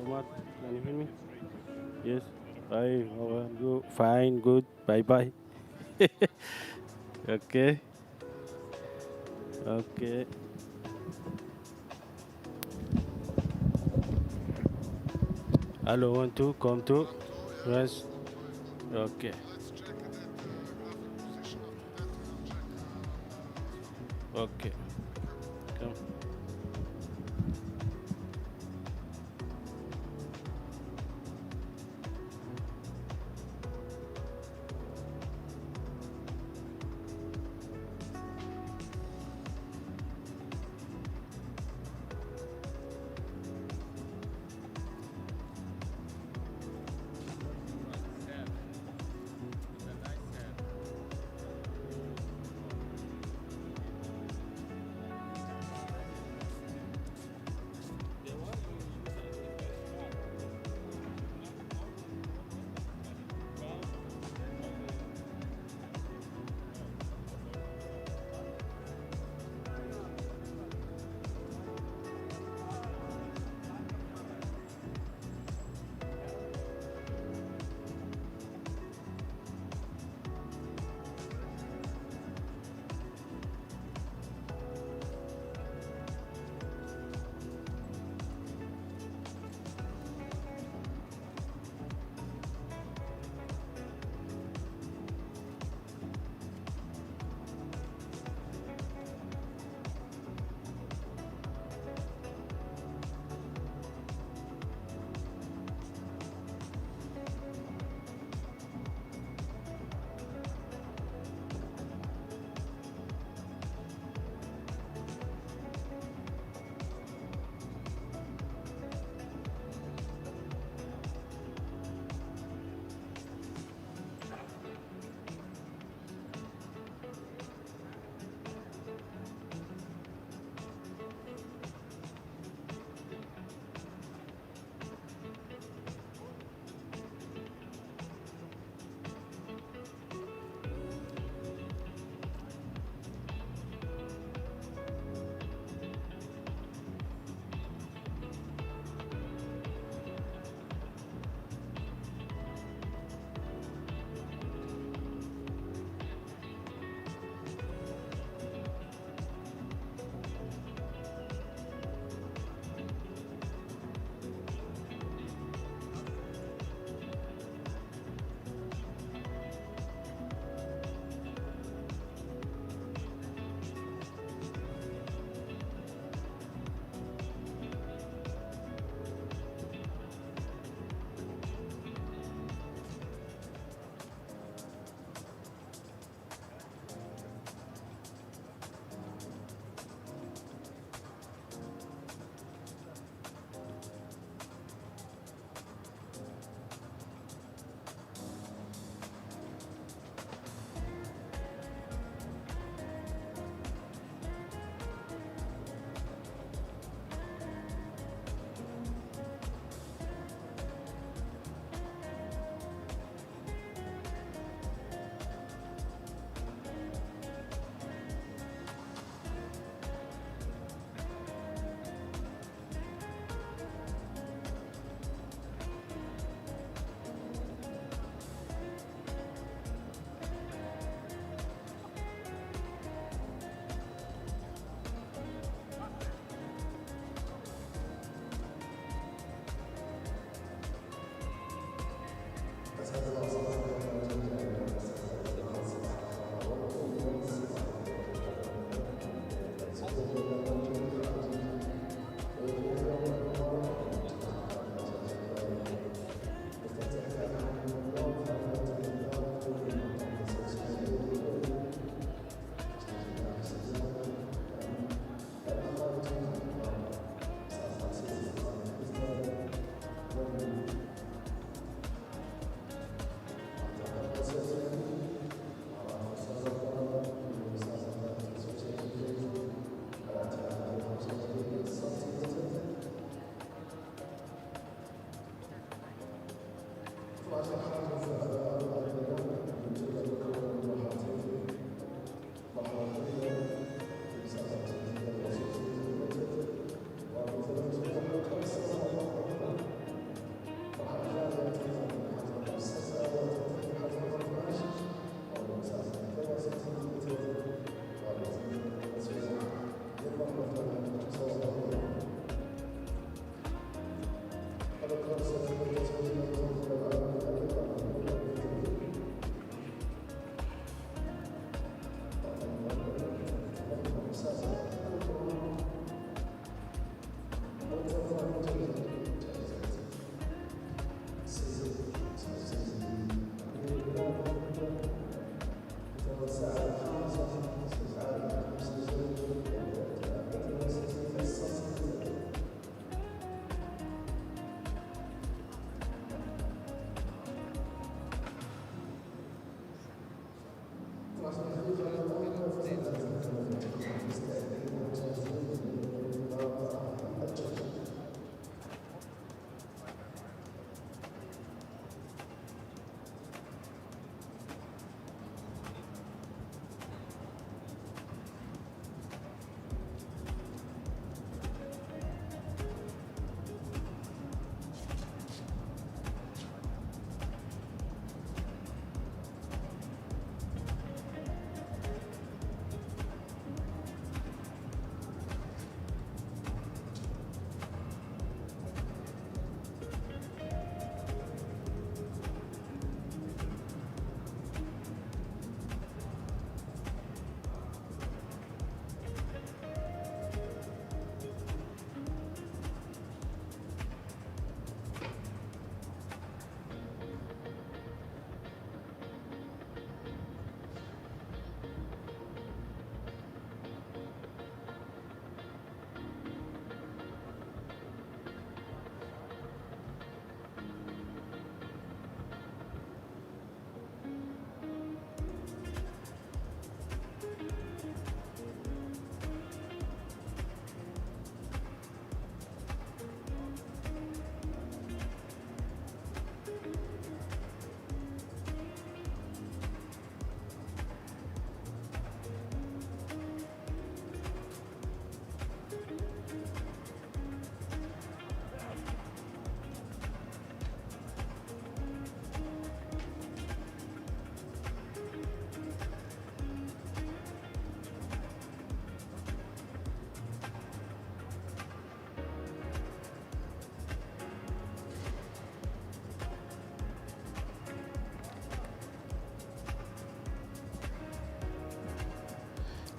Hamad, can you hear me? Yes. Hi, how are you? Fine, good. Bye bye. Okay, okay. Hello, one, two, come to. Yes. Okay, okay. Come.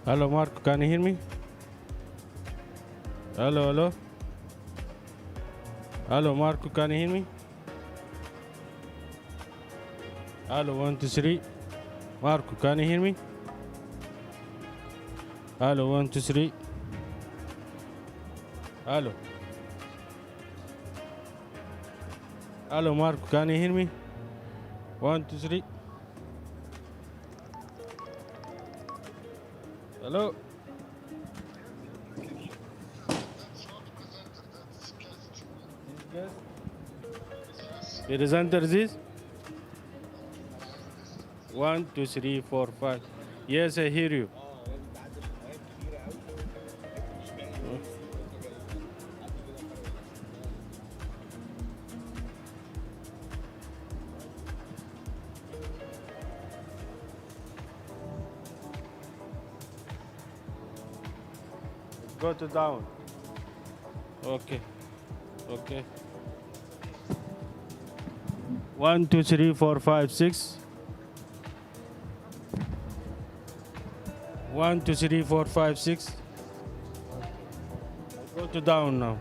Hello, Marco, can you hear me? Hello, hello. Hello, Marco, can you hear me? Hello, 1, 2, 3. Marco, can you hear me? Hello, 1, 2, 3. Hello. Hello, Marco, can you hear me? 1, 2, 3. Hello. Presenter this? 1, 2, 3, 4, 5. Yes, I hear you. Go to down. Okay. Okay. 1, 2, 3, 4, 5, 6. 1, 2, 3, 4, 5, 6. Go to down now.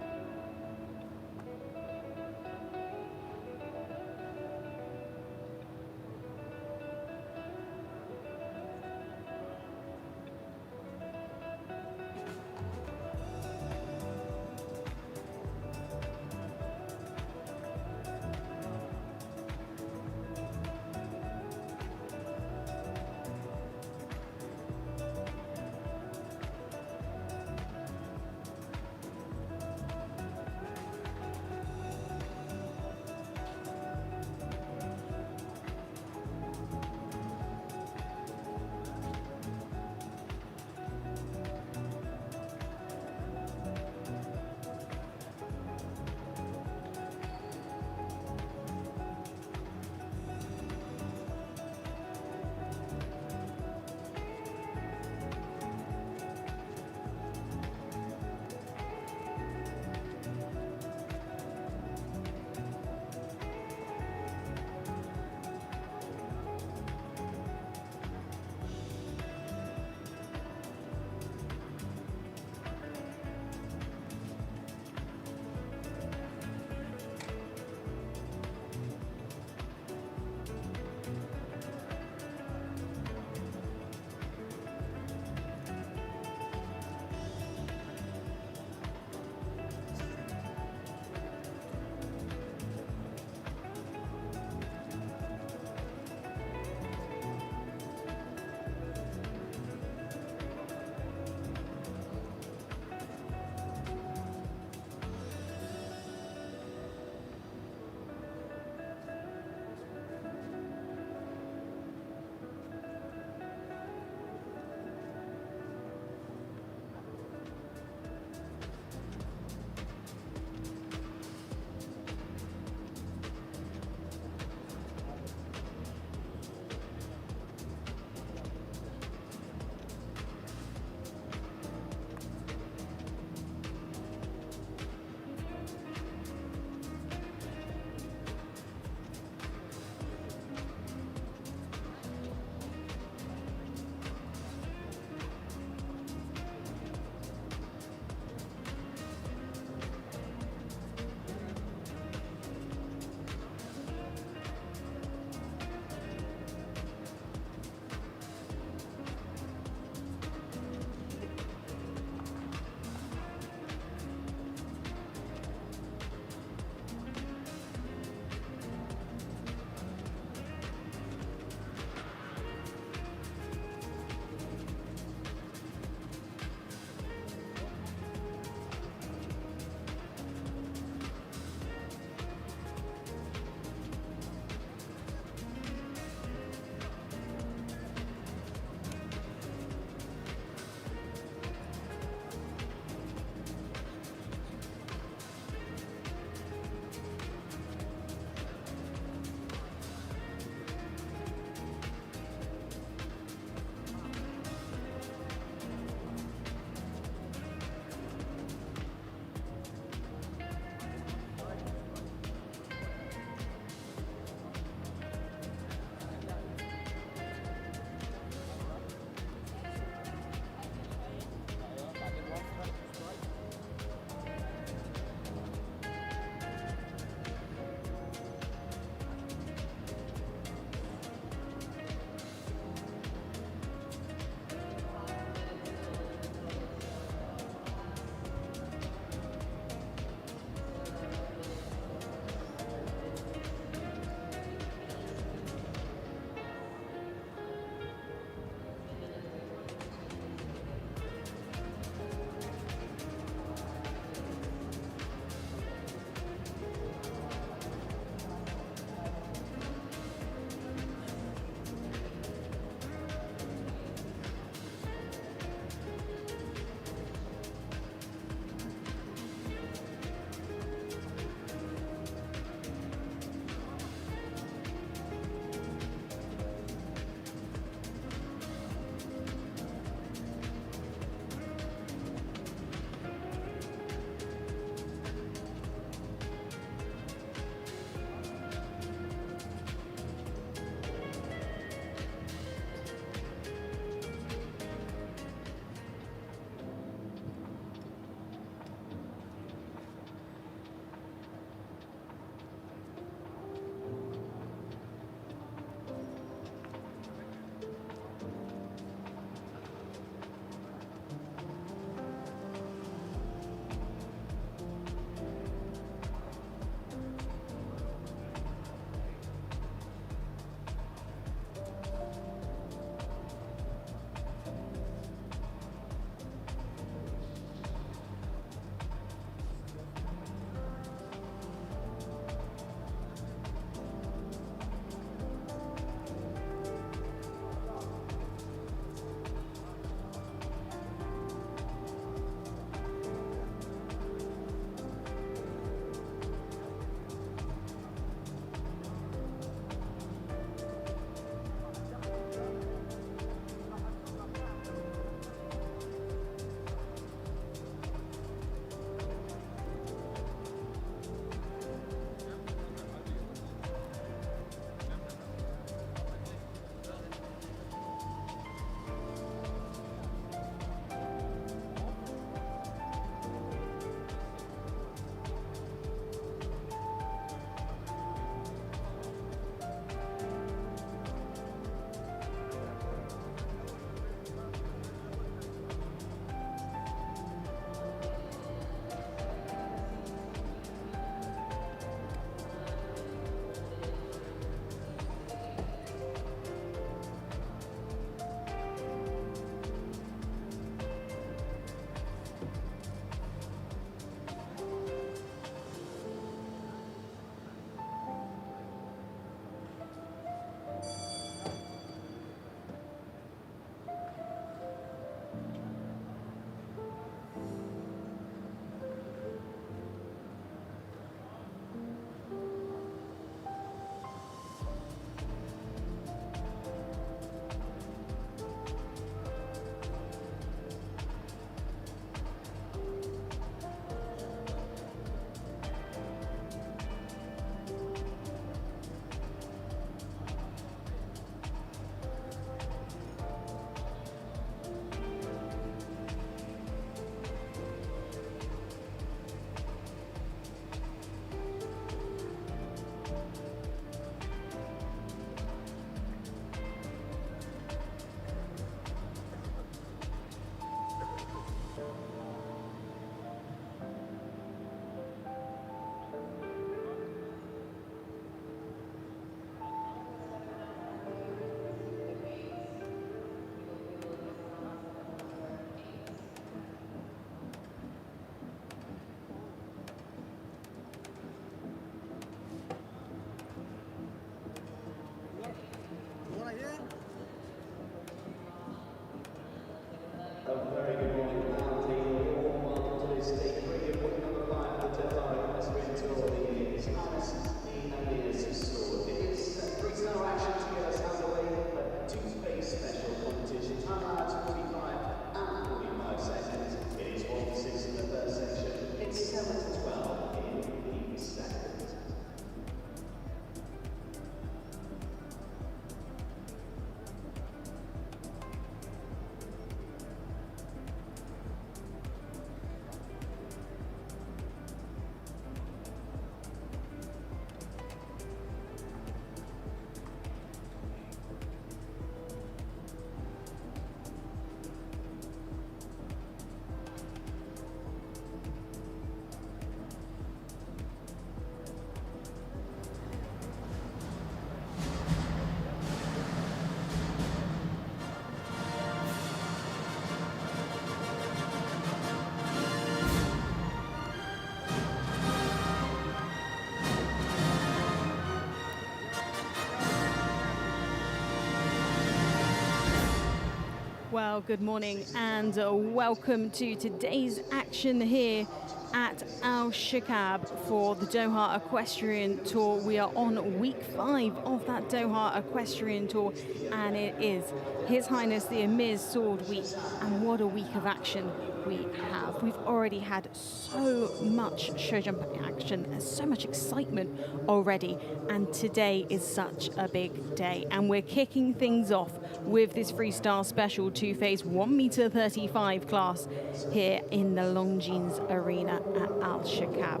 Well, good morning and welcome to today's action here at Alshaqab for the Doha Equestrian Tour. We are on week 5 of that Doha Equestrian Tour, and it is His Highness the Amir's Sword Week, and what a week of action we have. We've already had so much show jump action, so much excitement already, and today is such a big day, and we're kicking things off with this freestyle special two-phase 1m35 class here in the Longines Arena at Alshaqab.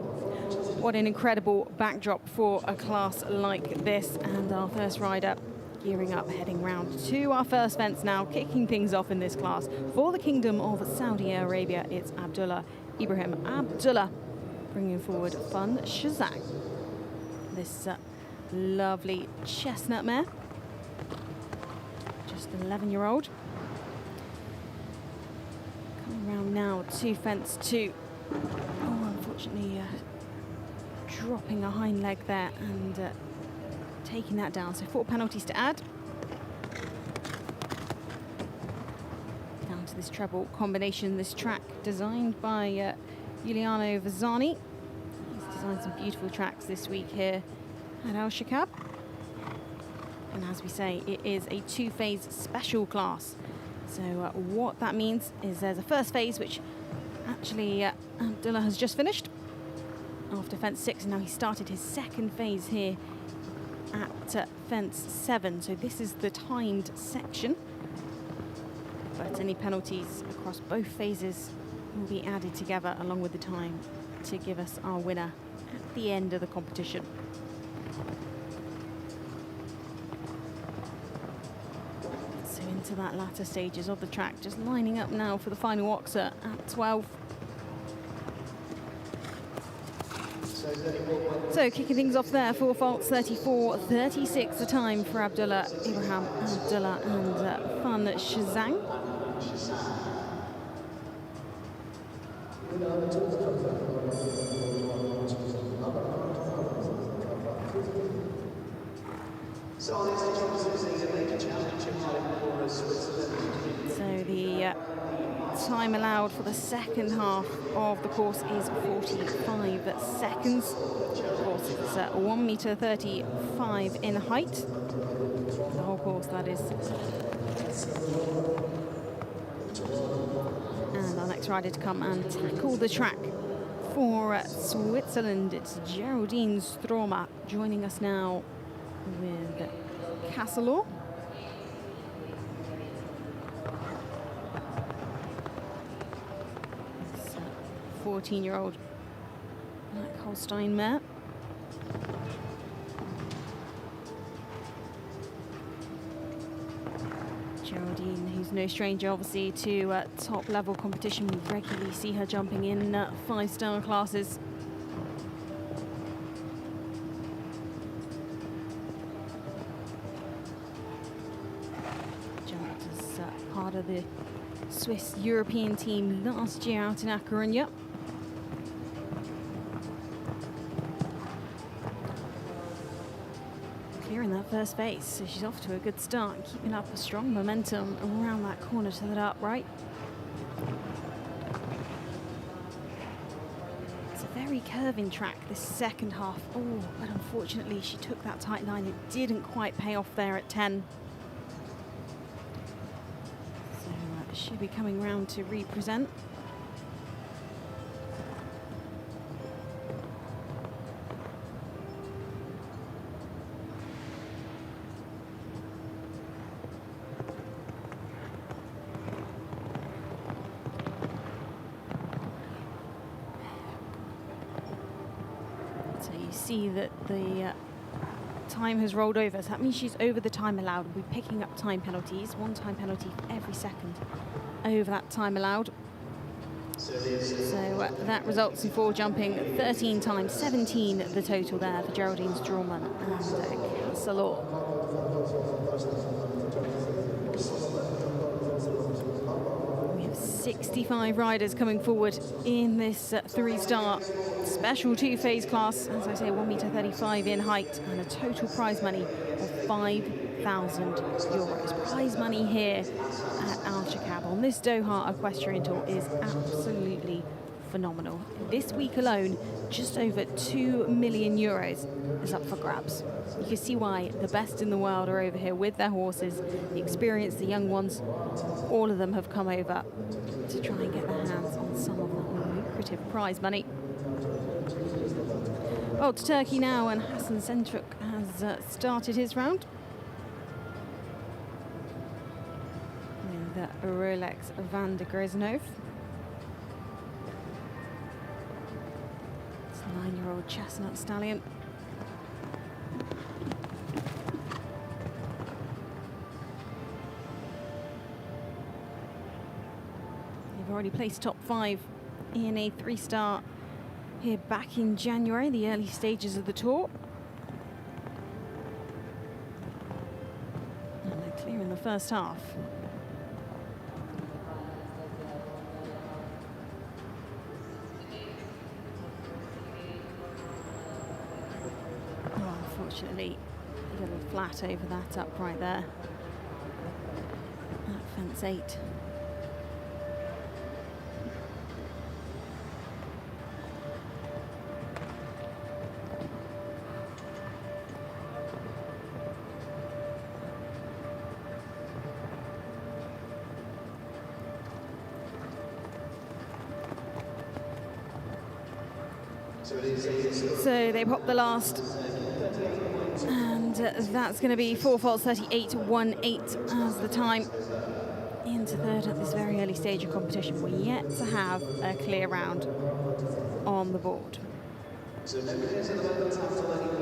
What an incredible backdrop for a class like this, and our first rider gearing up, heading round to our first fence now, kicking things off in this class for the Kingdom of Saudi Arabia. It's Abdullah Ibrahim Abdullah bringing forward Fun Shazak, this lovely chestnut mare, just an 11-year-old. Coming around now to fence 2. Oh, unfortunately dropping a hind leg there and taking that down, so 4 penalties to add. Down to this treble combination, this track designed by Giuliano Vazzani. He's designed some beautiful tracks this week here at Alshaqab. And as we say, it is a two-phase special class. So what that means is there's a first phase, which actually Abdullah has just finished after fence 6, and now he started his second phase here at fence 7. So this is the timed section, but any penalties across both phases will be added together along with the time to give us our winner at the end of the competition. So into that latter stages of the track, just lining up now for the final oxer at 12. So kicking things off there, 4 faults, 34.36 the time for Abdullah Ibrahim Abdullah and Fun Shazang. So the time allowed for the second half of the course is 45 seconds. Of course, it's 1m35 in height. The whole course, that is. And our next rider to come and tackle the track for Switzerland, it's Geraldine Stromer joining us now with KASS. 14-year-old Black Holstein mare. Geraldine, who's no stranger obviously to top-level competition. We regularly see her jumping in 5-star classes. Jumped as part of the Swiss European team last year out in A Coruña. Clearing that first base, so she's off to a good start and keeping up a strong momentum around that corner to that upright. It's a very curving track, this second half. Oh, but unfortunately she took that tight line. It didn't quite pay off there at 10. So she'll be coming round to represent. See that the time has rolled over, so that means she's over the time allowed. We'll be picking up time penalties, 1 time penalty for every second over that time allowed. So that results in 4 jumping, 13 times, 17 the total there for Geraldine Stroman and KASS. 65 riders coming forward in this 3-star special 2-phase class. As I say, 1m35 in height and a total prize money of €50,000. Prize money here at Alshaqab on this Doha Equestrian Tour is absolutely phenomenal. This week alone, just over €2 million is up for grabs. You can see why the best in the world are over here with their horses. The experienced, the young ones, all of them have come over to try and get their hands on some of that lucrative prize money. Well, to Turkey now, and Hassan Sentruk has started his round. With Rolex van der Grisnov. It's a 9-year-old chestnut stallion. They've already placed top 5 in a 3-star here back in January, the early stages of the tour. And they're clear in the first half. Oh, unfortunately, a little flat over that upright there. At fence 8. So they pop the last, and that's going to be 4 faults 38.18 as the time into third at this very early stage of competition. We're yet to have a clear round on the board. So members of the Abdulghani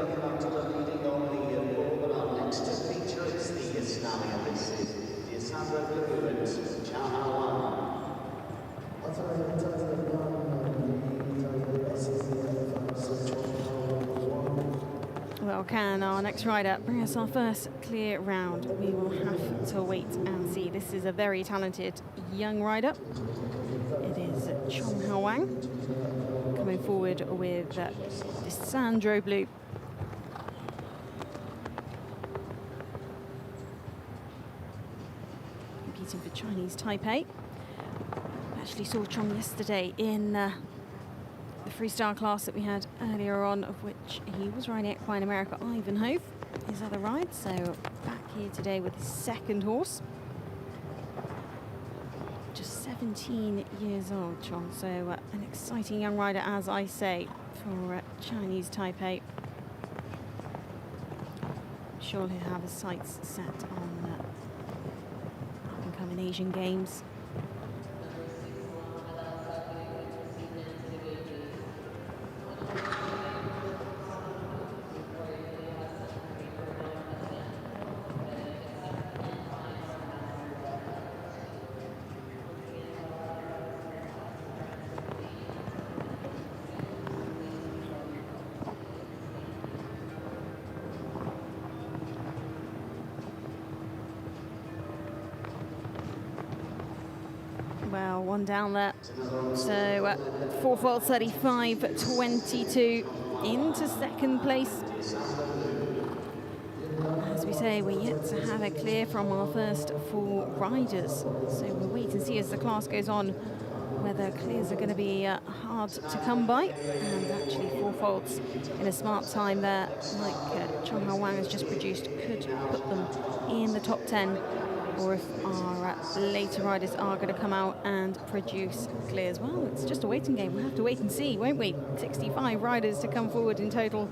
leading on the board. Our next feature is the stallion. This is the Sandra Fluent Chahawan. Well, can our next rider bring us our first clear round? We will have to wait and see. This is a very talented young rider. It is Chong Hao Wang coming forward with this Sandro Blue. Competing for Chinese Taipei. Actually saw Chong yesterday in the freestyle class that we had earlier on, of which he was riding Equine America Ivanhoe, his other ride. So back here today with his second horse. Just 17 years old, Chong. So an exciting young rider, as I say, for Chinese Taipei. I'm sure he'll have his sights set on up-and-coming Asian Games. Well, one down there. So 4 faults 35.22 into second place. As we say, we're yet to have a clear from our first 4 riders. So we'll wait and see as the class goes on whether clears are going to be hard to come by. And actually 4 faults in a smart time there, like Chong Hao Wang has just produced, could put them in the top 10. Or if our later riders are going to come out and produce clears. Well, it's just a waiting game. We'll have to wait and see, won't we? 65 riders to come forward in total.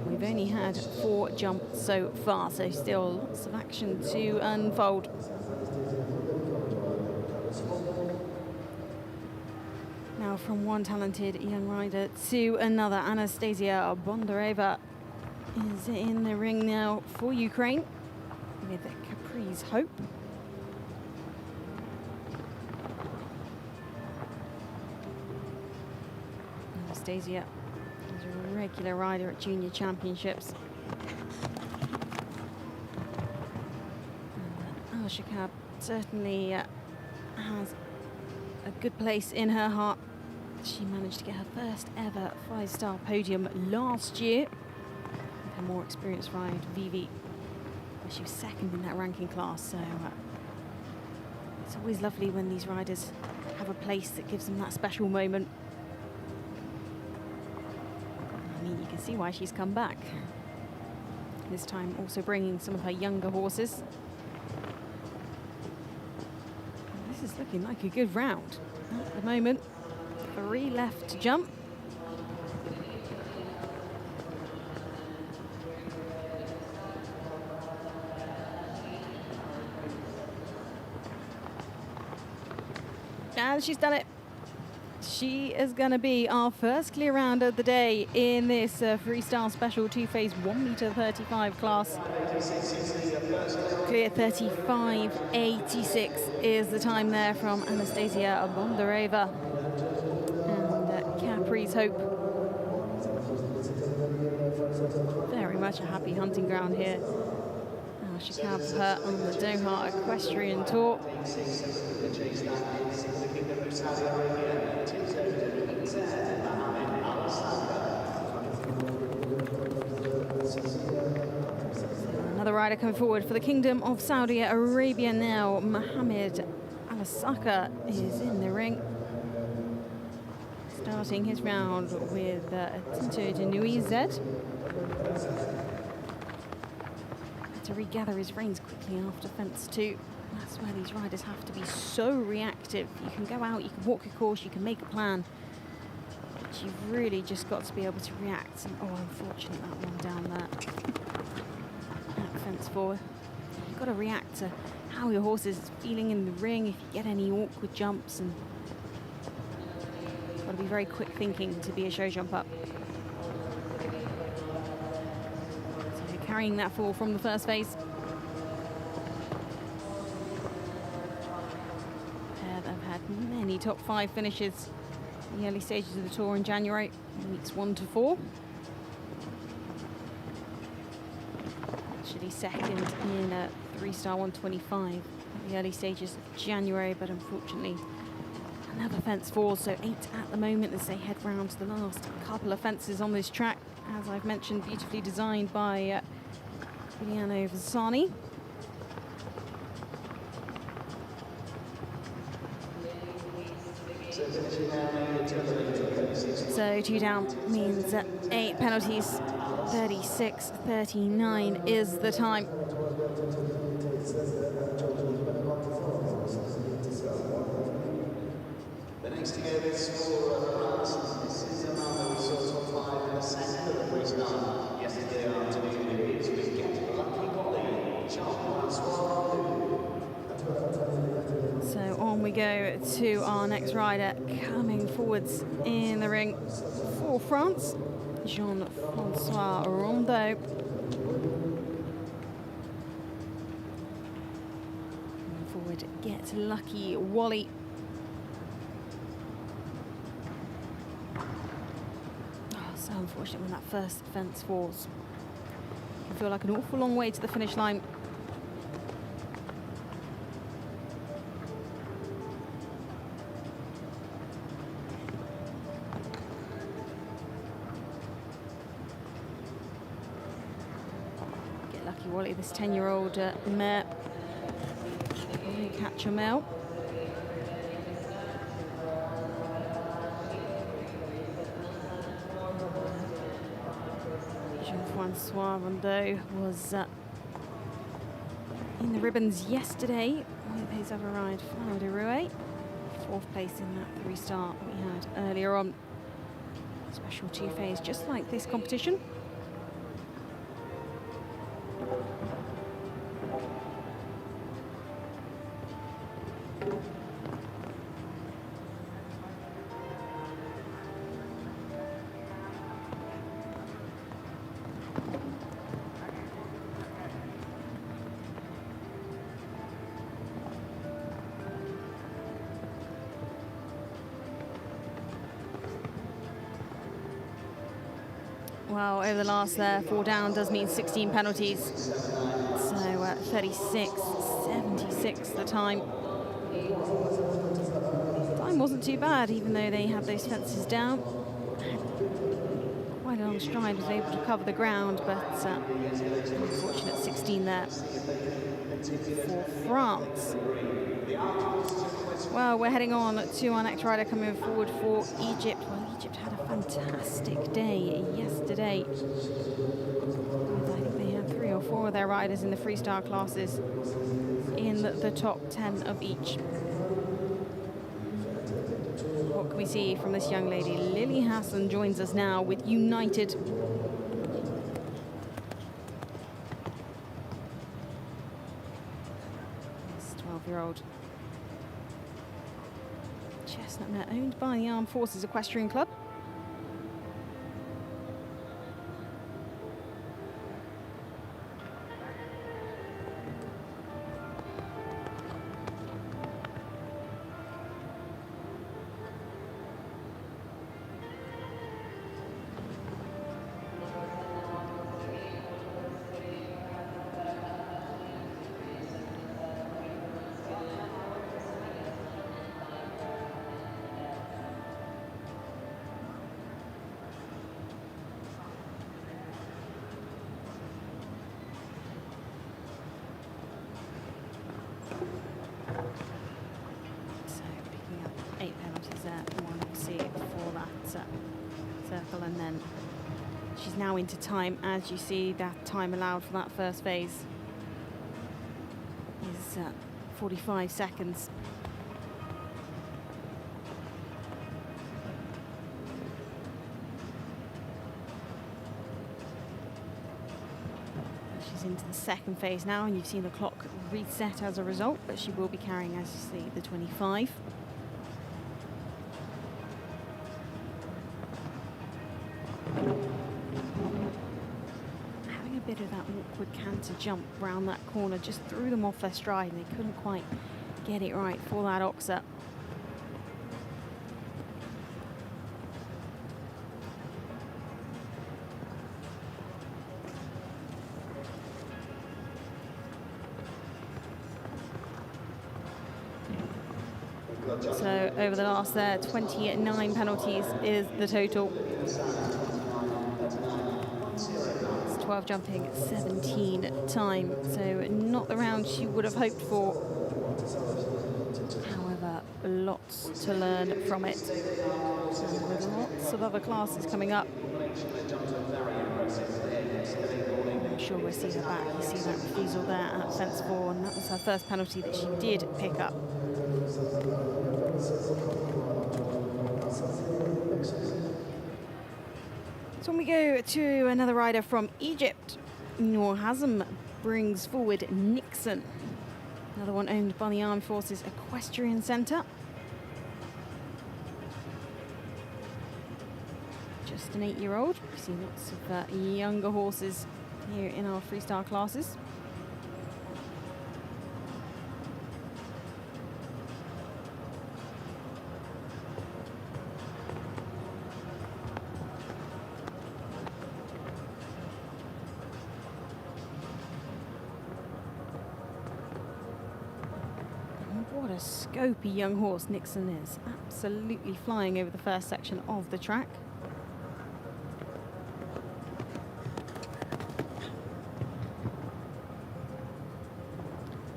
We've only had 4 jump so far, so still lots of action to unfold. Now from one talented young rider to another. Anastasia Bondareva is in the ring now for Ukraine with Capri's Hope. Anastasia is a regular rider at junior championships. And Alshaqab certainly has a good place in her heart. She managed to get her first ever 5-star podium last year with her more experienced ride, Vivi. She was second in that ranking class, so it's always lovely when these riders have a place that gives them that special moment. I mean, you can see why she's come back. This time also bringing some of her younger horses. And this is looking like a good round at the moment. 3 left to jump. And she's done it. She is going to be our first clear round of the day in this freestyle special two-phase 1m35 class. Clear 35.86 is the time there from Anastasia Bondareva and Capri's Hope. Very much a happy hunting ground here. Alshaqab for her on the Doha Equestrian Tour. Another rider coming forward for the Kingdom of Saudi Arabia now. Mohammed Al-Saka is in the ring. Starting his round with Tinto de Nuizet. To regather his reins quickly after fence 2. That's where these riders have to be so reactive. You can go out, you can walk your course, you can make a plan, but you've really just got to be able to react. And, oh, unfortunate that one down there. At fence 4. You've got to react to how your horse is feeling in the ring, if you get any awkward jumps, and you've got to be very quick thinking to be a show jump up. Carrying that fall from the first phase. They've had many top 5 finishes in the early stages of the tour in January, weeks 1 to 4. Actually second in a 3-star 125 at the early stages of January, but unfortunately another fence 4, so 8 at the moment as they head round to the last couple of fences on this track. As I've mentioned, beautifully designed by Giuliano Vasani. So 2 down means 8 penalties. 36.39 is the time. The next to go is for France. This is a man that we saw top 5 in the second of the freestyle yesterday afternoon. It is with Get Lucky Wally, So on we go to our next rider coming forwards in the ring for France, Jean-Francois Rondeau. Forward, Get Lucky Wally. So unfortunate when that first fence falls. It can feel like an awful long way to the finish line. Get Lucky Wally, this 10-year-old mare. Catch a male. Jean-Francois Rondeau was in the ribbons yesterday with his other ride, Flower de Rouet. 4th place in that 3-star we had earlier on. Special 2-phase, just like this competition. Well, over the last 4 down does mean 16 penalties. So 36.76 the time. Time wasn't too bad, even though they had those fences down. Quite a long stride, was able to cover the ground, but unfortunate 16 there for France. Well, we're heading on to our next rider coming forward for Egypt. Well, Egypt had a fantastic day yesterday. I think they had 3 or 4 of their riders in the freestyle classes in the top 10 of each. What can we see from this young lady? Lily Hassan joins us now with United. This 12-year-old chestnut mare owned by the Armed Forces Equestrian Club. Circle, and then she's now into time. As you see, that time allowed for that first phase is 45 seconds. She's into the second phase now, and you've seen the clock reset as a result, but she will be carrying, as you see, the 25. Bit of that awkward canter jump around that corner just threw them off their stride, and they couldn't quite get it right for that oxer. So over the last 29 penalties is the total. 12 jumping, 17 time, so not the round she would have hoped for. However, lots to learn from it, and with lots of other classes coming up. I'm sure we'll see her back. You see that refusal there at fence 4, and that was her first penalty that she did pick up. So when we go to another rider from Egypt, Noor Hazm brings forward Nixon, another one owned by the Armed Forces Equestrian Centre. Just an 8-year-old. We see lots of younger horses here in our freestyle classes. What a scopy young horse Nixon is. Absolutely flying over the first section of the track.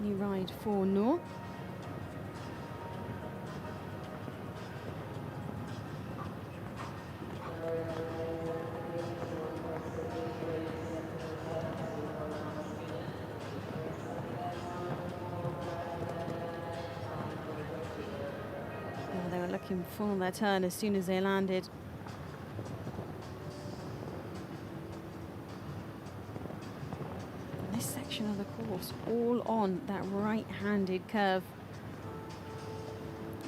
New ride for Noor. They were looking for their turn as soon as they landed. And this section of the course, all on that right-handed curve.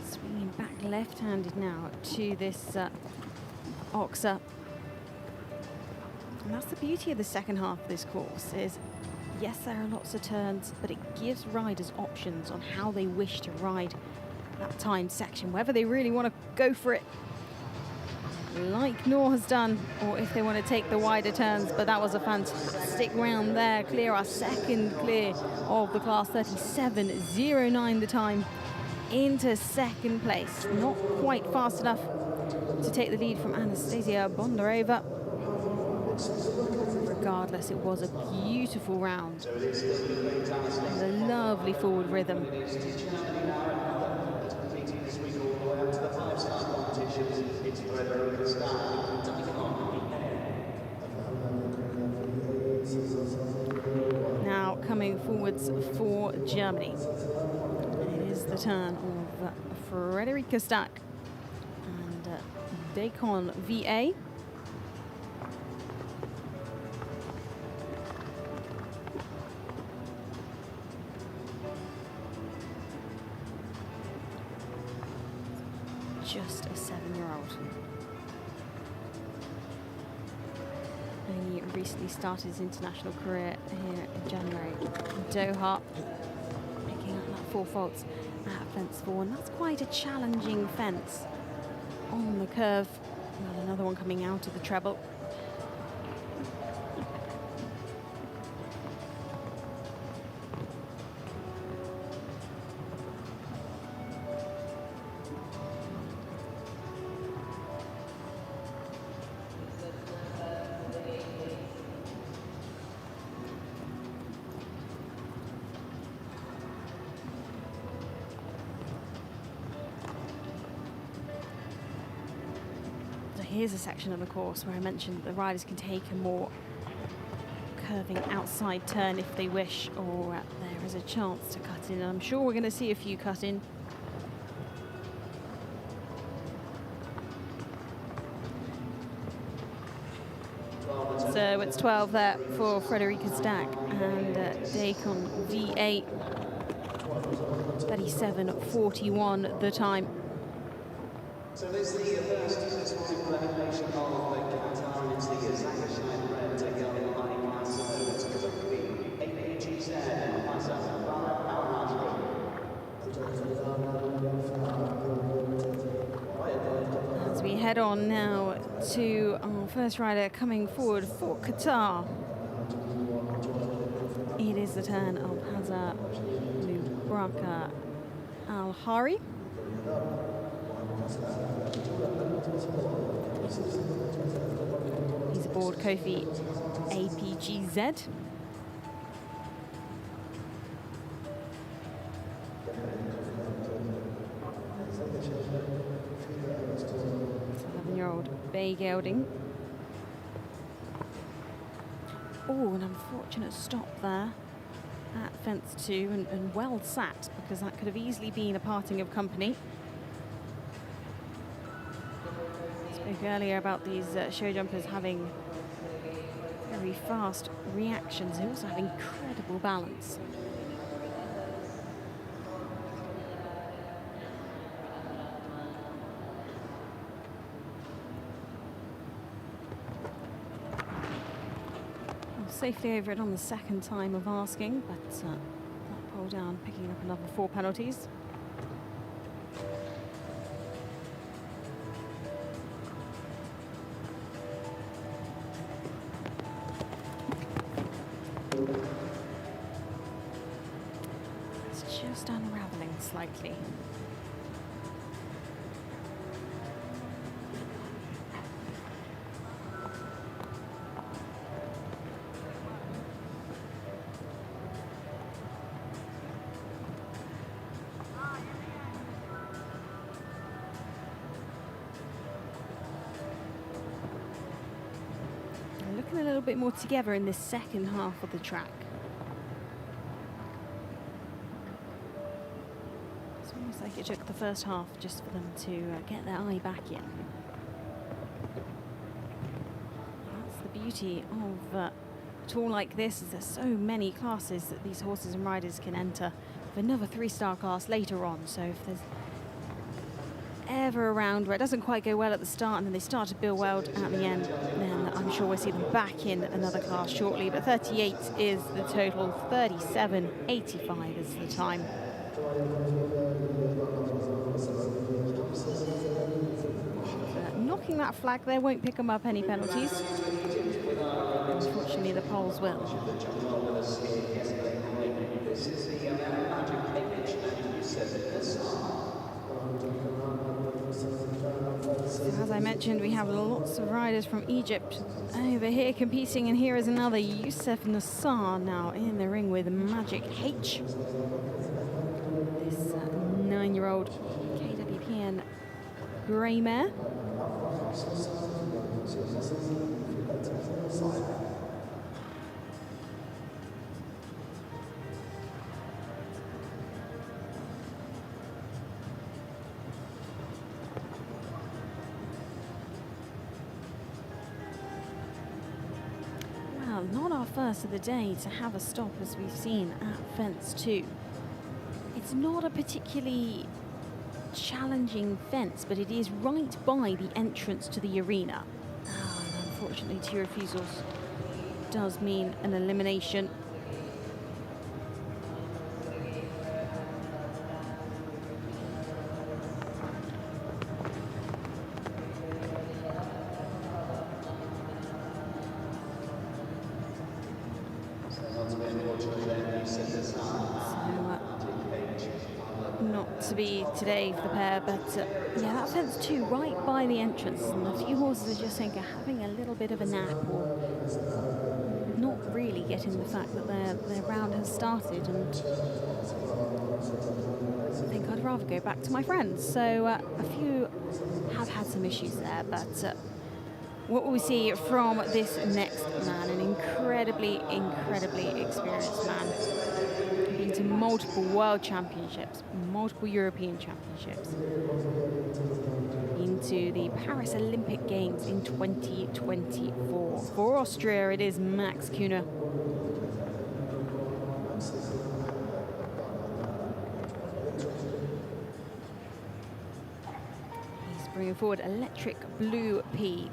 Swinging back left-handed now to this oxer. And that's the beauty of the second half of this course is, yes, there are lots of turns, but it gives riders options on how they wish to ride that timed section, whether they really want to go for it like Noor has done, or if they want to take the wider turns. But that was a fantastic round there. Clear, our second clear of the class, 37.09 the time, into second place. Not quite fast enough to take the lead from Anastasia Bondareva. Regardless, it was a beautiful round. And a lovely forward rhythm. Now coming forwards for Germany. It is the turn of Frederike Stack and Dacon VA. Just a 7-year-old. And he recently started his international career here in January in Doha, picking up that 4 faults at fence 4, and that's quite a challenging fence on the curve. Well, another one coming out of the treble. Here's a section of the course where I mentioned that the riders can take a more curving outside turn if they wish, or there is a chance to cut in. And I'm sure we're going to see a few cut in. So it's 12 there for Frederike Stack and Dacon V8. 37.41 the time. So this is the first elimination of Qatar, and it's the CSI3 taking on the line KASS. It's APGZ and as we head on now to our first rider coming forward for Qatar. It is the turn of Hazza Mubaraka Al-Hari. He's aboard Kofi APGZ. Bay Gelding. Oh, an unfortunate stop there at fence 2, and well sat, because that could have easily been a parting of company. Spoke earlier about these show jumpers having very fast reactions. They also have incredible balance. Safely over it on the second time of asking, but that pull down, picking up another 4 penalties. It's just unraveling slightly. A little bit more together in this second half of the track. It's almost like it took the first half just for them to get their eye back in. That's the beauty of a tour like this, is there's so many classes that these horses and riders can enter, with another 3-star class later on. So if there's ever a round where it doesn't quite go well at the start and then they start to build well at the end, then I'm sure we'll see them back in another class shortly. But 38 is the total, 37.85 is the time. Knocking that flag there won't pick them up any penalties. Unfortunately, the poles will. So as I I mentioned, we have lots of riders from Egypt over here competing, and here is another Youssef Nassar now in the ring with Magic H. This 9-year-old KWPN grey mare. Well, not our first of the day to have a stop, as we've seen at fence 2. It's not a particularly challenging fence, but it is right by the entrance to the arena. And unfortunately, 2 refusals does mean an elimination. Not to be today for the pair, but yeah, that fence 2 right by the entrance, and a few horses are just saying having a little bit of a nap, or not really getting the fact that their round has started, and I think I'd rather go back to my friends. So a few have had some issues there, but what will we see from this next man? An incredibly experienced man. Been to multiple world championships, multiple European championships. Been to the Paris Olympic Games in 2024. For Austria, it is Max Kühne. He's bringing forward Electric Blue P.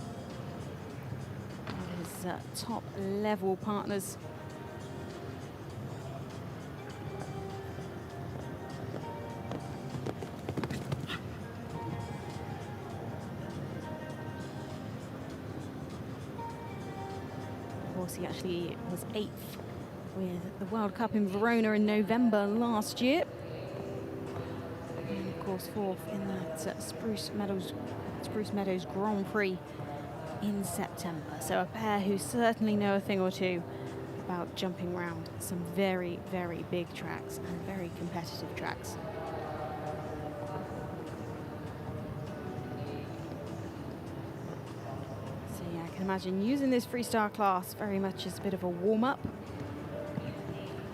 His top level partners. He actually was 8th with the World Cup in Verona in November last year. And of course 4th in that Spruce Meadows Grand Prix in September. So a pair who certainly know a thing or two about jumping around some very big tracks and very competitive tracks. Imagine using this freestyle class very much as a bit of a warm-up.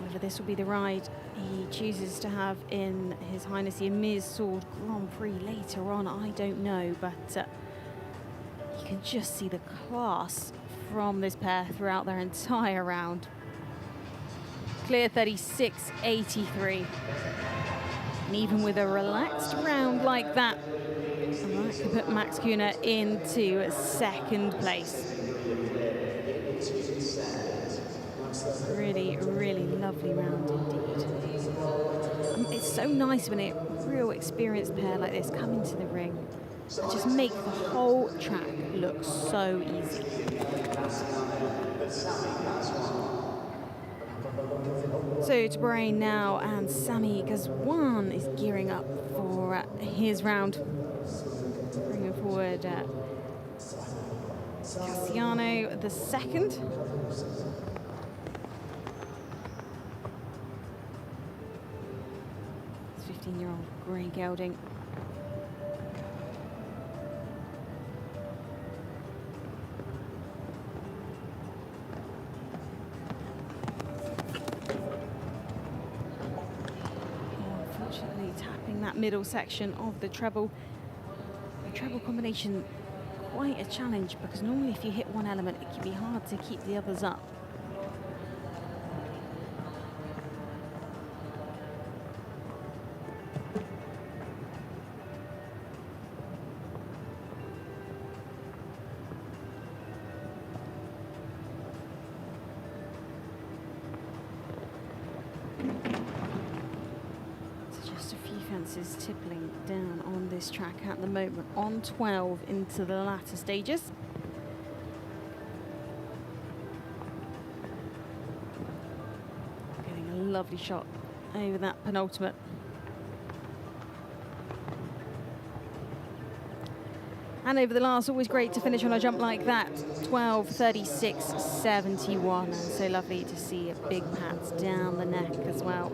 Whether this will be the ride he chooses to have in His Highness the Amir's Sword Grand Prix later on, I don't know, but you can just see the class from this pair throughout their entire round. Clear 36.83. And even with a relaxed round like that, that could put Max Kühne into 2nd place. Really lovely round indeed. It's so nice when a real experienced pair like this come into the ring and just make the whole track look so easy. So to Bahrain now, and Sami Ghazwan is gearing up for his round. Bringing forward Cassiano the second. This 15-year-old grey gelding. Unfortunately, tapping that middle section of the treble. The treble combination, quite a challenge, because normally if you hit one element, it can be hard to keep the others up. Is tippling down on this track at the moment, on 12 into the latter stages. Getting a lovely shot over that penultimate. And over the last, always great to finish on a jump like that. 12:36.71. And so lovely to see a big pat down the neck as well.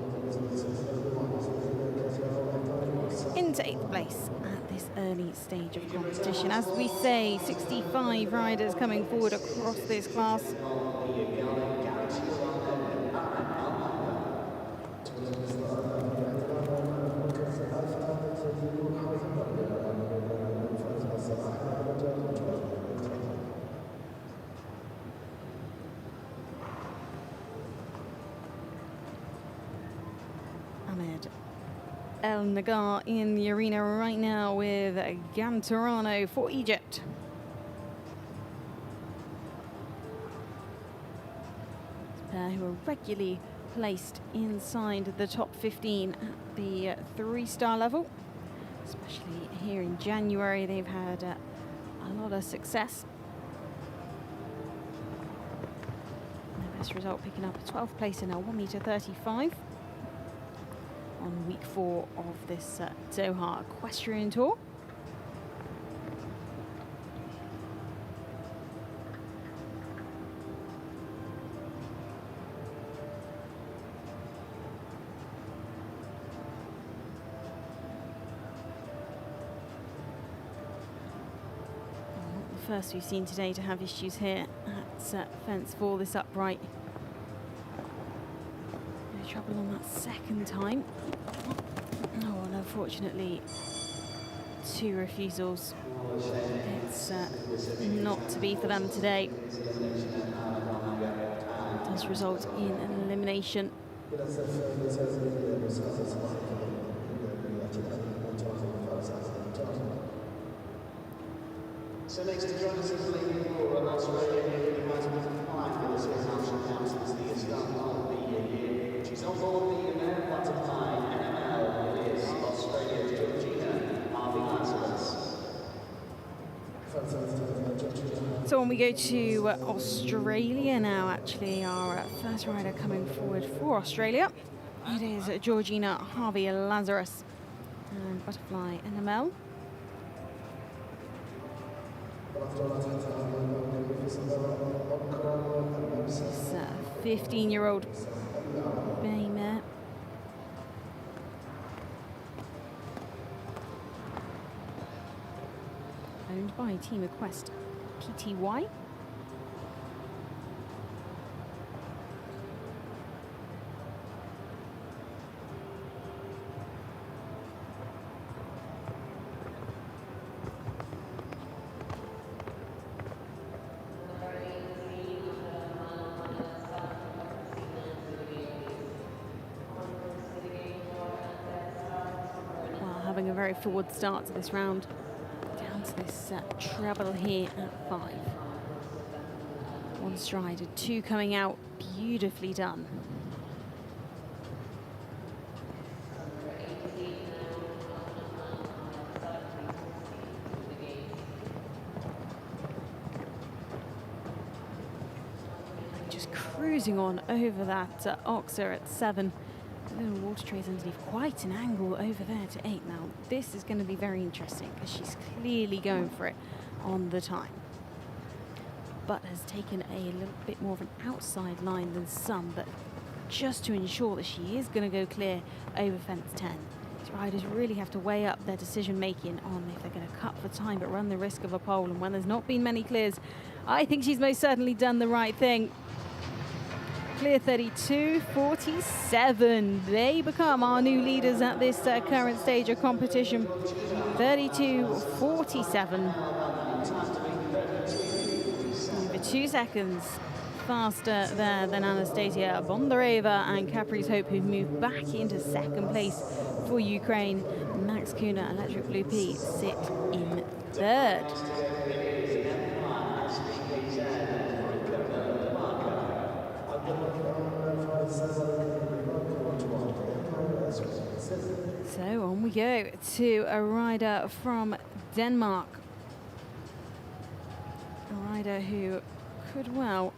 Into 8th place at this early stage of competition. As we say, 65 riders coming forward across this class. El Nagar in the arena right now with Gantarano for Egypt. This pair who are regularly placed inside the top 15 at the 3-star level. Especially here in January, they've had a lot of success. Their best result picking up a 12th place in a 1m35. On week 4 of this Doha Equestrian Tour. Not the first we've seen today to have issues here at fence 4, this upright. Trouble on that second time. Oh, and unfortunately, 2 refusals. It's not to be for them today. It does result in an elimination. So next to join us is Leaderboard of Australia, who has been flying for the Resumption now since the start of the year. She's on board the Amir Butterfly NML. It is Australia's Georgina Lazarus. So when we go to Australia now, actually, our first rider coming forward for Australia, it is Georgina Harvey Lazarus and Butterfly NML. This is 15-year-old bay mare. Owned by Team Equest Pty. A very forward start to this round, down to this treble here at 5. 1 stride and 2 coming out, beautifully done. Just cruising on over that Oxer at 7. Little water trays underneath, quite an angle over there to 8. Now this is going to be very interesting because she's clearly going for it on the time, but has taken a little bit more of an outside line than some, but just to ensure that she is going to go clear over fence 10. These riders really have to weigh up their decision making on if they're going to cut for time but run the risk of a pole, and when there's not been many clears, I think she's most certainly done the right thing. Clear 32.47. They become our new leaders at this current stage of competition. 32.47. Over 2 seconds faster there than Anastasia Bondareva and Capri's Hope, who've moved back into 2nd place for Ukraine. Max Kuna, Electric Blue P, sit in 3rd. So on we go to a rider from Denmark. A rider who could well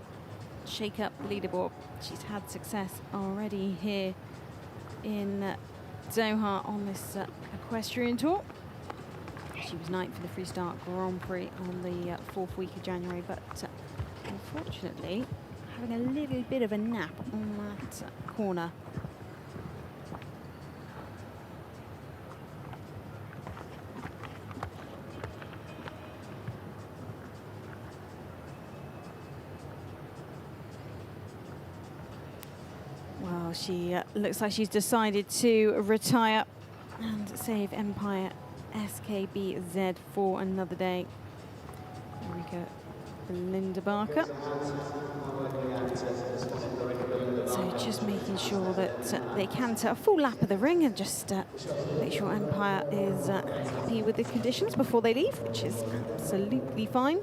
shake up the leaderboard. She's had success already here in Doha on this equestrian tour. She was ninth for the Freestyle Grand Prix on the 4th week of January, but unfortunately having a little bit of a nap on that corner. Well, she looks like she's decided to retire and save Empire SKBZ for another day. Here we go, Linda Barker. So just making sure that they canter a full lap of the ring and just make sure Empire is happy with the conditions before they leave, which is absolutely fine.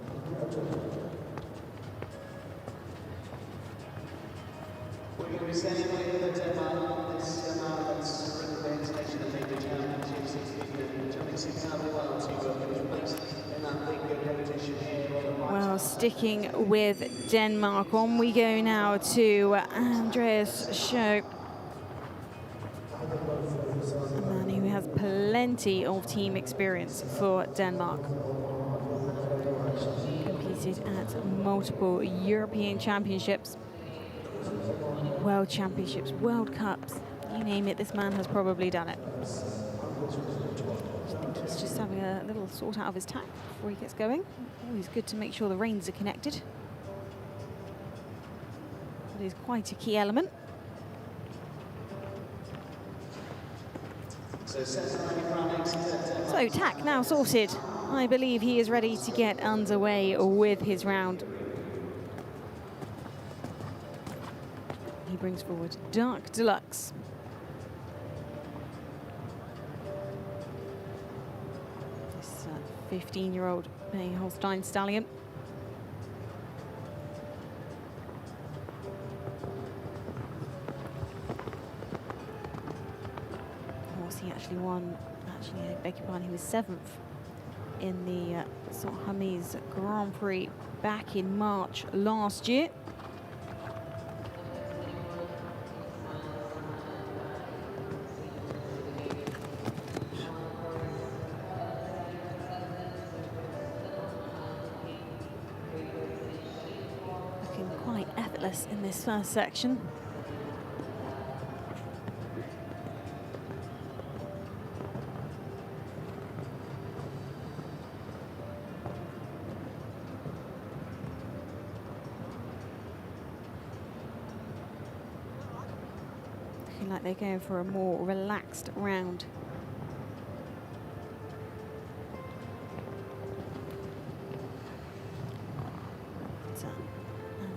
We're going to be sending away with the Denmark this marathon's representation of the championships. Jumping 6,000 miles, you've got to place in that big competition here. Well, sticking with Denmark, on we go now to Andreas Schoep, a man who has plenty of team experience for Denmark. Competed at multiple European Championships, World Championships, World Cups, you name it, this man has probably done it. I think he's just having a little sort out of his tack before he gets going. Always good to make sure the reins are connected. That is quite a key element. So tack now sorted. I believe he is ready to get underway with his round. He brings forward Dark Deluxe. This 15-year-old Holstein stallion. Horse he actually won, I beg your pardon, he was 7th in the Hermes Grand Prix back in March last year. In this first section. Looking like they're going for a more relaxed round.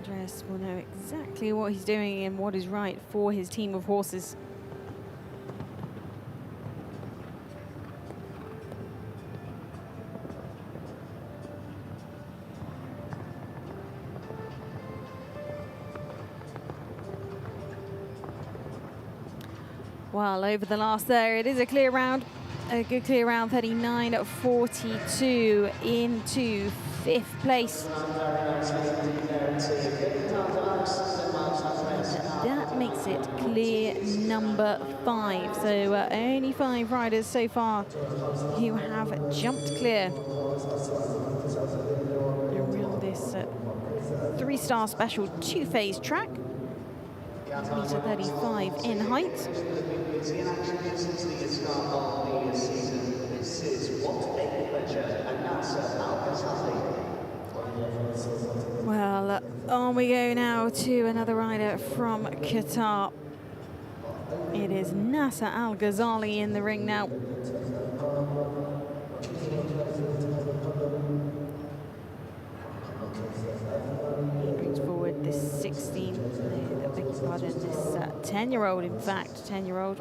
Andreas will know exactly what he's doing and what is right for his team of horses. Well, over the last there, it is a clear round. A good clear round, 39.42 into 5th place. That makes it clear number 5. So only 5 riders so far who have jumped clear around this 3-star special 2-phase track. 1.35 in height. This is what a pleasure, Well, on we go now to another rider from Qatar. It is Nasser Al Ghazali in the ring now. He brings forward this 10-year-old, in fact, 10-year-old.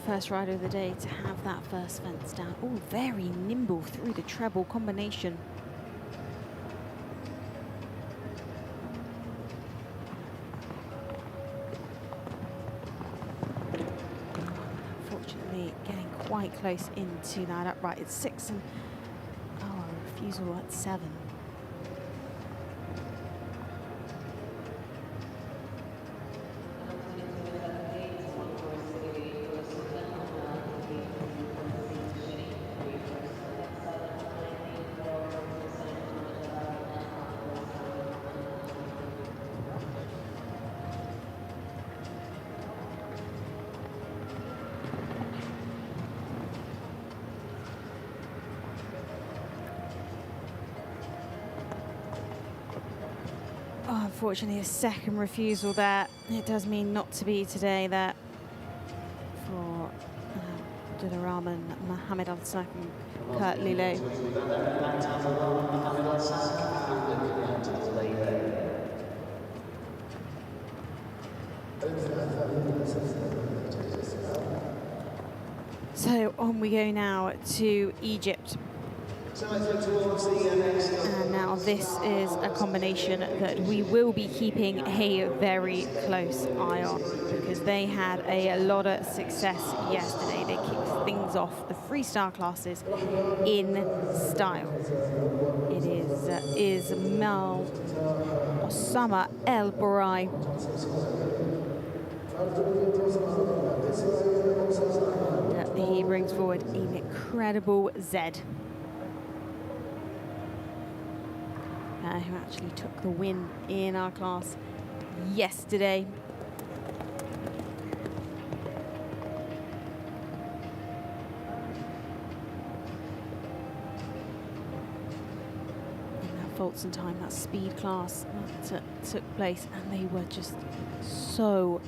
First rider of the day to have that first fence down. Oh, very nimble through the treble combination. quite close into that upright. It's 6 and, oh, a refusal at 7. Oh, unfortunately, a second refusal there. It does mean not to be today there for Abdulrahman, Mohammed Al-Sak and Kurt Lilo. So on we go now to Egypt. And now this is a combination that we will be keeping a very close eye on, because they had a lot of success yesterday. They kicked things off the freestyle classes in style. It is Ismail Osama El Borai. He brings forward an incredible Z. Who actually took the win in our class yesterday. In that faults and time, that speed class that took place, and they were just so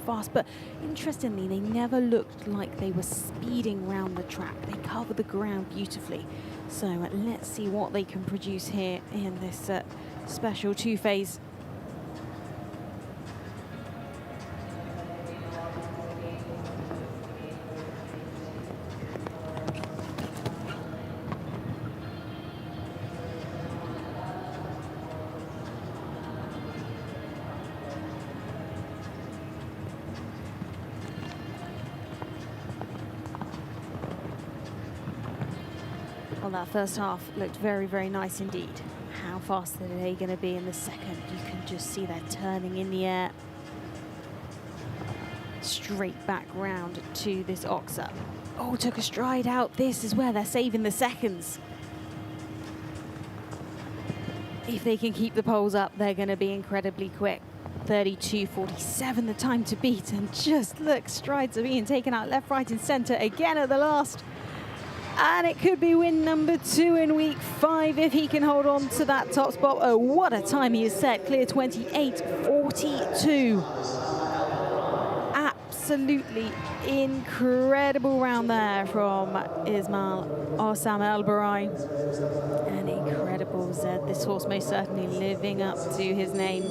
fast. But interestingly, they never looked like they were speeding around the track. They covered the ground beautifully. So let's see what they can produce here in this special two-phase. Well, that first half looked very nice indeed. How fast are they going to be in the second? You can just see they're turning in the air. Straight back round to this Oxa. Oh, took a stride out. This is where they're saving the seconds. If they can keep the poles up, they're going to be incredibly quick. 32.47 the time to beat, and just look, strides are being taken out left, right and centre again at the last. And it could be win number 2 in week 5 if he can hold on to that top spot. Oh, what a time he has set. Clear 28.42. Absolutely incredible round there from Ismail Osama El Barai. An incredible Z. This horse most certainly living up to his name.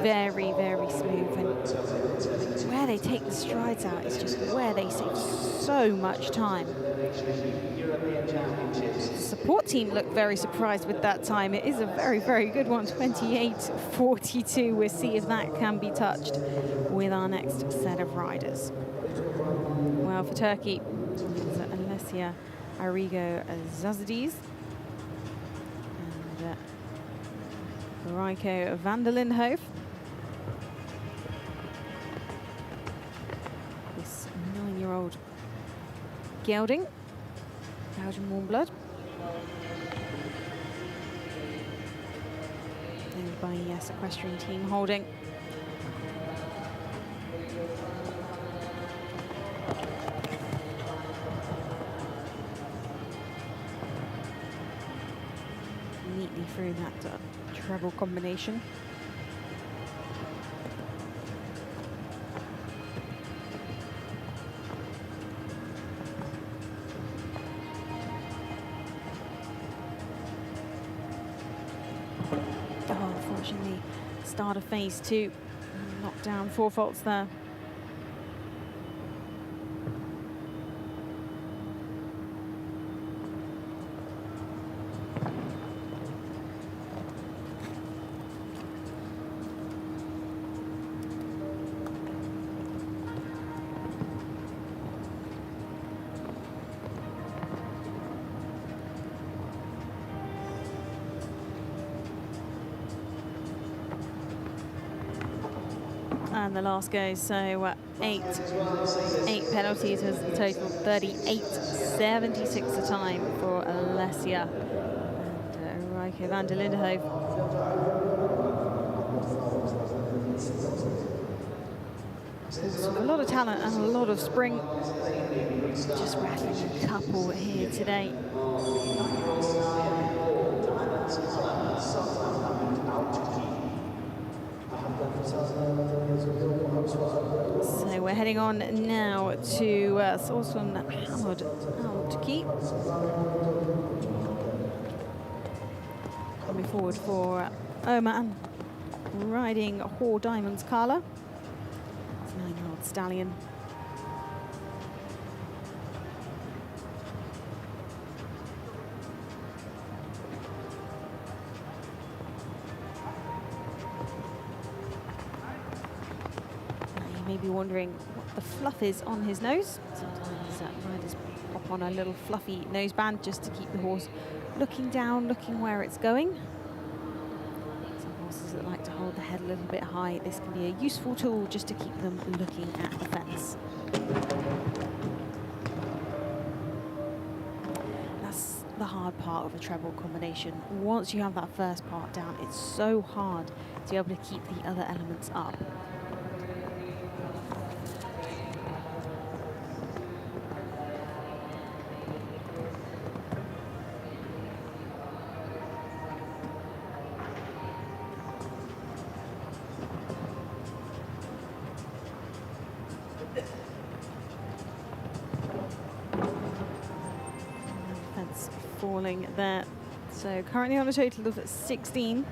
Very smooth, and where they take the strides out is just where they save so much time. The support team looked very surprised with that time. It is a very good one, 28.42. We'll see if that can be touched with our next set of riders. Well, for Turkey, it's Alessia Arrigo Zazadis and Reiko van der Lindhof. This 9-year-old gelding, Belgian warm blood. Owned by Equestrian team holding. Neatly through that treble combination. Oh, unfortunately, start of phase 2, knocked down 4 faults there. and the last go. So eight penalties was the total, 38.76 the time for Alessia and Rijke van der Lindenhoven. A lot of talent and a lot of spring. Just rattling a couple here today. So we're heading on now to Sultan Hamad Al-Taqi. Coming forward for Oman, riding Hor Diamonds Kala. 9-year-old stallion. May be wondering what the fluff is on his nose. Sometimes riders pop on a little fluffy noseband just to keep the horse looking down, looking where it's going. Some horses that like to hold the head a little bit high, this can be a useful tool just to keep them looking at the fence. That's the hard part of a treble combination. Once you have that first part down, it's so hard to be able to keep the other elements up. Falling there. So currently on a total of 16.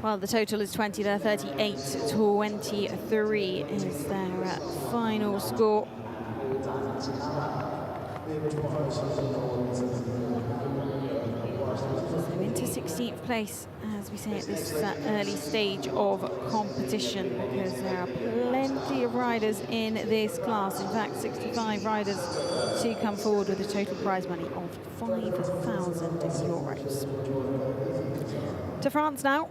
Well, the total is 20 there, 38-23 is their final score. So into 16th place, as we say, at this early stage of competition, because there are plenty of riders in this class. In fact, 65 riders to come forward with a total prize money of €5,000. To France now.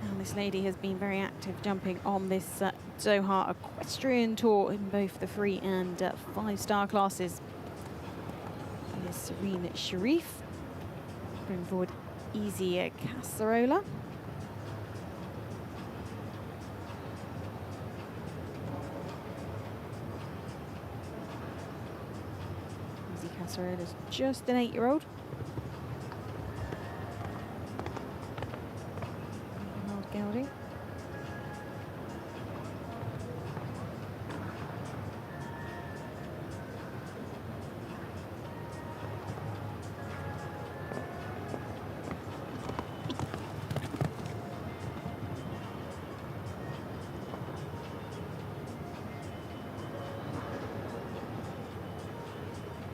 And this lady has been very active jumping on this Doha Equestrian Tour in both the 3 and 5-star classes. Here's Serene Sharif. Bring forward Easy Casserola. Easy Casserola is just an 8-year-old. Gelding.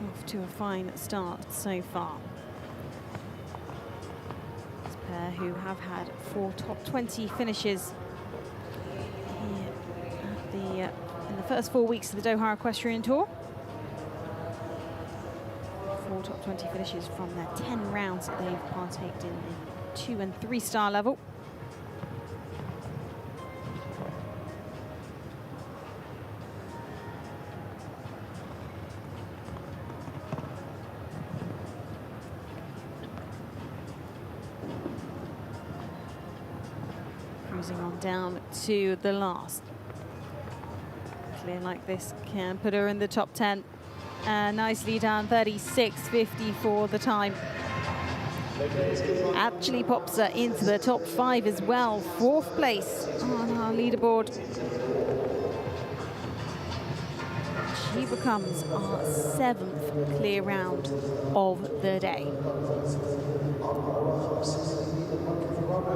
Off to a fine start so far. This pair who have had 4 top 20 finishes here at in the first 4 weeks of the Doha Equestrian Tour. 4 top 20 finishes from their 10 rounds that they've partaked in 2- and 3-star level. Cruising on down to the last. Clear like this can put her in the top 10. Nicely done, 36.50 for the time. Actually pops her into the top 5 as well. 4th place on our leaderboard. She becomes our 7th clear round of the day.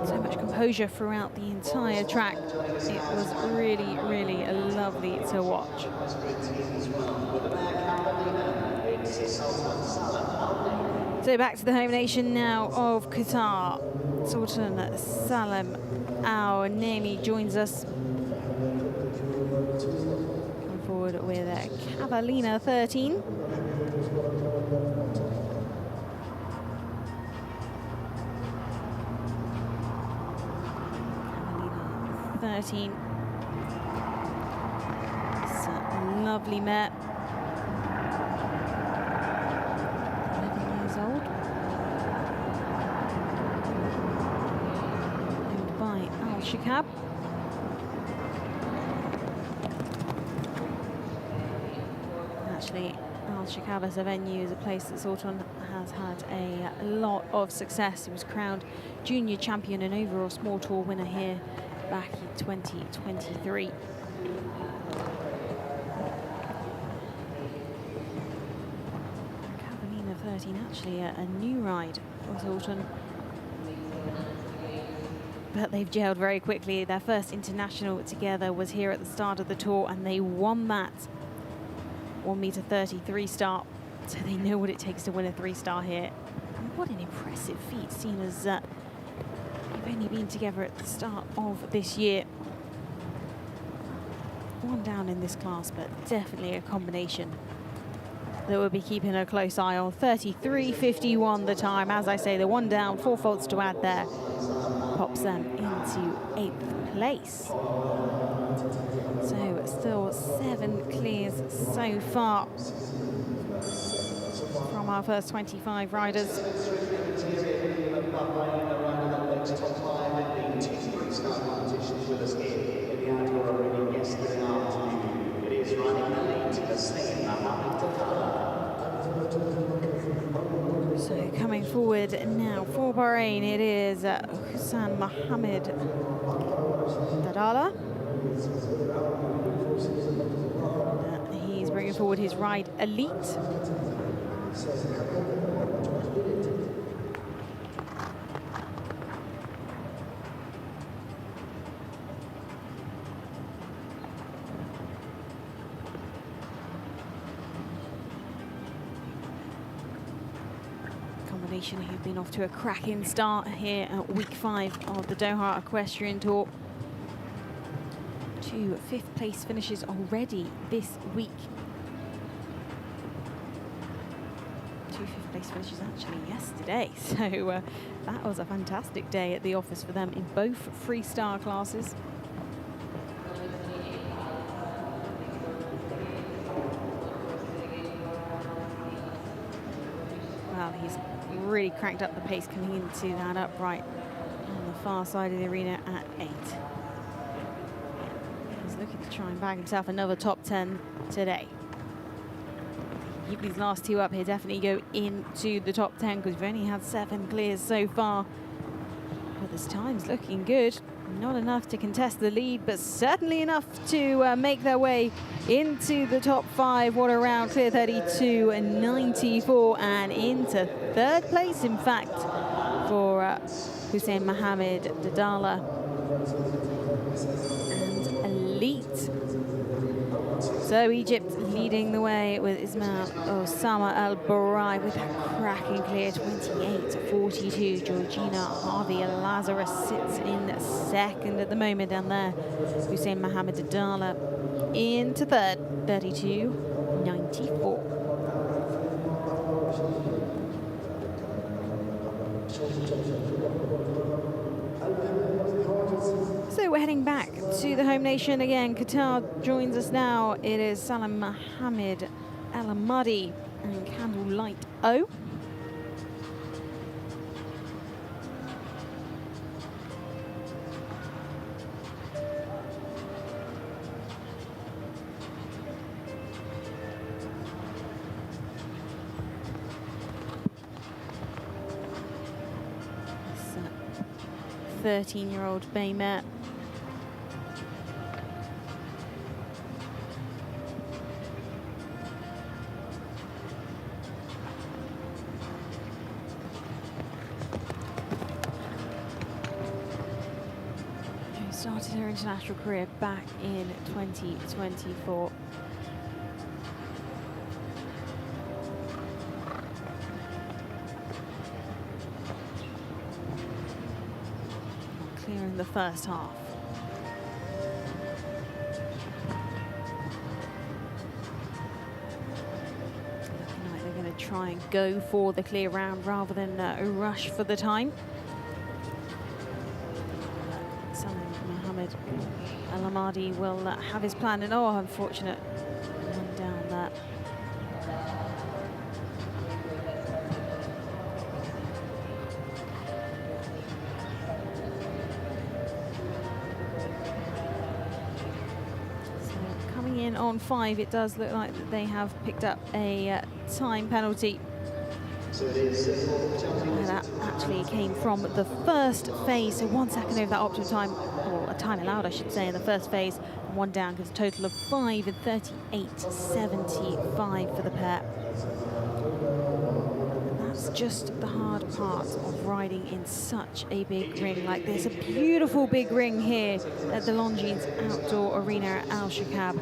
So much composure throughout the entire track. It was really, really lovely to watch. So back to the home nation now of Qatar. Sultan Salam Al Naimi joins us. Cavallina 13. 13. It's a lovely mare. 11 years old. Owned by Alshaqab. Actually, Alshaqab as a venue is a place that Sultan has had a lot of success. He was crowned junior champion and overall small tour winner here back in 2023. Cavallina 13, actually a new ride for Sultan. But they've gelled very quickly. Their first international together was here at the start of the tour, and they won that 1m33 start. So they know what it takes to win a 3-star here. And what an impressive feat, seeing as they've only been together at the start of this year. One down in this class, but definitely a combination that we'll be keeping a close eye on. 33.51 the time. As I say, the one down, 4 faults to add there, pops them into 8th place. So still 7 clears so far from our first 25 riders. So coming forward now for Bahrain, it is Hussein Mohammed Dadala. He's bringing forward his ride Elite. Combination who've been off to a cracking start here at week 5 of the Doha Equestrian Tour. 2 5th place finishes already this week. 2 5th place finishes actually yesterday. So that was a fantastic day at the office for them in both 3-star classes. Well, he's really cranked up the pace coming into that upright on the far side of the arena at 8. He's looking to try and bag himself another top 10 today. Keep these last 2 up here, definitely go into the top 10 because we've only had 7 clears so far. But this time's looking good. Not enough to contest the lead, but certainly enough to make their way into the top 5. What a round, clear 32.94 and into 3rd place, in fact, for Hussein Mohammed Dadala and Elite. So Egypt leading the way with Ismail Osama Al-Barai with a cracking clear 28.42. Georgina Harvey Lazarus sits in 2nd at the moment down there. Hussein Mohammed Dadala into 3rd, 32.94. So we're heading back to the home nation again. Qatar joins us now. It is Salam Mohammed El Ahmadi and Candlelight O. This 13-year-old bay mare. Started her international career back in 2024. Clear in the first half. try and go for the clear round rather than rush for the time. Mohammed Al-Ahmadi will have his plan, and oh, unfortunate, one down there. So coming in on 5, it does look like that they have picked up a time penalty. That actually came from the first phase, so 1 second over that optimum time, or a time allowed I should say, in the first phase, and 1 down gives a total of 5 and 38.75 for the pair. That's just the hard part of riding in such a big ring like this. A beautiful big ring here at the Longines Outdoor Arena at Alshaqab,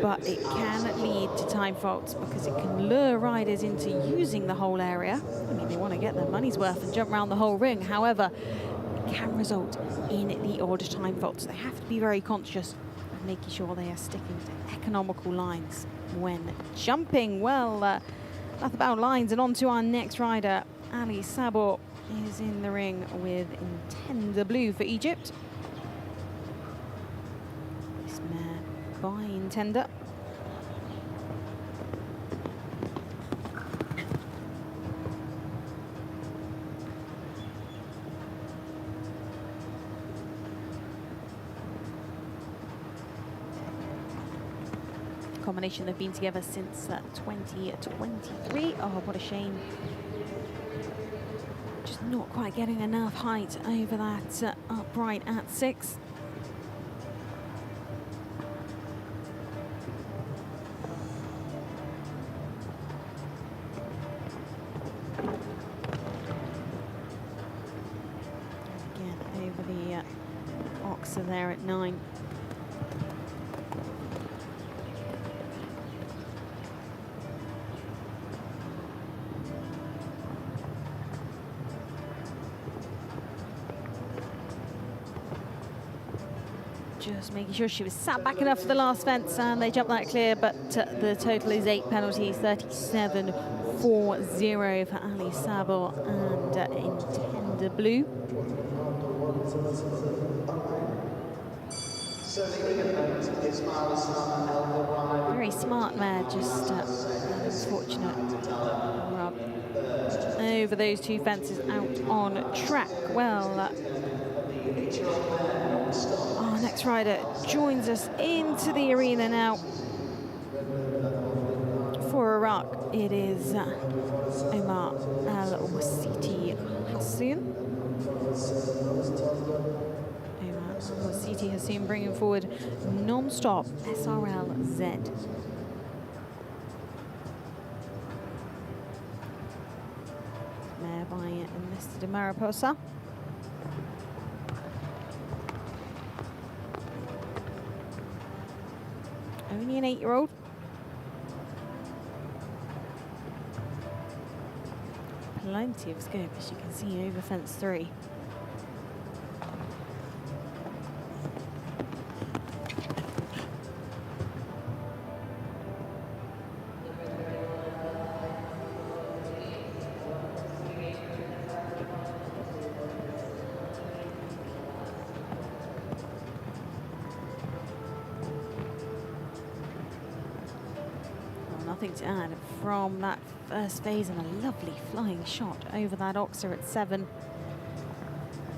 but it can lead to time faults because it can lure riders into using the whole area. I mean, they want to get their money's worth and jump around the whole ring. However, it can result in the odd time faults. They have to be very conscious of making sure they are sticking to economical lines when jumping. Well, that's about lines, and on to our next rider. Ali Sabor is in the ring with Intender Blue for Egypt. This mare by Intender. Combination they've been together since 2023. Oh, what a shame. Just not quite getting enough height over that upright at 6. Again, over the oxer there at 9. Just making sure she was sat back enough for the last fence, and they jumped that clear, but the total is 8 penalties, 37.40 for Ali Sabor and Intender Blue. Very smart mare, just unfortunate rub over those 2 fences out on track. Well, our next rider joins us into the arena now. For Iraq, it is Omar Al-Wasiti Hassoun. Omar Al-Wasiti Hassoun bringing forward non-stop SRL-Z. Mare by Mr. de Mariposa. Only an 8-year-old. Plenty of scope, as you can see, over fence 3. Nothing to add from that first phase, and a lovely flying shot over that oxer at 7.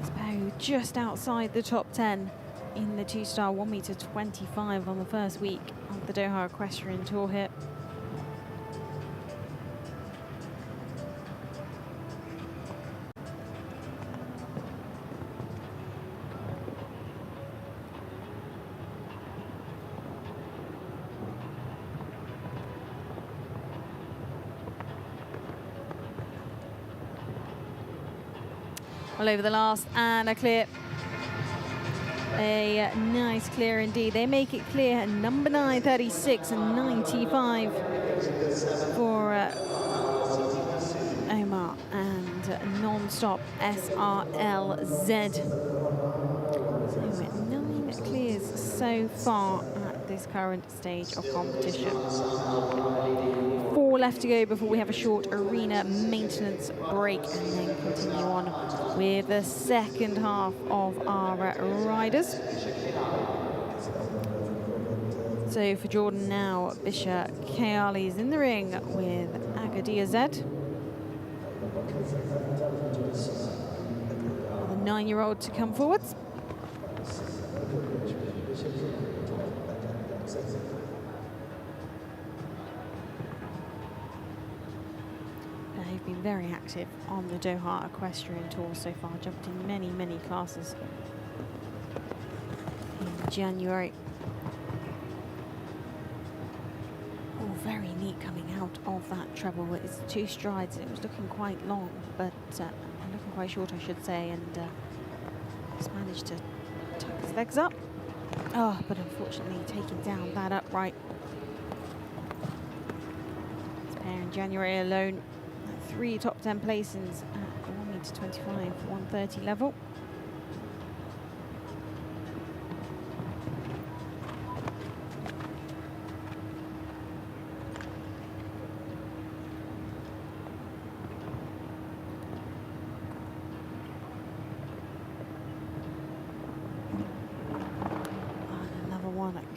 Sparrow just outside the top 10 in the 2-star 1m25 on the first week of the Doha Equestrian Tour here. All over the last, and a clear. A nice clear indeed. They make it clear. Number 9, 36 and 95 for Omar and non-stop SRL-Z. So 9 clears so far at this current stage of competition. 4 4 left to go before we have a short arena maintenance break and then continue on with the second half of our riders. So for Jordan now, Bisha Kayali is in the ring with Agadir Z. The 9-year-old to come forwards. They've been very active on the Doha Equestrian Tour so far, jumped in many, many classes in January. Oh, very neat coming out of that treble. It's 2 strides and it was looking quite long, but looking quite short, I should say, and just managed to tuck his legs up. Oh, but unfortunately taking down that upright. This pair in January alone, 3 top 10 placings at 1m25, 130 level.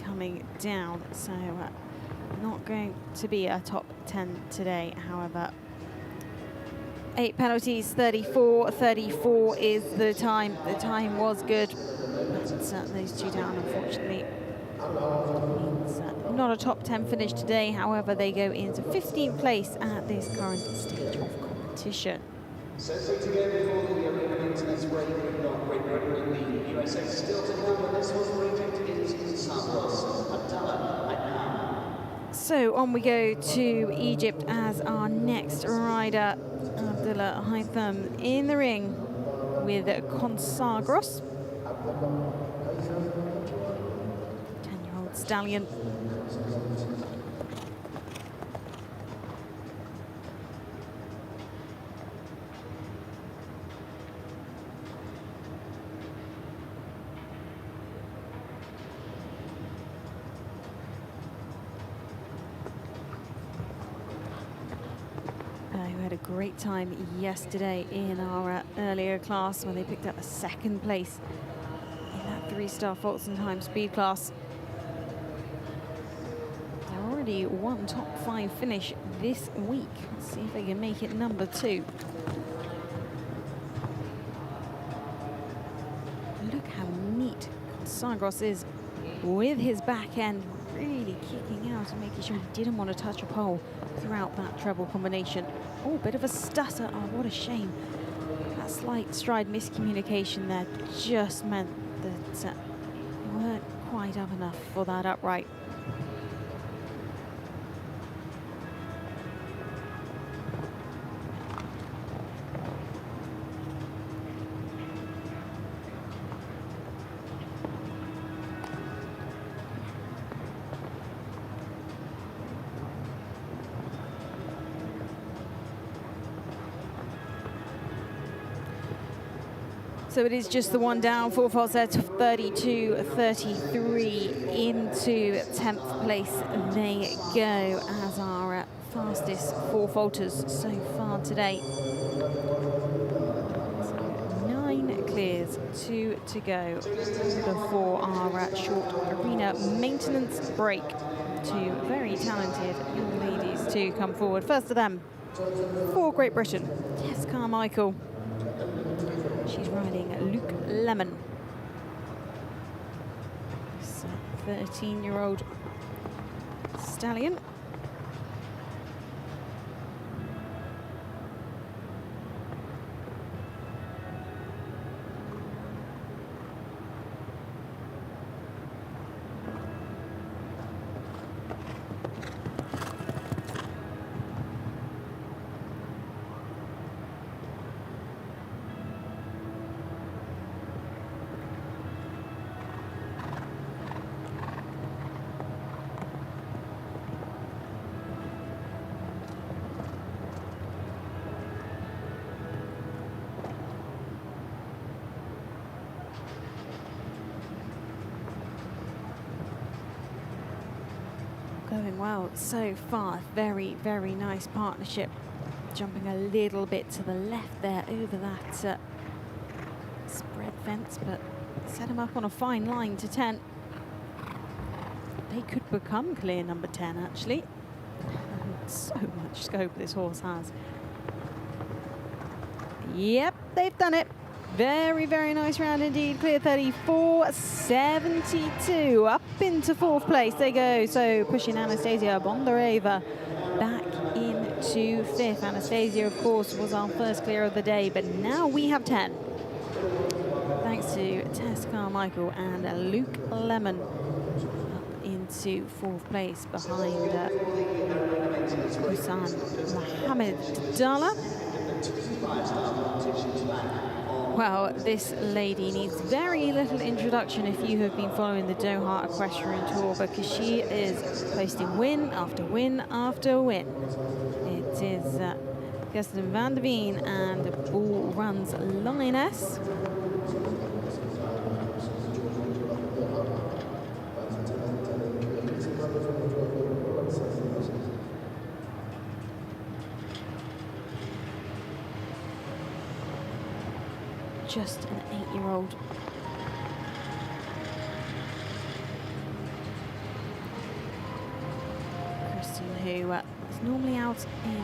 Coming down, so not going to be a top 10 today. However, 8 penalties, 34. 34 is the time. The time was good, but those 2 down, unfortunately, means not a top 10 finish today. However, they go into 15th place at this current stage of competition. So to go before the arena maintenance break, we've got Great Britain in the USA still to come, but this was rejected in Cyprus. So on we go to Egypt as our next rider. Abdullah Haytham in the ring with Consagros, 10-year-old stallion. Who had a great time yesterday in our earlier class when they picked up a 2nd place in that 3-star faults and time speed class. They're already 1 top 5 finish this week. Let's see if they can make it number 2. Look how neat Consagros is with his back end, really kicking out and making sure he didn't want to touch a pole throughout that treble combination. Oh, bit of a stutter. Oh, what a shame. That slight stride miscommunication there just meant that they weren't quite up enough for that upright. So it is just the 1 down, 4 faults there to 32-33 into 10th place they go as our fastest 4 faulters so far today. So 9 clears, 2 to go before our short arena maintenance break. 2 very talented young ladies to come forward. First of them, for Great Britain, Tess Carmichael. She's riding Luke Lemon. This 13-year-old stallion. going well so far. Very, very nice partnership. Jumping a little bit to the left there over that spread fence, but set him up on a fine line to 10. They could become clear number 10, actually. So much scope this horse has. Yep, they've done it. Very, very nice round indeed. Clear 34.72. Up into 4th place they go. So pushing Anastasia Bondareva back into 5th. Anastasia, of course, was our first clear of the day, but now we have 10. Thanks to Tess Carmichael and Luke Lemon up into 4th place behind Hussan Mohammed Dalla. Well, this lady needs very little introduction if you have been following the Doha Equestrian Tour, because she is posting win after win after win. It is Kirsten van der Veen and Bull Runs Lioness. Just an 8-year-old. Kristen, who is normally out in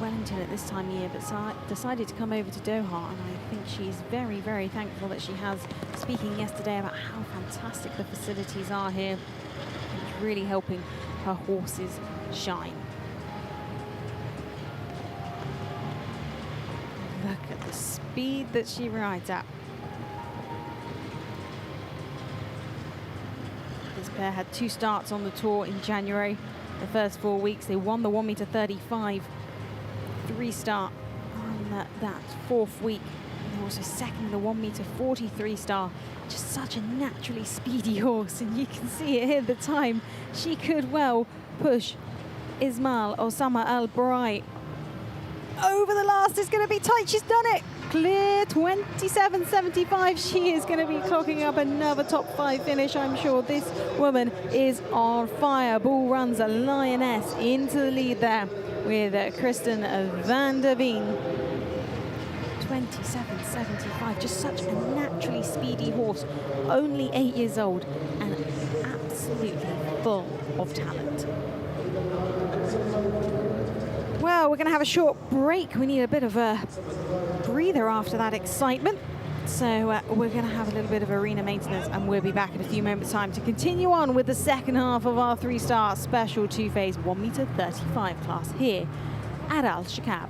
Wellington at this time of year, but decided to come over to Doha, and I think she's very, very thankful that she has, speaking yesterday about how fantastic the facilities are here. It's really helping her horses shine. Look at the speed that she rides at. This pair had 2 starts on the tour in January. The first 4 weeks, they won the 1 meter 35 3-star on that 4th week. And also second in the 1 meter 43 star. Just such a naturally speedy horse, and you can see it here at the time. She could well push Ismail Osama Al Barai. Over the last is going to be tight. She's done it. Clear 27.75. She is going to be clocking up another top 5 finish. I'm sure this woman is on fire. Bull Runs a Lioness into the lead there with Kristen van der Veen. 27.75. Just such a naturally speedy horse. Only 8 years old and absolutely full of talent. Well, we're going to have a short break. We need a bit of a breather after that excitement. So we're going to have a little bit of arena maintenance, and we'll be back in a few moments' time to continue on with the second half of our 3-star special 2-phase 1 meter 35 class here at Alshaqab.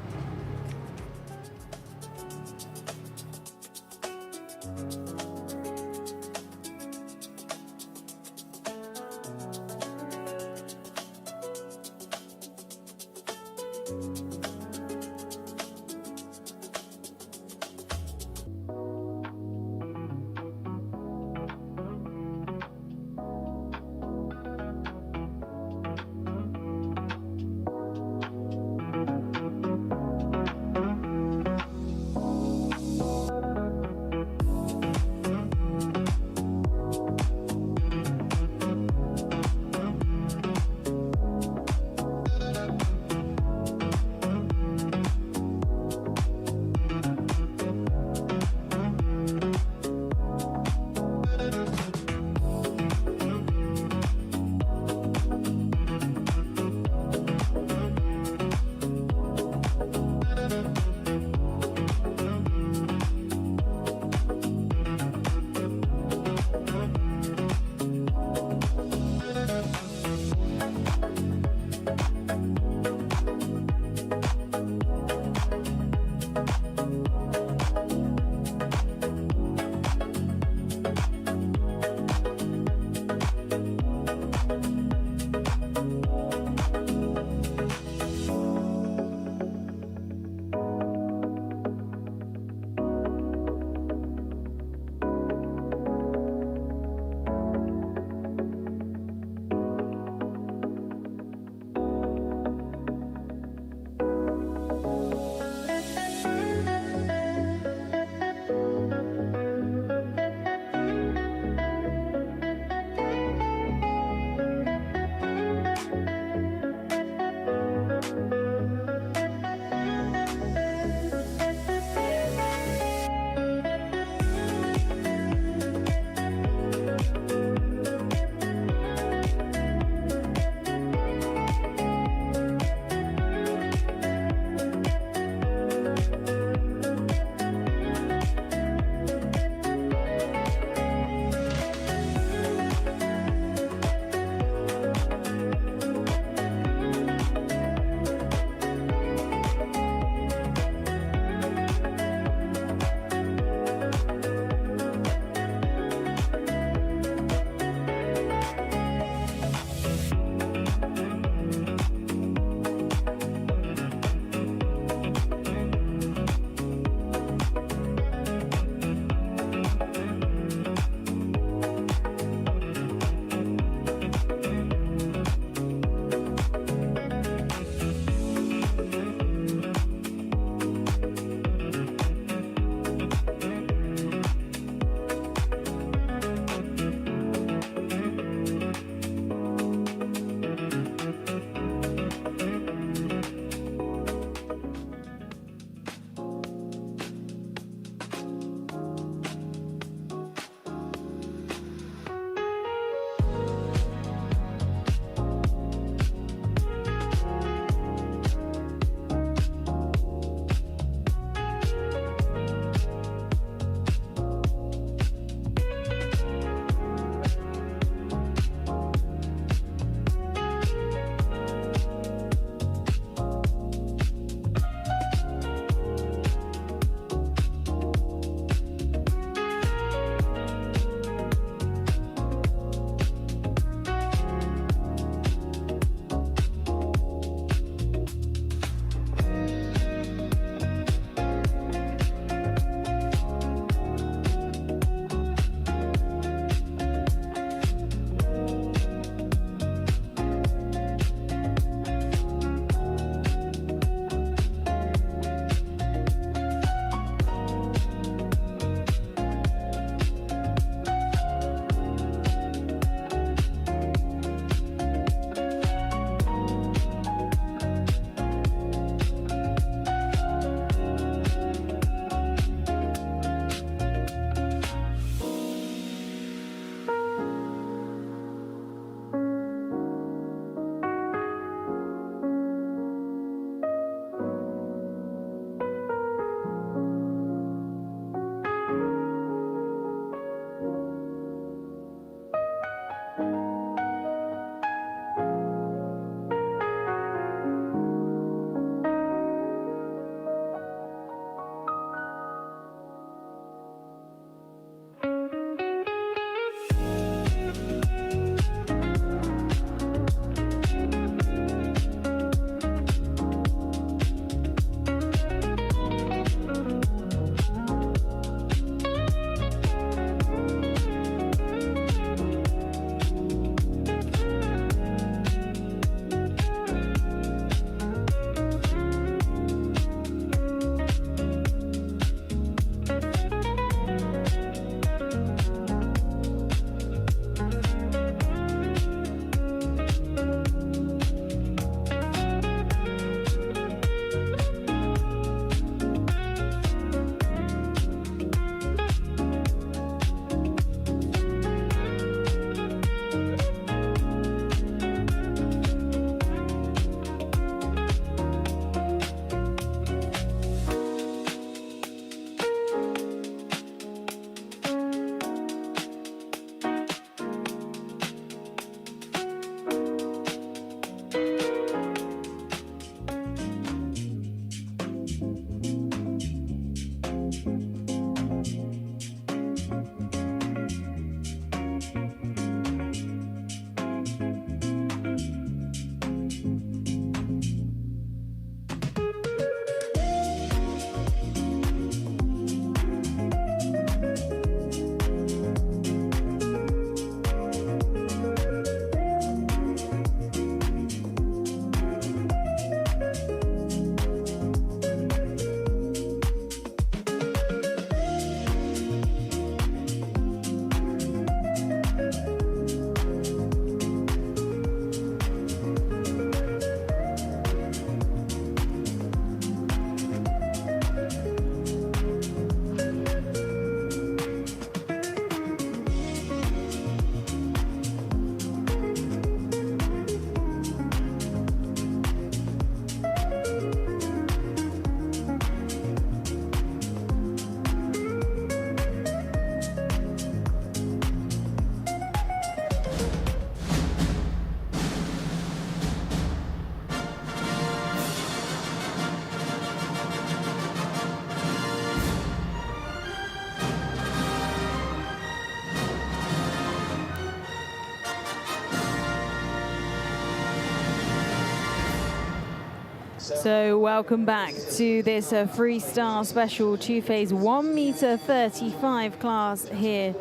So welcome back to this freestyle special two-phase 1m35 class here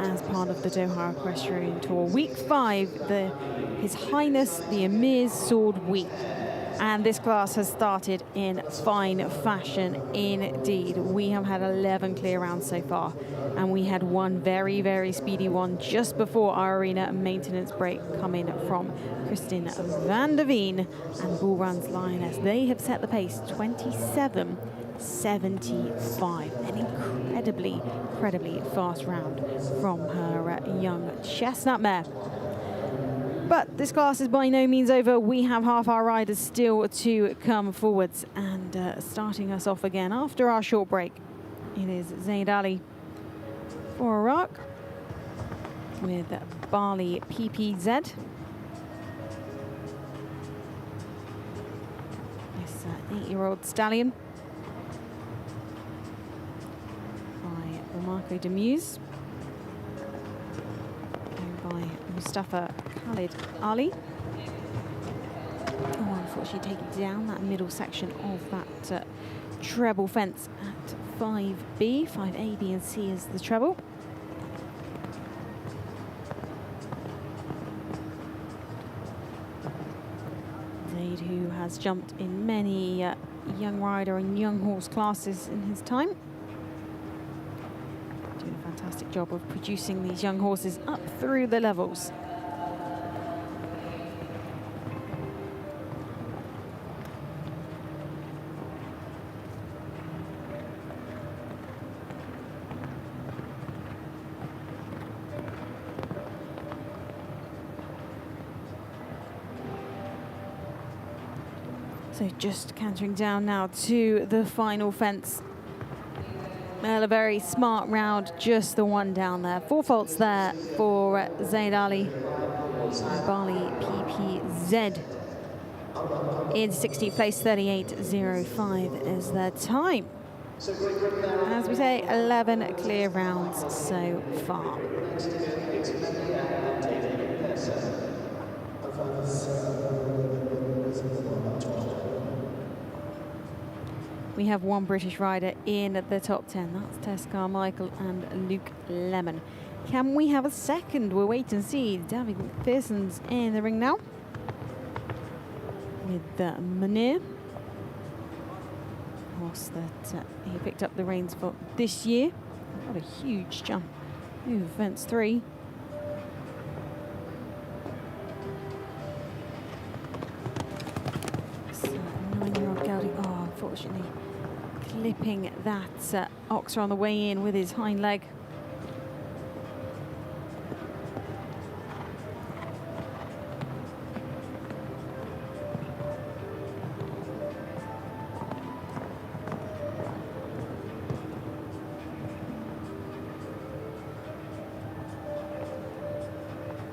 as part of the Doha Equestrian Tour. Week 5, His Highness the Amir's Sword Week. And this class has started in fine fashion indeed. We have had 11 clear rounds so far, and we had one very, very speedy one just before our arena maintenance break coming from Kristen van der Veen and Bull Run's Lioness. They have set the pace 27.75. An incredibly fast round from her young chestnut mare. But this class is by no means over. We have half our riders still to come forwards. And starting us off again after our short break, it is Zaid Ali for Iraq with Bali PPZ. This 8-year-old stallion by Marco Demuse. By Mustafa Khalid Ali. Oh, unfortunately taken down that middle section of that treble fence at 5B. 5A, B and C is the treble. Zaid, who has jumped in many young rider and young horse classes in his time. Fantastic job of producing these young horses up through the levels. So just cantering down now to the final fence. Well, a very smart round, just the one down there. 4 faults there for Zaid Ali. And Bali PPZ in 60th place, 38.05 is their time. As we say, 11 clear rounds so far. We have one British rider in the top 10. That's Tess Carmichael and Luke Lemon. Can we have a second? We'll wait and see. David McPherson's in the ring now with Amir. Horse that he picked up the reins for this year. What a huge jump. Ooh, fence 3. So, 9-year-old gelding. Oh, unfortunately, clipping that oxer on the way in with his hind leg.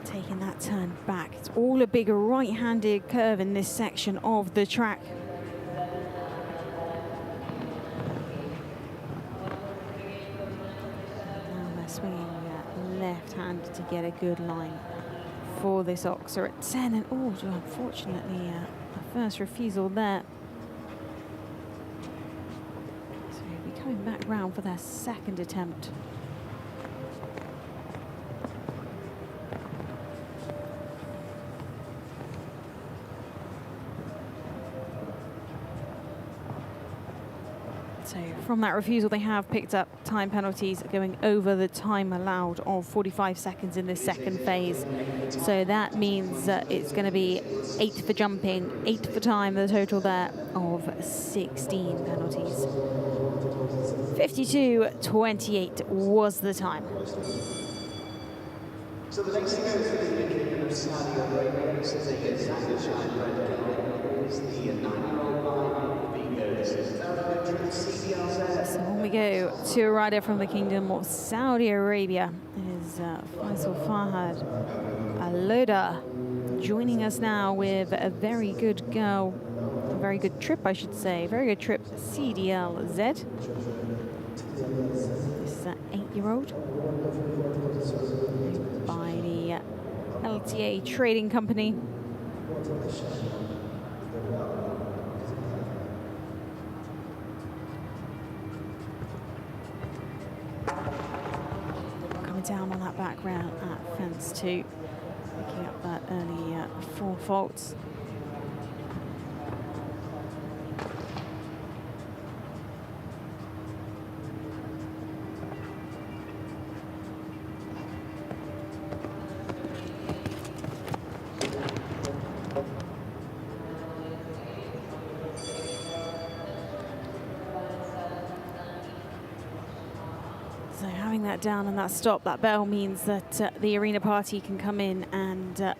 Taking that turn back. It's all a big right-handed curve in this section of the track. Swinging left hand to get a good line for this oxer at 10. And oh, unfortunately, a first refusal there. So he'll be coming back round for their second attempt. So from that refusal, they have picked up time penalties going over the time allowed of 45 seconds in this second phase. So that means it's going to be 8 for jumping, 8 for time, the total there of 16 penalties. 52.28 was the time. So the next thing is the Kingdom of Saudi Arabia. This is a Sanchez bred gelding. Is the 9-year-old Bingo. This is So when we go to a rider from the Kingdom of Saudi Arabia, it is Faisal Fahad Aloda joining us now with a very good girl, a very good trip, I should say, very good trip, CDLZ. This is an 8-year-old by the LTA Trading Company. down on that back round at fence 2, picking up that early 4 faults. So having that down and that stop, that bell means that the arena party can come in and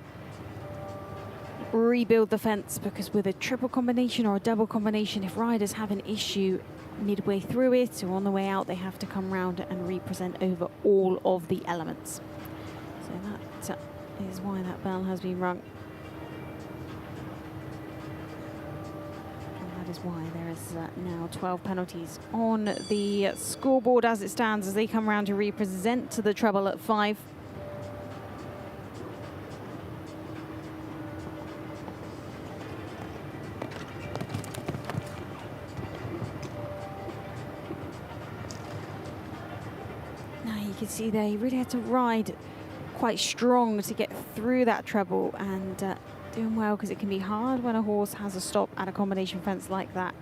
rebuild the fence, because with a triple combination or a double combination, if riders have an issue midway through it or on the way out, they have to come round and represent over all of the elements. So that is why that bell has been rung. That is why there is now 12 penalties on the scoreboard as it stands, as they come around to represent to the treble at 5. Now you can see there, he really had to ride quite strong to get through that treble, and doing well, because it can be hard when a horse has a stop at a combination fence like that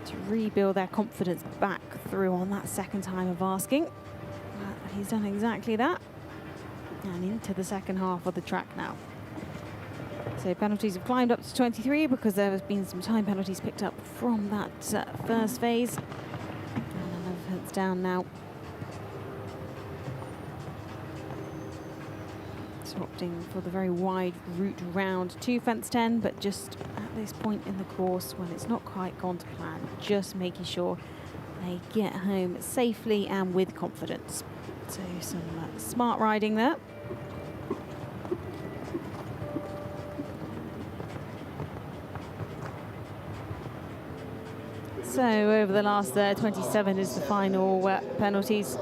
to rebuild their confidence back through on that second time of asking. He's done exactly that, and into the second half of the track now. So penalties have climbed up to 23 because there has been some time penalties picked up from that first phase. And another fence down now. Opting for the very wide route round to fence 10, but just at this point in the course when it's not quite gone to plan, just making sure they get home safely and with confidence. So some smart riding there. So over the last 27 is the final penalties.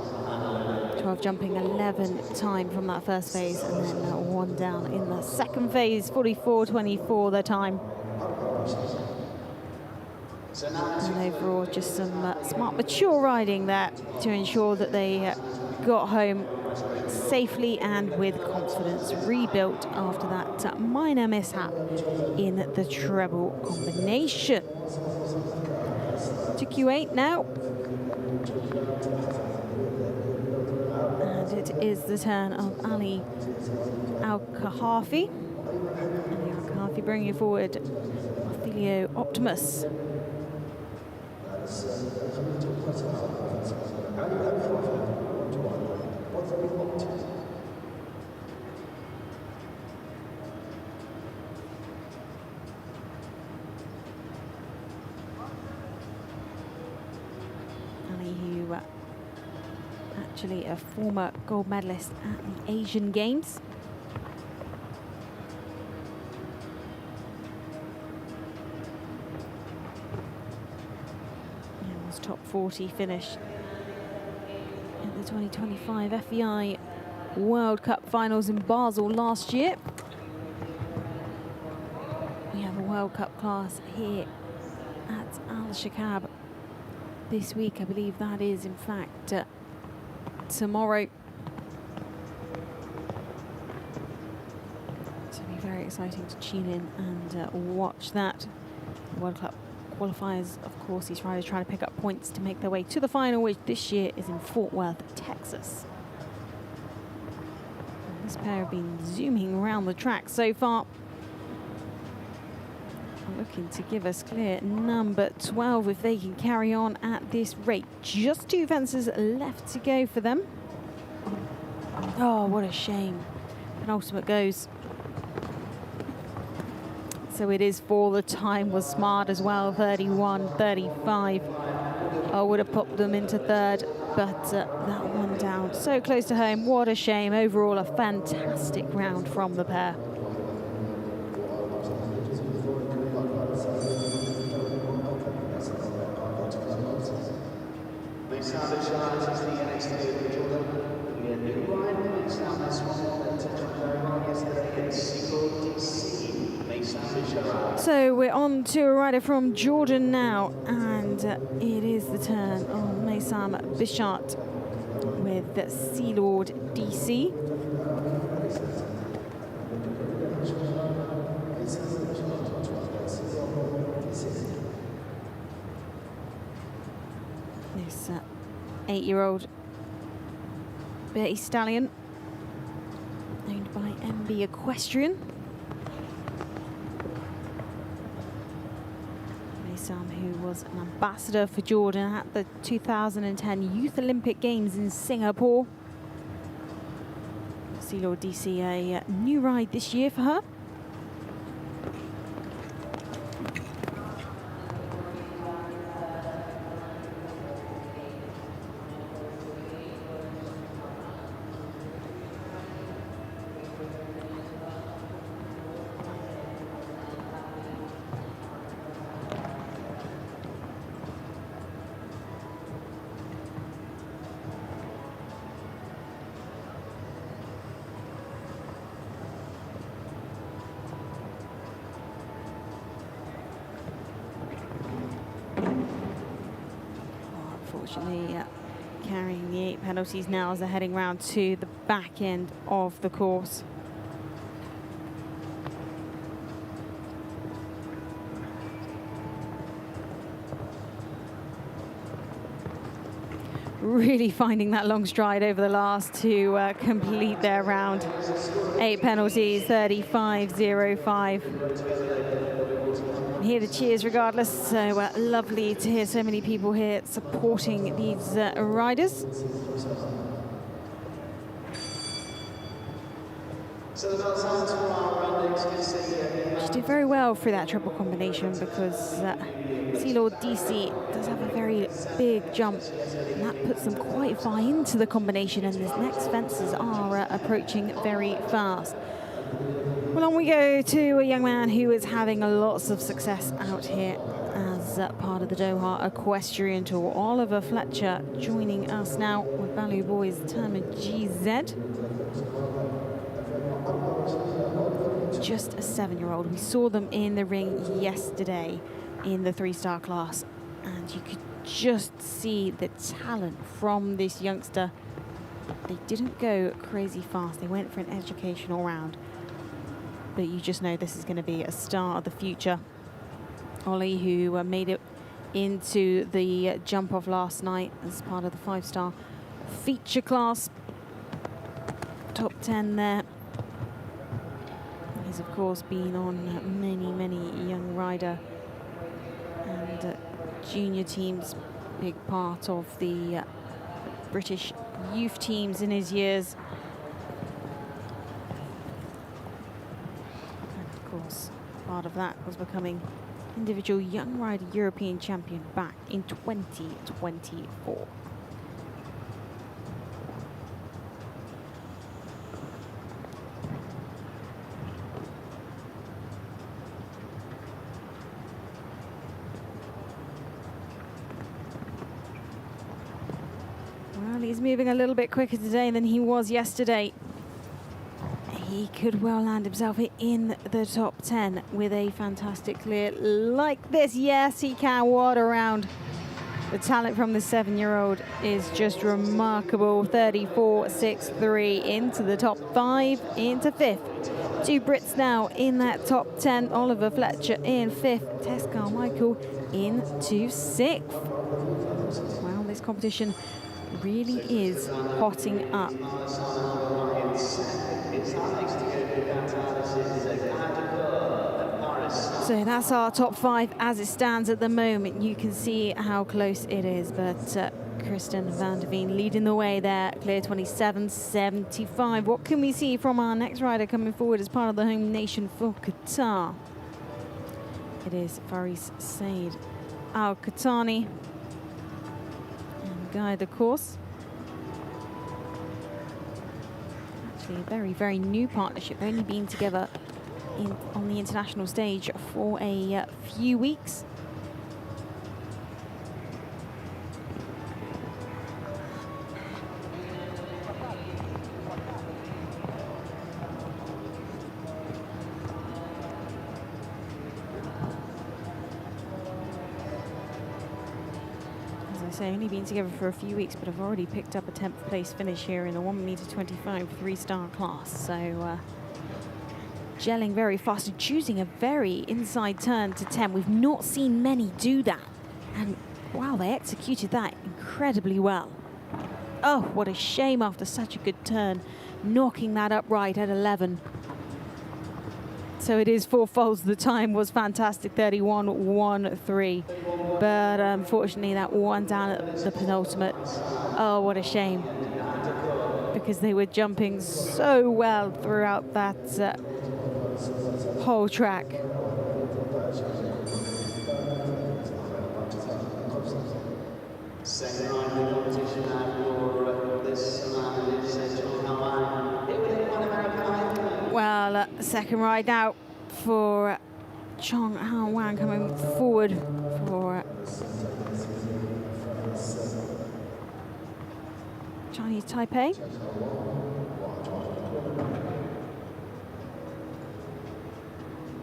12 jumping, 11 time from that first phase, and then 1 down in the second phase. 44-24 their time. And overall just some smart, mature riding there to ensure that they got home safely and with confidence, rebuilt after that minor mishap in the treble combination. To Q8 now. And it is the turn of Ali Al-Kahafi. Ali Al-Kahafi bringing forward Ophelio Optimus. Ali, who actually a former gold medalist at the Asian Games. And was top 40 finish in the 2025 FEI World Cup finals in Basel last year. We have a World Cup class here at Alshaqab this week. I believe that is in fact tomorrow. So it'll be very exciting to tune in and watch that. World Cup qualifiers, of course, these riders trying to pick up points to make their way to the final, which this year is in Fort Worth, Texas. And this pair have been zooming around the track so far, looking to give us clear number 12 if they can carry on at this rate. Just 2 fences left to go for them. Oh, what a shame. Penultimate goes. So it is for the time was smart as well, 31-35. I would have popped them into third, but that one down. So close to home, what a shame. Overall, a fantastic round from the pair. So we're on to a rider from Jordan now, and it is the turn of Maysam Bishat. with Sea Lord DC. This 8-year-old Bay Stallion, owned by MB Equestrian. Sam, who was an ambassador for Jordan at the 2010 Youth Olympic Games in Singapore. Sea Lord DC, a new ride this year for her. Unfortunately, carrying the 8 penalties now as they're heading round to the back end of the course. Really finding that long stride over the last to complete their round. 8 penalties, 35.05. Hear the cheers regardless, so lovely to hear so many people here supporting these riders. She did very well through that triple combination because Sea Lord DC does have a very big jump, and that puts them quite far into the combination, and these next fences are approaching very fast. Well, on we go to a young man who is having lots of success out here as part of the Doha Equestrian Tour. Oliver Fletcher joining us now with Value Boys Tournament GZ. Just a 7-year-old. We saw them in the ring yesterday in the 3-star class, and you could just see the talent from this youngster. They didn't go crazy fast. They went for an educational round. But you just know this is going to be a star of the future. Ollie, who made it into the jump off last night as part of the 5-star feature class. Top 10 there. He's of course been on many young rider and junior teams, big part of the British youth teams in his years. Part of that was becoming individual young rider European champion back in 2024. Well, he's moving a little bit quicker today than he was yesterday. He could well land himself in the top 10 with a fantastic clear like this. Yes, he can. What a round. The talent from the 7-year-old is just remarkable. 34.63 into the top 5, into 5th. 2 Brits now in that top 10. Oliver Fletcher in 5th. Tess Carmichael into 6th. Wow, this competition really is hotting up. So that's our top 5 as it stands at the moment. You can see how close it is, but Kristen van der Veen leading the way there, clear 27.75. What can we see from our next rider coming forward as part of the home nation for Qatar? It is Faris Said Al Qatani and guide the course. Actually, a very new partnership. They've only been together on the international stage for a few weeks. say, only been together for a few weeks, but I've already picked up a 10th place finish here in the 1m25 3-star class. So gelling very fast and choosing a very inside turn to 10. We've not seen many do that. And wow, they executed that incredibly well. Oh, what a shame after such a good turn, knocking that upright at 11. So it is 4 faults. The time was fantastic, 31.13. But unfortunately, that one down at the penultimate. Oh, what a shame. Because they were jumping so well throughout that whole track. Second round of the competition now for this Hamad is Well, second ride now for Chong Hao Wang coming forward for Chinese Taipei.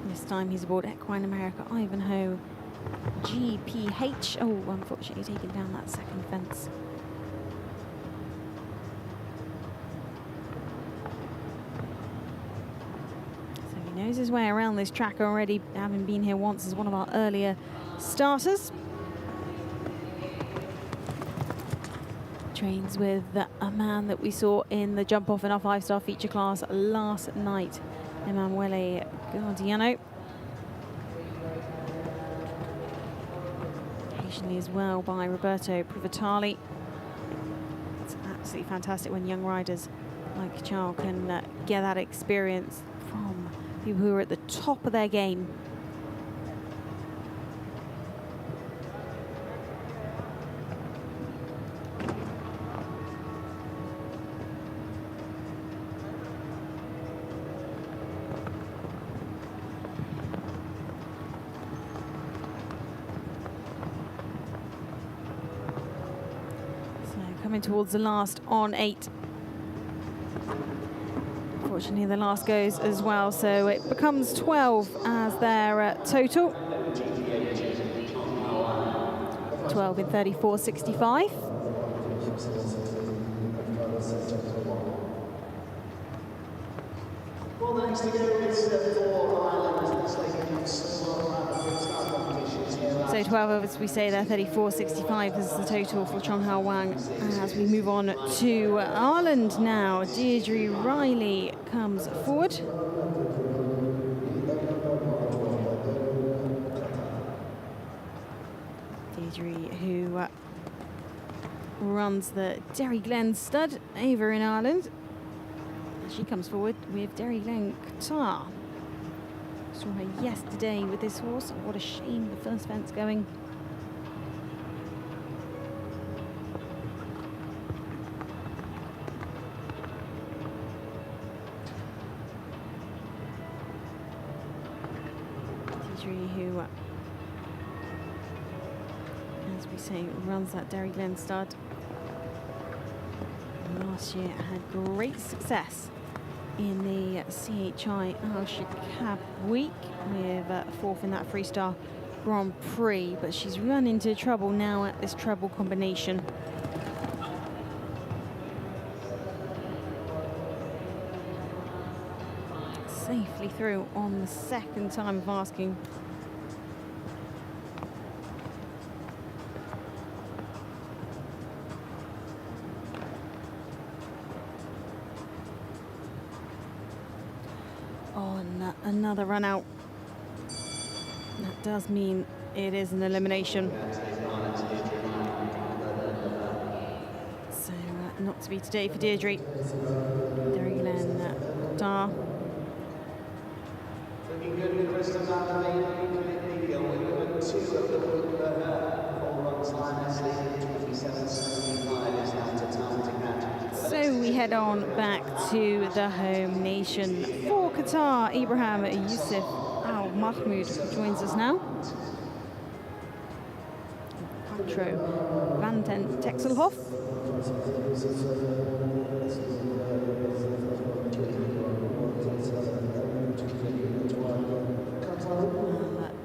This time he's aboard Equine America Ivanhoe GPH. Oh, unfortunately taking down that second fence. So he knows his way around this track already, having been here once as one of our earlier starters. Trains with a man that we saw in the jump off in our 5-star feature class last night, Emanuele Guardiano. Occasionally as well by Roberto Privatali. It's absolutely fantastic when young riders like Charles can get that experience from people who are at the top of their game. Coming towards the last on 8. Fortunately, the last goes as well, so it becomes 12 as their total. 12 in 34.65. Well, next to go is 4 Ireland. Looks like it's competitions here. So 12 as we say there, 34.65 is the total for Chong Hao Wang. As we move on to Ireland now, Deirdre Riley comes forward. Deirdre, who runs the Derry Glen stud over in Ireland. She comes forward with Derry Glen Qatar. Saw her yesterday with this horse. What a shame, the first fence going. Deirdre, who, as we say, runs that Derry Glen stud. Last year had great success in the CHI Alshaqab week with 4th in that 3-star Grand Prix, but she's run into trouble now at this treble combination. Safely through on the second time of asking. On another run out. That does mean it is an elimination. So not to be today for Deirdre. Derry Glen Dar. Looking good with the rest of that lady. Only number 2 of the week for her. 4 runs lioness leading 27.75 is now to time to catch. So we head on back to the home nation for Qatar. Ibrahim Yusuf Al Mahmoud joins us now. Patro Van den Texelhoff.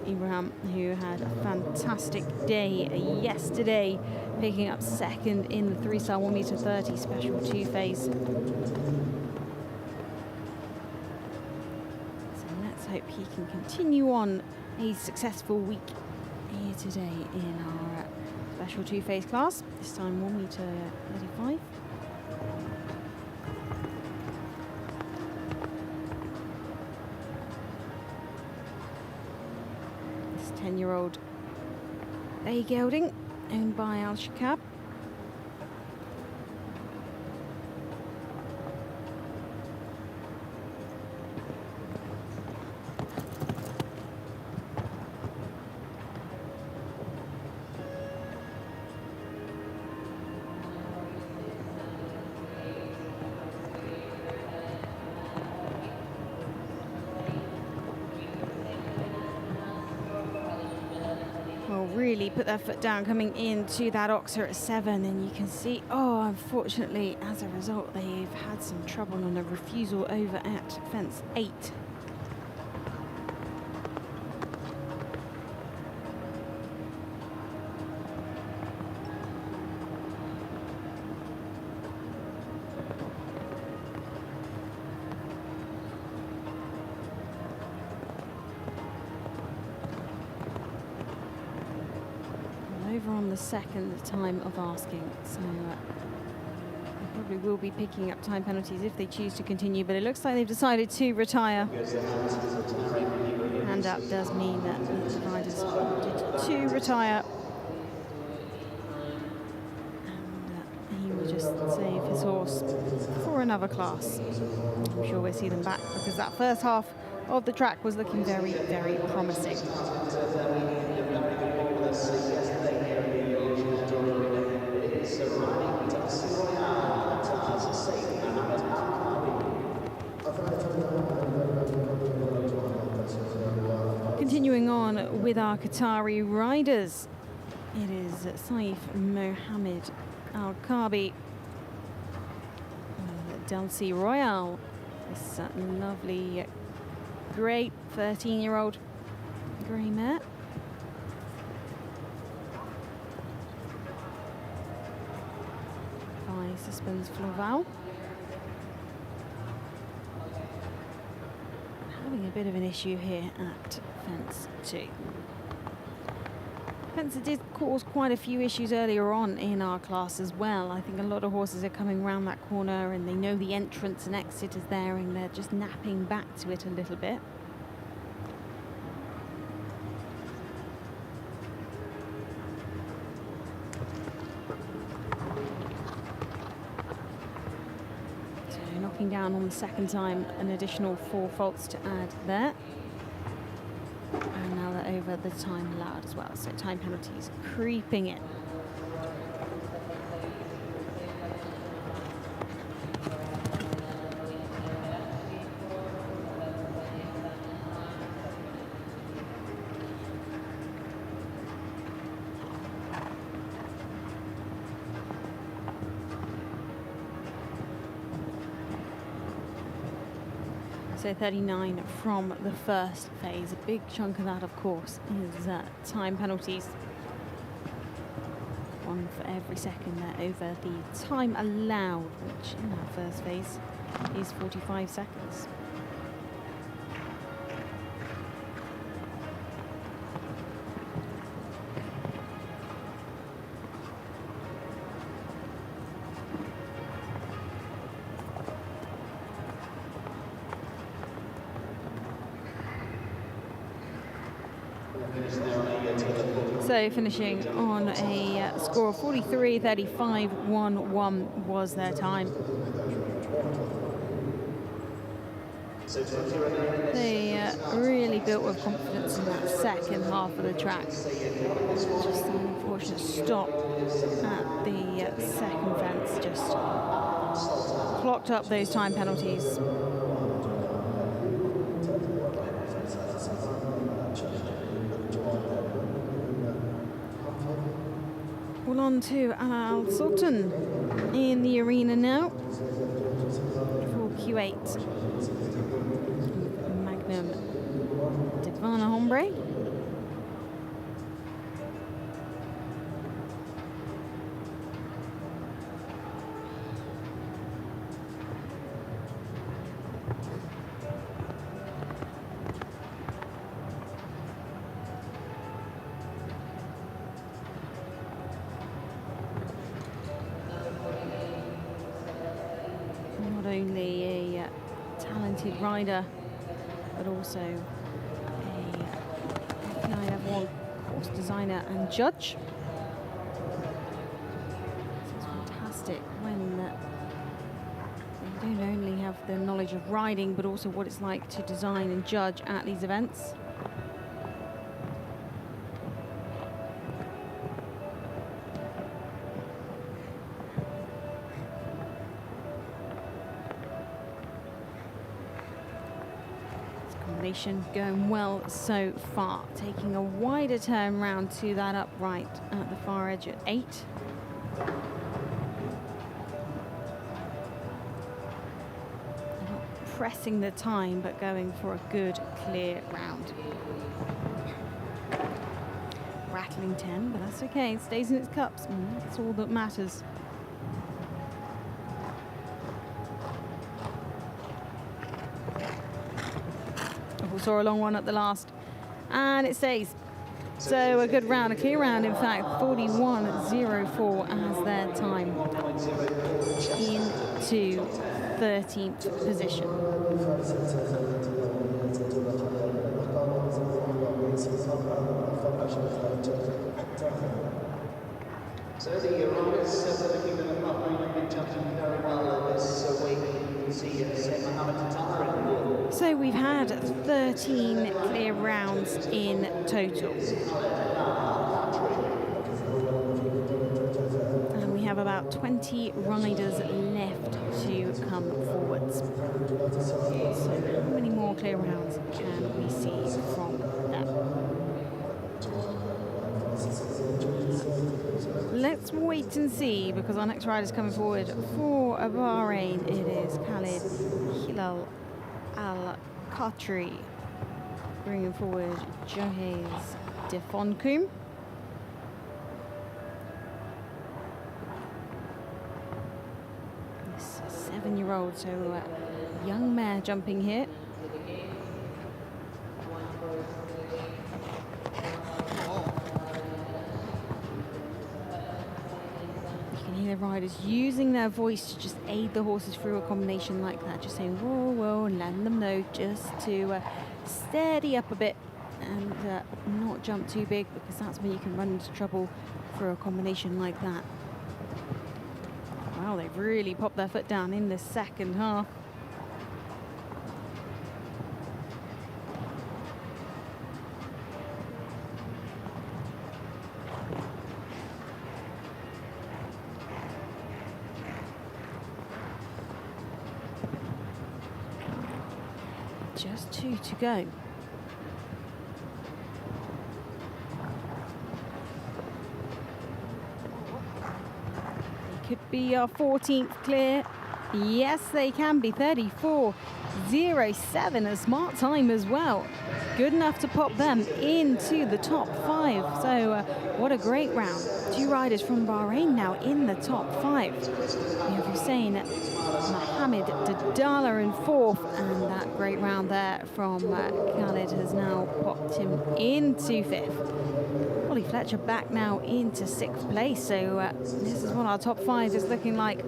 Ibrahim, who had a fantastic day yesterday picking up second in the 3-star 1m30 special 2 phase. So let's hope he can continue on a successful week here today in our special 2 phase class, this time 1m35. This 10-year-old bay gelding owned by Alshaqab. Really put their foot down coming into that Oxer at 7, and you can see, oh, unfortunately, as a result, they've had some trouble on a refusal over at fence 8. On the second time of asking, so they probably will be picking up time penalties if they choose to continue, but it looks like they've decided to retire. Hand up does mean that the riders opted to retire, and he will just save his horse for another class. I'm sure we'll see them back, because that first half of the track was looking very, very promising. Continuing on with our Qatari riders, it is Saif Mohammed Al-Kabi, Delcy Royale, this lovely, great 13-year-old grey mare. By Suspens Flaval. Having a bit of an issue here at fence 2. Fence did cause quite a few issues earlier on in our class as well. I think a lot of horses are coming around that corner and they know the entrance and exit is there, and they're just napping back to it a little bit. Knocking down on the second time, an additional 4 faults to add there. And now they're over the time allowed as well, so time penalties creeping in. So 39 from the first phase. A big chunk of that, of course, is time penalties. 1 for every second there over the time allowed, which in that first phase is 45 seconds. So finishing on a score of 43.35.11 was their time. They really built with confidence in that second half of the track. Just an unfortunate stop at the second fence just clocked up those time penalties. Well, on to Al Sultan in the arena now for Q8. Magnum Divana Hombre. not only a talented rider, but also a FPI Level 1 course designer and judge. It's fantastic when you don't only have the knowledge of riding, but also what it's like to design and judge at these events. Going well so far, taking a wider turn round to that upright at the far edge at 8. Not pressing the time, but going for a good, clear round. Rattling 10, but that's okay. It stays in its cups. That's all that matters. Saw a long one at the last, and it stays. So a good round, a clear round, in fact, 41.04 as their time into 13th position. So the riders looking at the front line have been jumping very well this week. You can see Hamad in the So we've had 13 clear rounds in total. And we have about 20 riders left to come forwards. So how many more clear rounds can we see from them? Let's wait and see, because our next rider is coming forward for Bahrain. It is Khalid Hilal Al-Qatri, bringing forward Johes Defonkum. This 7-year-old, so a young mare jumping here. The riders using their voice to just aid the horses through a combination like that, just saying whoa, whoa, and letting them know just to steady up a bit and not jump too big, because that's when you can run into trouble for a combination like that. Wow, they've really popped their foot down in the second half. Just 2 to go. It could be our 14th clear. Yes, they can be. 34.07, a smart time as well. Good enough to pop them into the top 5. So what a great round. 2 riders from Bahrain now in the top 5. We have Hussein Mohammed Dadala in 4th, and that great round there from Khalid has now popped him into 5th. Ollie Fletcher back now into 6th place. So this is what our top 5 is looking like.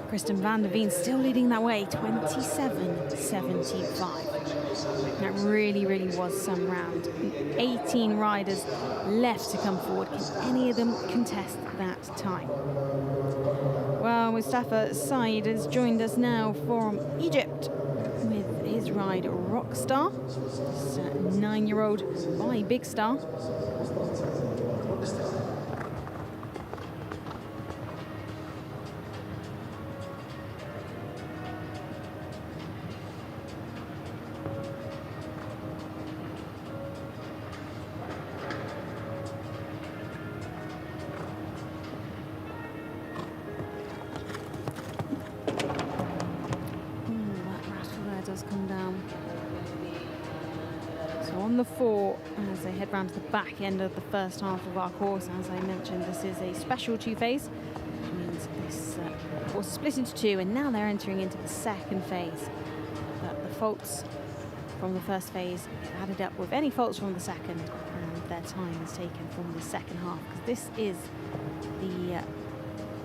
Kristen van der Veen still leading that way, 27.75. That really, really was some round. 18 riders left to come forward. Can any of them contest that time? Well, Mustafa Said has joined us now from Egypt with his ride Rockstar. It's a 9-year-old by Big Star. On the 4, as they head round to the back end of the first half of our course, as I mentioned, this is a special 2 phase, which means this course is split into 2, and now they're entering into the second phase. But the faults from the first phase get added up with any faults from the second, and their time is taken from the second half, because this is the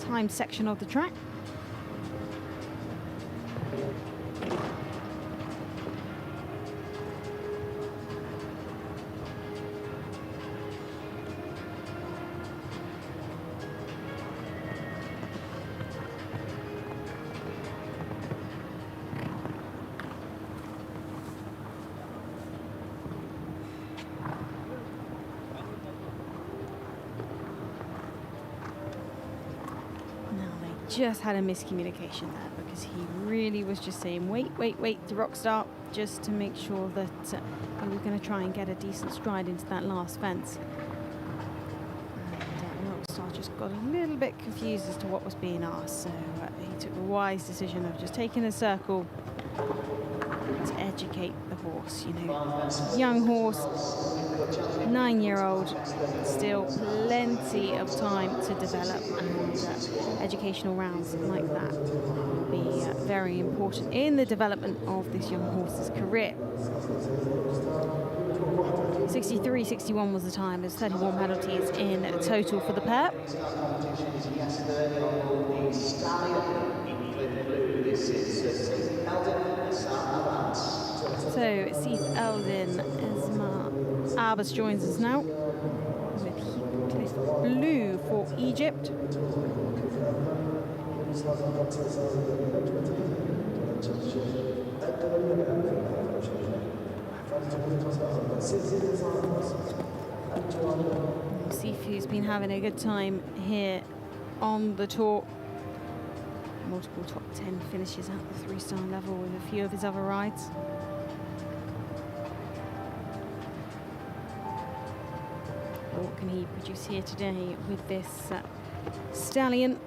timed section of the track. Just had a miscommunication there because he really was just saying wait to rock start, just to make sure that he was going to try and get a decent stride into that last fence. And Rockstar just got a little bit confused as to what was being asked, so he took the wise decision of just taking a circle to educate the horse. You know, young horse, 9-year-old, still plenty of time to develop, and educational rounds like that will be very important in the development of this young horse's career. 63.61 was the time. There's 31 penalties in total for the pair. So Steve Eldon as Abbas joins us now with blue for Egypt. Sifu's been having a good time here on the tour. Multiple top 10 finishes at the 3-star level with a few of his other rides. What can he produce here today with this stallion,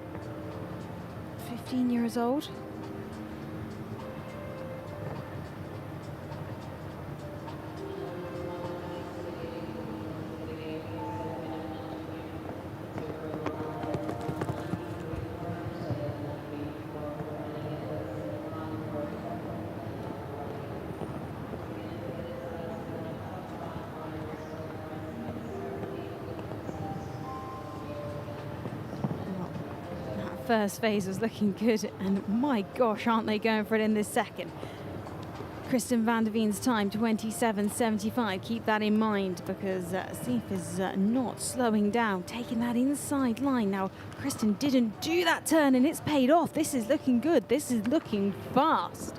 15 years old? First phase was looking good, and my gosh, aren't they going for it in this second. Kristen van der Veen's time, 27.75. Keep that in mind, because Seif is not slowing down, taking that inside line. Now, Kristen didn't do that turn, and it's paid off. This is looking good. This is looking fast.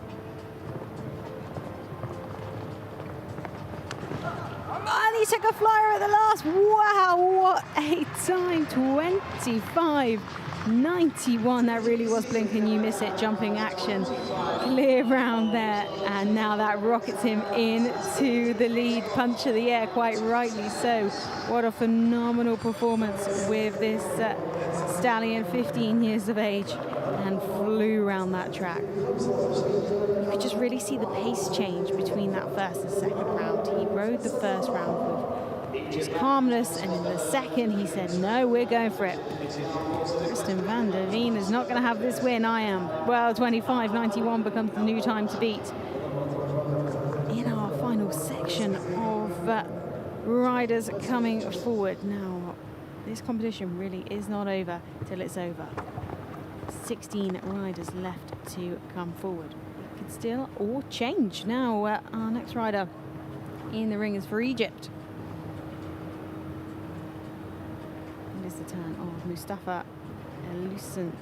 And he took a flyer at the last. Wow, what a time. 25.91. That really was blink and you miss it. Jumping action. Clear round there. And now that rockets him into the lead. Punch of the air, quite rightly so. What a phenomenal performance with this stallion, 15 years of age, and flew around that track. You could just really see the pace change between that first and second round. He rode the first round with just calmness, and in the second he said, no, we're going for it. Kristen van der Veen is not going to have this win. I am. Well, 25.91 becomes the new time to beat. In our final section of riders coming forward. Now, this competition really is not over till it's over. 16 riders left to come forward. It could still all change. Now, our next rider in the ring is for Egypt. It is the turn of Mustafa Elusen.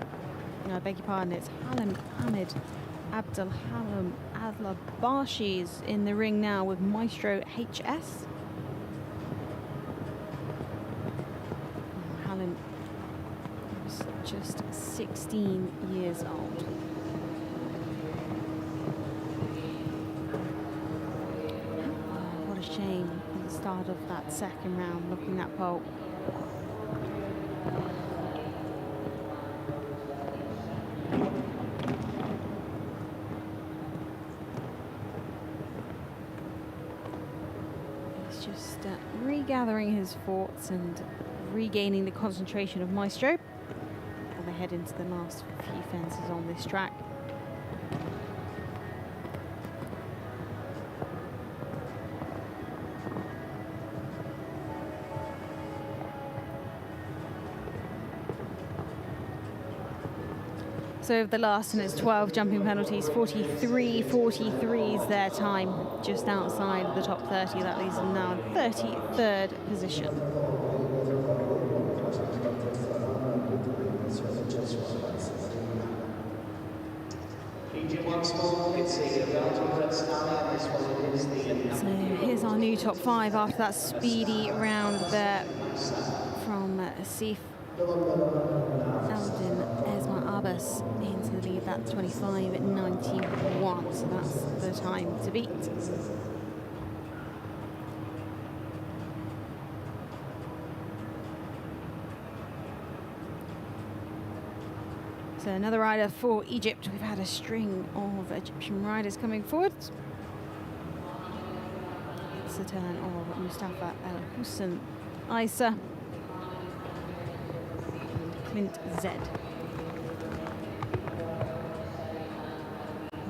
No, I beg your pardon, it's Hamad Abdulghani Motors in the ring now with Maestro HS. Hallam is just 16 years old. What a shame at the start of that second round, looking at pole. He's just regathering his thoughts and regaining the concentration of Maestro before they head into the last few fences on this track. So over the last, and it's 12 jumping penalties, 43 is their time, just outside the top 30. That leaves them now in 33rd position. So here's our new top 5 after that speedy round there from Asif Aldin Esma Abbas into the lead. That's 25.91, so that's the time to beat. So another rider for Egypt. We've had a string of Egyptian riders coming forward. It's the turn of Mustafa El Hussein Isa and Clint Zed.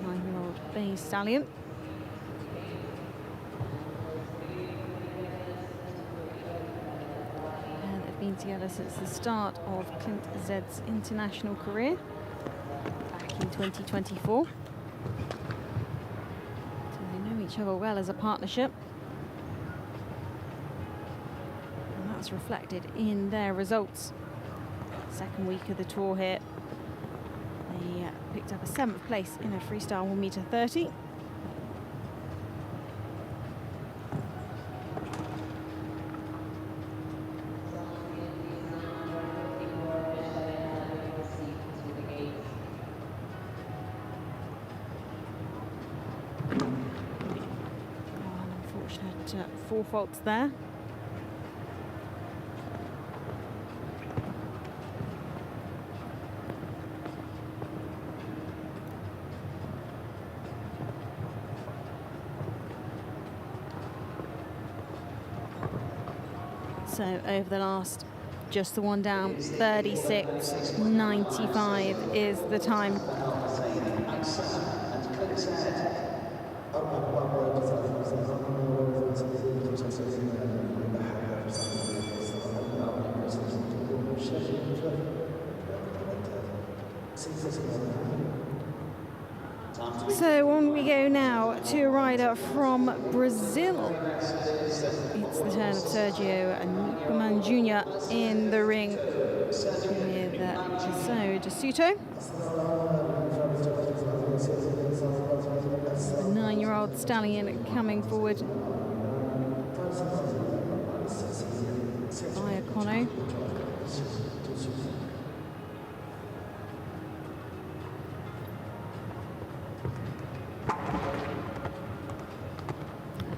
9-year-old bay stallion. Been together since the start of Clint Zed's international career back in 2024. So they know each other well as a partnership. And that's reflected in their results. Second week of the tour here. They picked up a 7th place in a freestyle 1m30. Four faults there. So over the last, just the one down, 36.95 is the time. So on we go now to a rider from Brazil. It's the turn of Sergio Newcomen Jr. in the ring with Gisou de Soto. The 9-year-old stallion coming forward by Econo.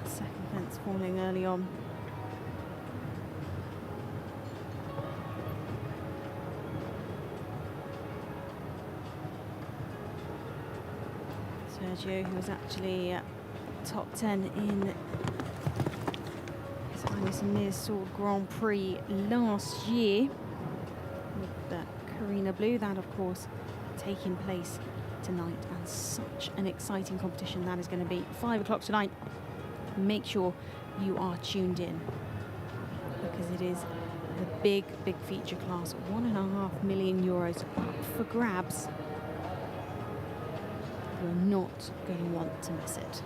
Second fence falling early on. Sergio, who was actually top 10 in His Highness Amir's Sword Grand Prix last year with the Carina Blue. That, of course, taking place tonight, and such an exciting competition that is going to be. 5 o'clock tonight. Make sure you are tuned in, because it is the big feature class. €1.5 million up for grabs. You're not going to want to miss it.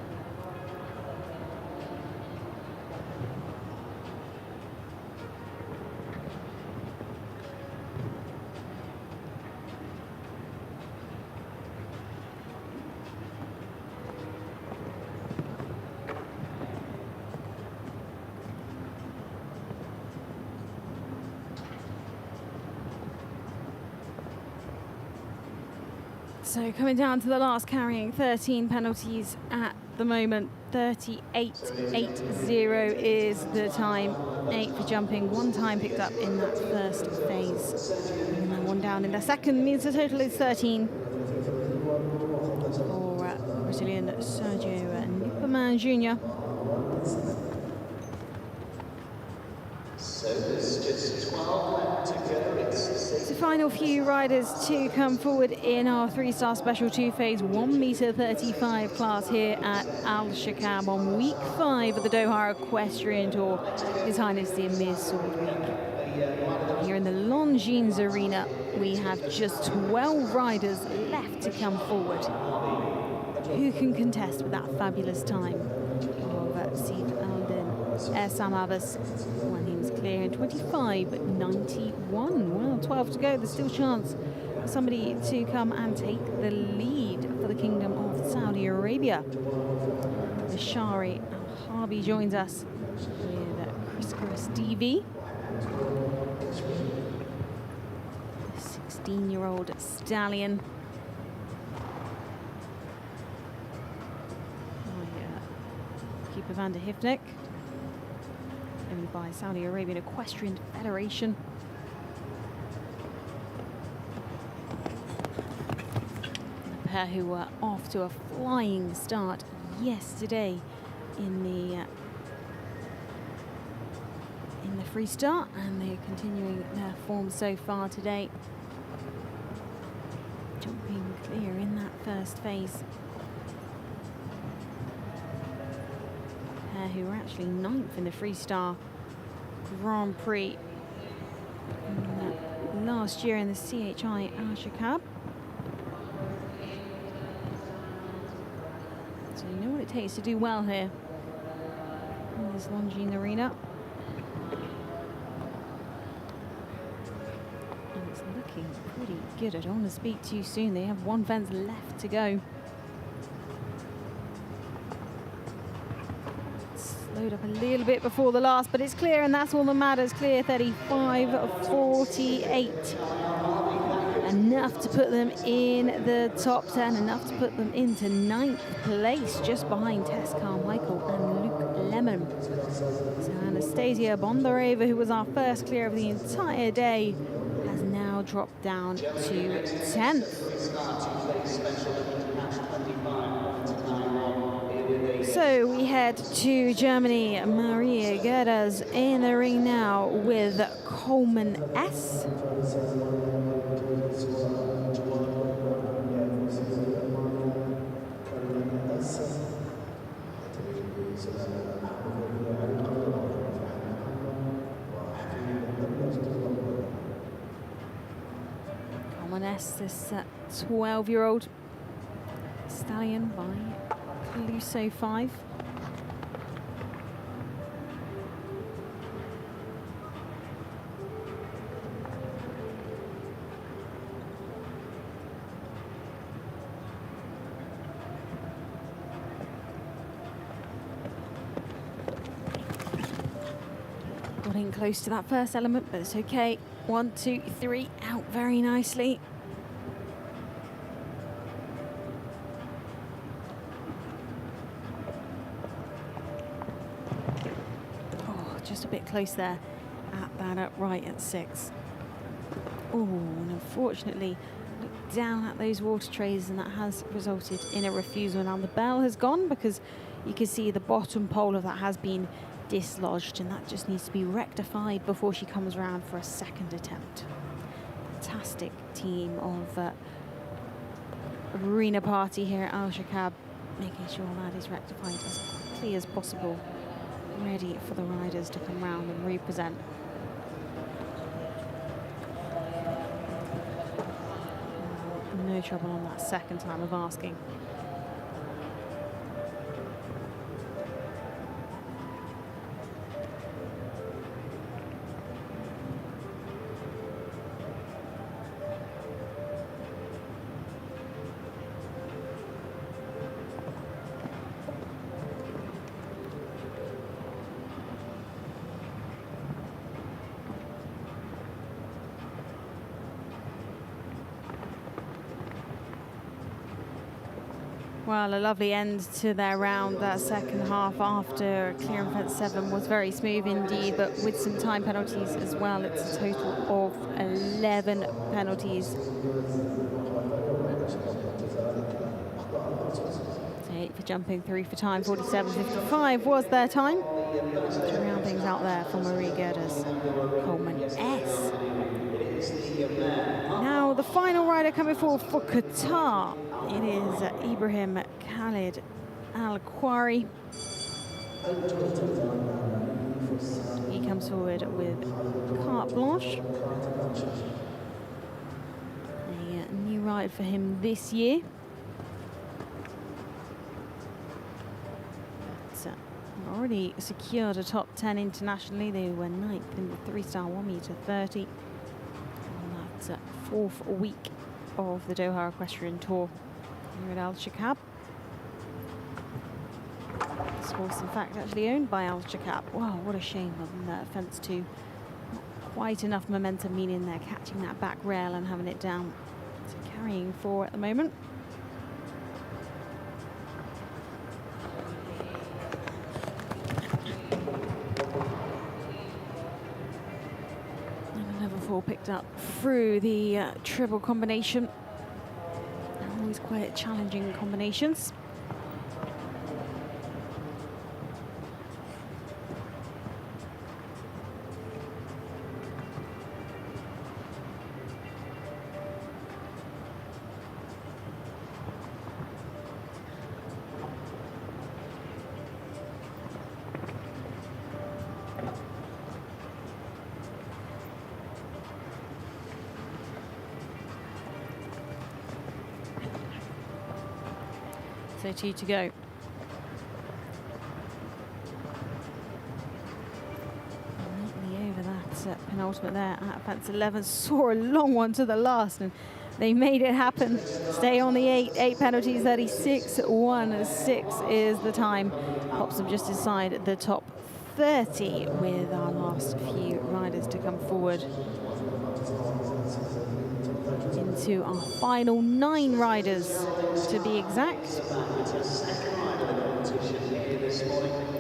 So coming down to the last, carrying 13 penalties at the moment. 38.80 is the time. 8 for jumping, 1 time picked up in that first phase. And then 1 down in the second means the total is 13 for Brazilian Sergio Newcomen Jr. So there's just 12 left to go. The final few riders to come forward in our 3-star special 2-phase 1m35 class here at Alshaqab on week 5 of the Doha Equestrian Tour. His Highness the Amir Sword Week. Here in the Longines Arena, we have just 12 riders left to come forward. Who can contest with that fabulous time of Steve Alden, Sam Abbas, when he was clear in 25.91. Well, 12 to go. There's still a chance for somebody to come and take the lead for the Kingdom of Saudi Arabia. Shari Al-Harbi joins us with Chris Stevie, the 16-year-old stallion. Keeper van der Hifnik, owned by Saudi Arabian Equestrian Federation. The pair who were off to a flying start yesterday in the freestyle, and they're continuing their form so far today. Jumping clear in that first phase. Who were actually 9th in the freestyle Grand Prix last year in the CHI Alshaqab. So you know what it takes to do well here in this Longines Arena. And it's looking pretty good. I don't want to speak too soon. They have one fence left to go. Slowed up a little bit before the last, but it's clear, and that's all that matters. Clear 35.48. Enough to put them in the top 10, enough to put them into 9th place, just behind Tess Carmichael and Luke Lemon. So Anastasia Bondareva, who was our first clear of the entire day, has now dropped down to 10th. So we head to Germany. Maria Gerdas in the ring now with Coleman S. Coleman S, this 12-year-old stallion by Caluso 5. Got in close to that first element, but it's okay. 1, 2, 3, out very nicely. Just a bit close there at that upright at 6. Oh, and unfortunately looked down at those water trays, and that has resulted in a refusal. Now the bell has gone because you can see the bottom pole of that has been dislodged, and that just needs to be rectified before she comes around for a second attempt. Fantastic team of arena party here at Alshaqab, making sure that is rectified as quickly as possible, ready for the riders to come round and represent. No trouble on that second time of asking. Well, a lovely end to their round. That second half after clearing fence 7 was very smooth indeed, but with some time penalties as well. It's a total of 11 penalties. So 8 for jumping, 3 for time, 47.55 was their time. To round things out there for Marie Gerdas, Coleman S. Now the final rider coming forward for Qatar. It is Ibrahim Khalid Al-Kwari. He comes forward with carte blanche. A new ride for him this year. But, already secured a top 10 internationally. They were 9th in the 3-star 1m30. And that's fourth week of the Doha Equestrian Tour here at Alshaqab. This horse, in fact, actually owned by Alshaqab. Wow, what a shame on fence 2. Not quite enough momentum, meaning they're catching that back rail and having it down. So carrying 4 at the moment. And another 4 picked up through the triple combination. Always quite challenging combinations. So 2 to go. Neatly over that penultimate there at fence 11. Saw a long one to the last, and they made it happen. Stay on the 8. 8 penalties, 36.16 is the time. Pops them just inside the top 30 with our last few riders to come forward. Into our final 9 riders, to be exact.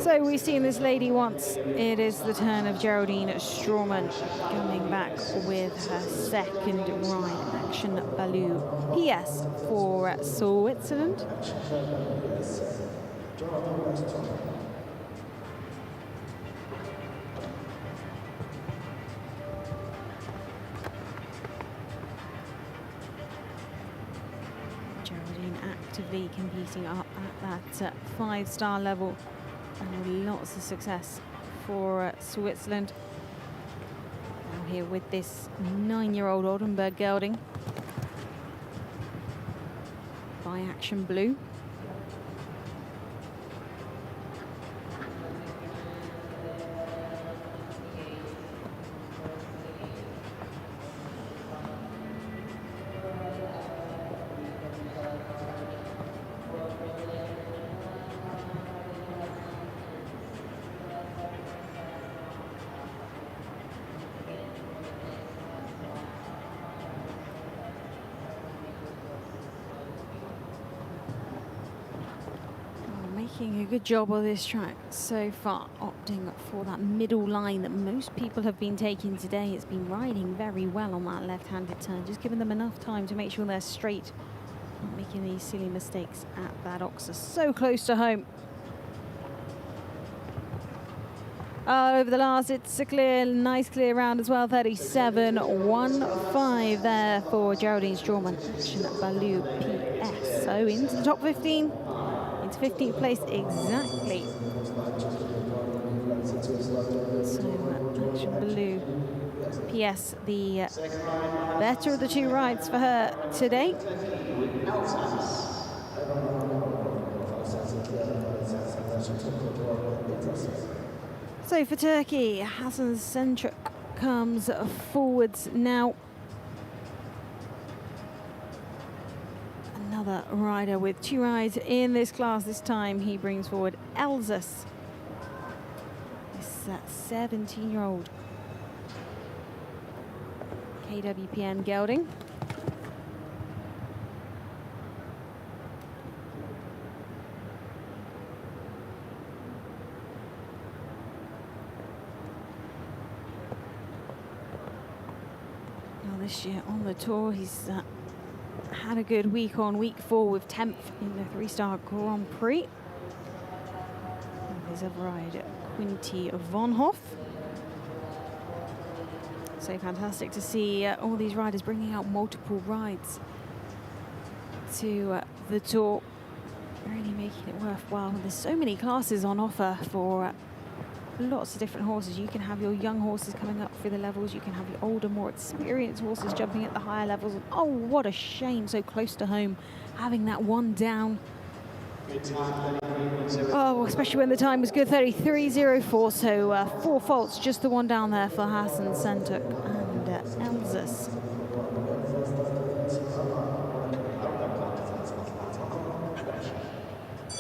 So we've seen this lady once. It is the turn of Geraldine Straumann coming back with her second ride, Action Baloo PS for Switzerland. Actively competing up at that 5-star level, and lots of success for Switzerland. Now here with this 9-year-old Oldenburg gelding by Action Blue. Making a good job of this track so far, opting for that middle line that most people have been taking today. It's been riding very well on that left-handed turn, just giving them enough time to make sure they're straight, not making these silly mistakes at that Oxer. So close to home. Over the last, it's a clear, nice clear round as well. 37.15 there for Geraldine Straumann. Action Baloo PS. So into the top 15. Into 15th place exactly. So Action Baloo PS, the better of the 2 rides for her today. So for Turkey, Hassan Centric comes forwards now. Another rider with 2 rides in this class. This time he brings forward Elzus. This 17-year-old KWPN gelding. Now this year on the tour, he's had a good week on week 4 with 10th in the 3-star Grand Prix. And there's a ride, Quinty von Hoff. So fantastic to see all these riders bringing out multiple rides to the tour, really making it worthwhile. There's so many classes on offer for lots of different horses. You can have your young horses coming up through the levels. You can have your older, more experienced horses jumping at the higher levels. And oh, what a shame, so close to home, having that one down. Oh, especially when the time was good, 33.04. So 4 faults, just the one down there for Hassan Sentuk and Elzas.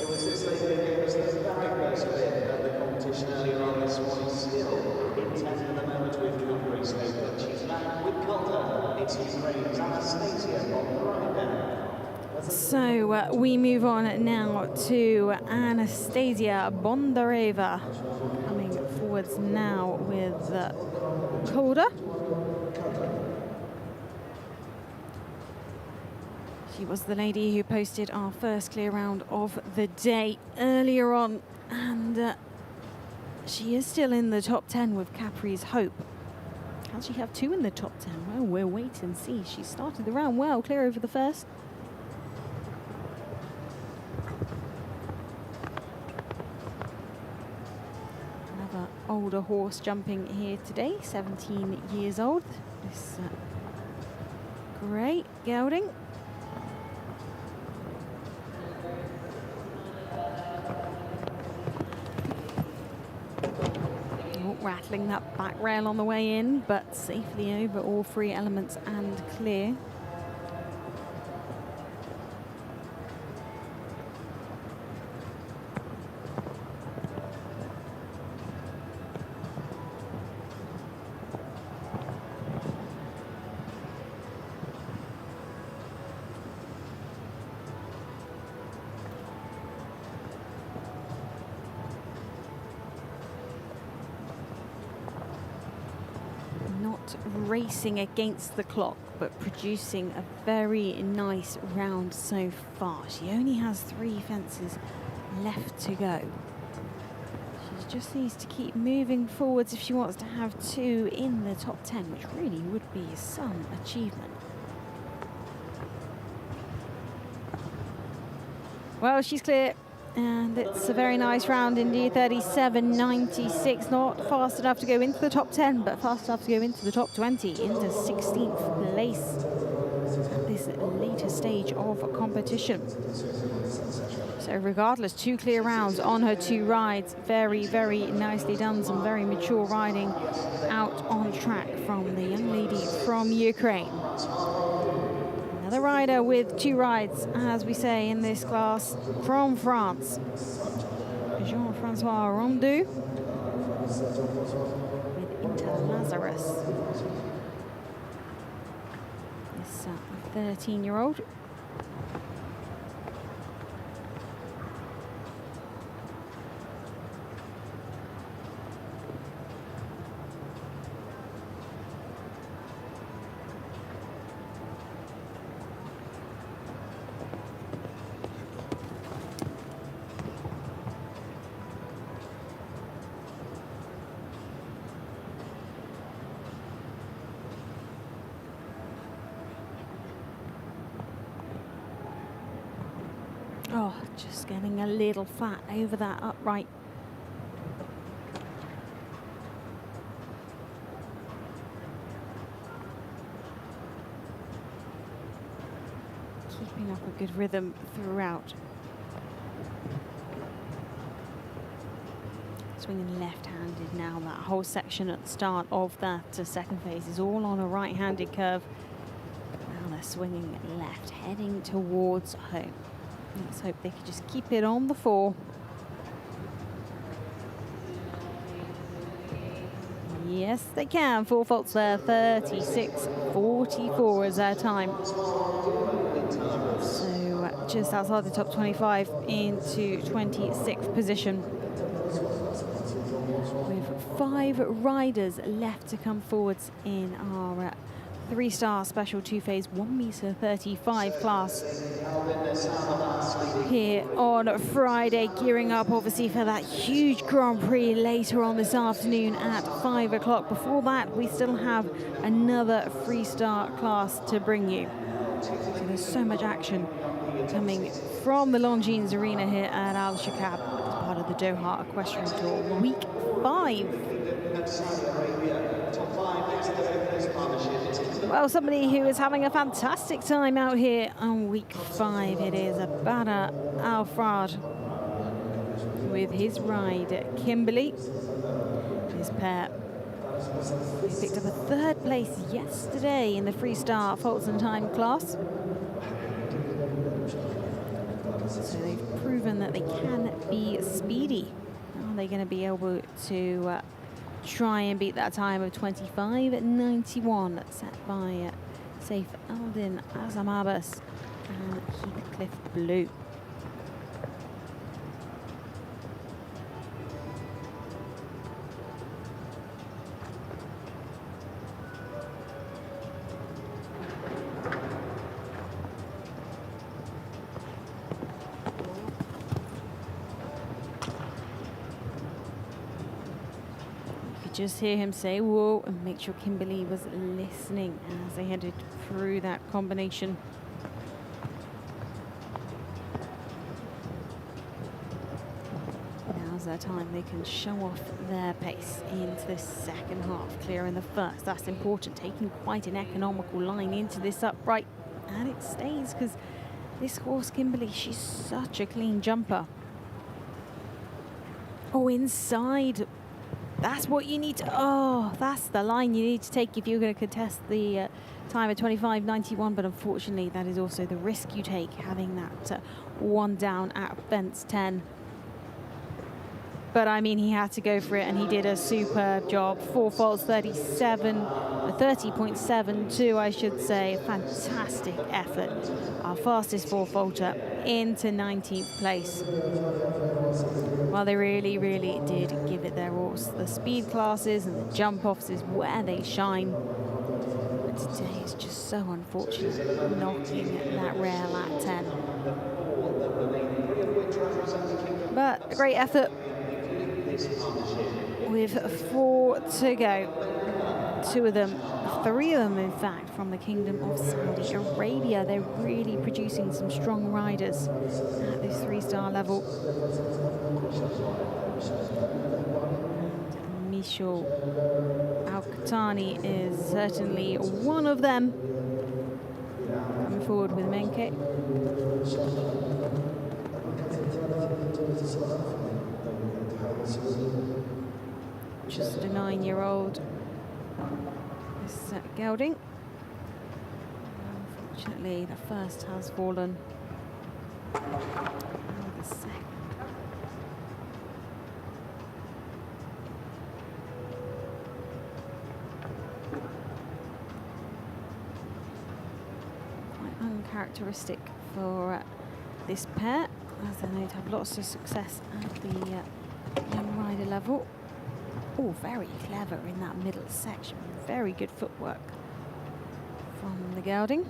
It was this lady that gave us the very close bit of the competition earlier on this morning. Still in 10th at the moment with Hungary, so she's back with Calder. It's Ukraine's Anastasia on the right there. So we move on now to Anastasia Bondareva coming forwards now with Calder. She was the lady who posted our first clear round of the day earlier on, and she is still in the top 10 with Capri's Hope. Can she have 2 in the top 10? Well, we'll wait and see. She started the round well, clear over the first. Another older horse jumping here today, 17 years old. This great gelding. Rattling that back rail on the way in, but safely over all 3 elements and clear. Racing against the clock, but producing a very nice round so far. She only has 3 fences left to go. She just needs to keep moving forwards if she wants to have 2 in the top 10, which really would be some achievement. Well, she's clear. And it's a very nice round indeed, 37.96. Not fast enough to go into the top 10, but fast enough to go into the top 20, into 16th place at this later stage of competition. So regardless, 2 clear rounds on her 2 rides. Very, very nicely done. Some very mature riding out on track from the young lady from Ukraine. Another rider with 2 rides, as we say in this class, from France. Jean-Francois Rondeau with Inter-Lazarus. This 13-year-old. Oh, just getting a little fat over that upright. Keeping up a good rhythm throughout. Swinging left-handed now. That whole section at the start of that second phase is all on a right-handed curve. Now they're swinging left, heading towards home. Let's hope they can just keep it on the 4. Yes, they can. 4 faults there. 36.44 is their time. So just outside the top 25 into 26th position. With 5 riders left to come forwards in our 3-star special 2-phase 1m35 class here on Friday, gearing up obviously for that huge Grand Prix later on this afternoon at 5 o'clock. Before that, we still have another 3-star class to bring you. So there's so much action coming from the Longines Arena here at Alshaqab. start of the Doha Equestrian Tour, week 5. Well, somebody who is having a fantastic time out here on week 5, it is Abada Alfrad with his ride, Kimberly, his pair. He picked up a 3rd place yesterday in the freestyle faults and time class. So they've proven that they can be speedy. Are they going to be able to try and beat that time of 25:91 set by Saif Aldin Azamabas and Heathcliff Blue? Just hear him say whoa and make sure Kimberly was listening as they headed through that combination. Now's their time. They can show off their pace into the second half, clearing the first. That's important, taking quite an economical line into this upright, and it stays because this horse Kimberly, she's such a clean jumper. Oh, inside. That's what you need to, oh, that's the line you need to take if you're going to contest the time of 25:91, but unfortunately that is also the risk you take, having that one down at fence 10. But I mean, he had to go for it, and he did a superb job. 4 faults, 30.72, I should say. Fantastic effort. Our fastest 4-faulter into 19th place. Well, they really, really did give it their all. The speed classes and the jump offs is where they shine. But today is just so unfortunate, knocking that rail at 10. But a great effort. With 4 to go. 2 of them, 3 of them in fact, from the Kingdom of Saudi Arabia. They're really producing some strong riders at this 3-star level. And Michel Al-Qatani is certainly one of them. Coming forward with Menke. Just a 9-year-old. This gelding. Unfortunately, the first has fallen. And the second. Quite uncharacteristic for this pair, as they know to have lots of success at the young rider level. Oh, very clever in that middle section. Very good footwork from the gelding.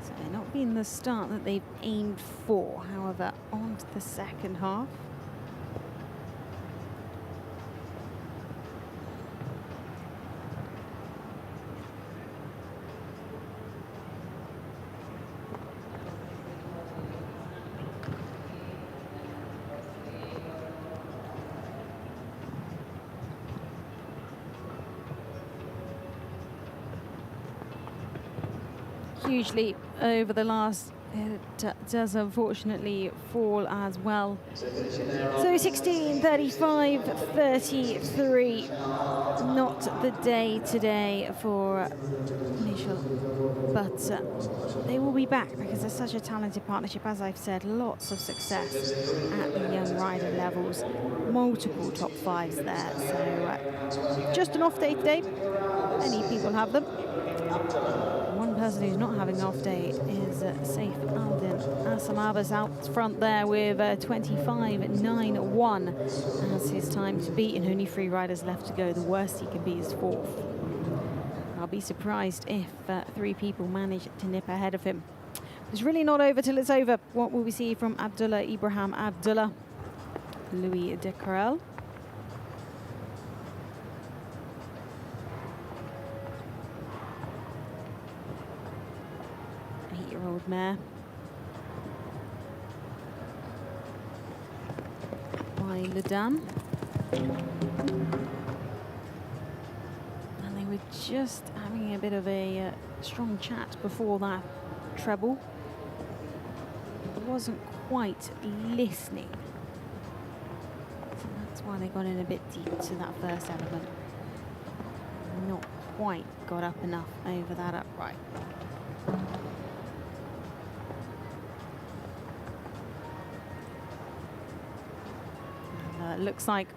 So they're not being the start that they've aimed for, however, on to the second half. Huge leap over the last, it does unfortunately fall as well. So 16:35:33, not the day today for Michel, but they will be back because they're such a talented partnership. As I've said, lots of success at the young rider levels, multiple top 5s there. So just an off day today. Many people have them. One person who's not having an off day is Saif Aldin Azamabas out front there with 25:91 as his time to beat, and only 3 riders left to go. The worst he can be is 4th. I'll be surprised if 3 people manage to nip ahead of him. It's really not over till it's over. What will we see from Abdullah Ibrahim Abdullah? Louis de Carrel. old mare. By Le Dame. And they were just having a bit of a strong chat before that treble. Wasn't quite listening. So that's why they got in a bit deep to that first element. Not quite got up enough over that upright. And, looks like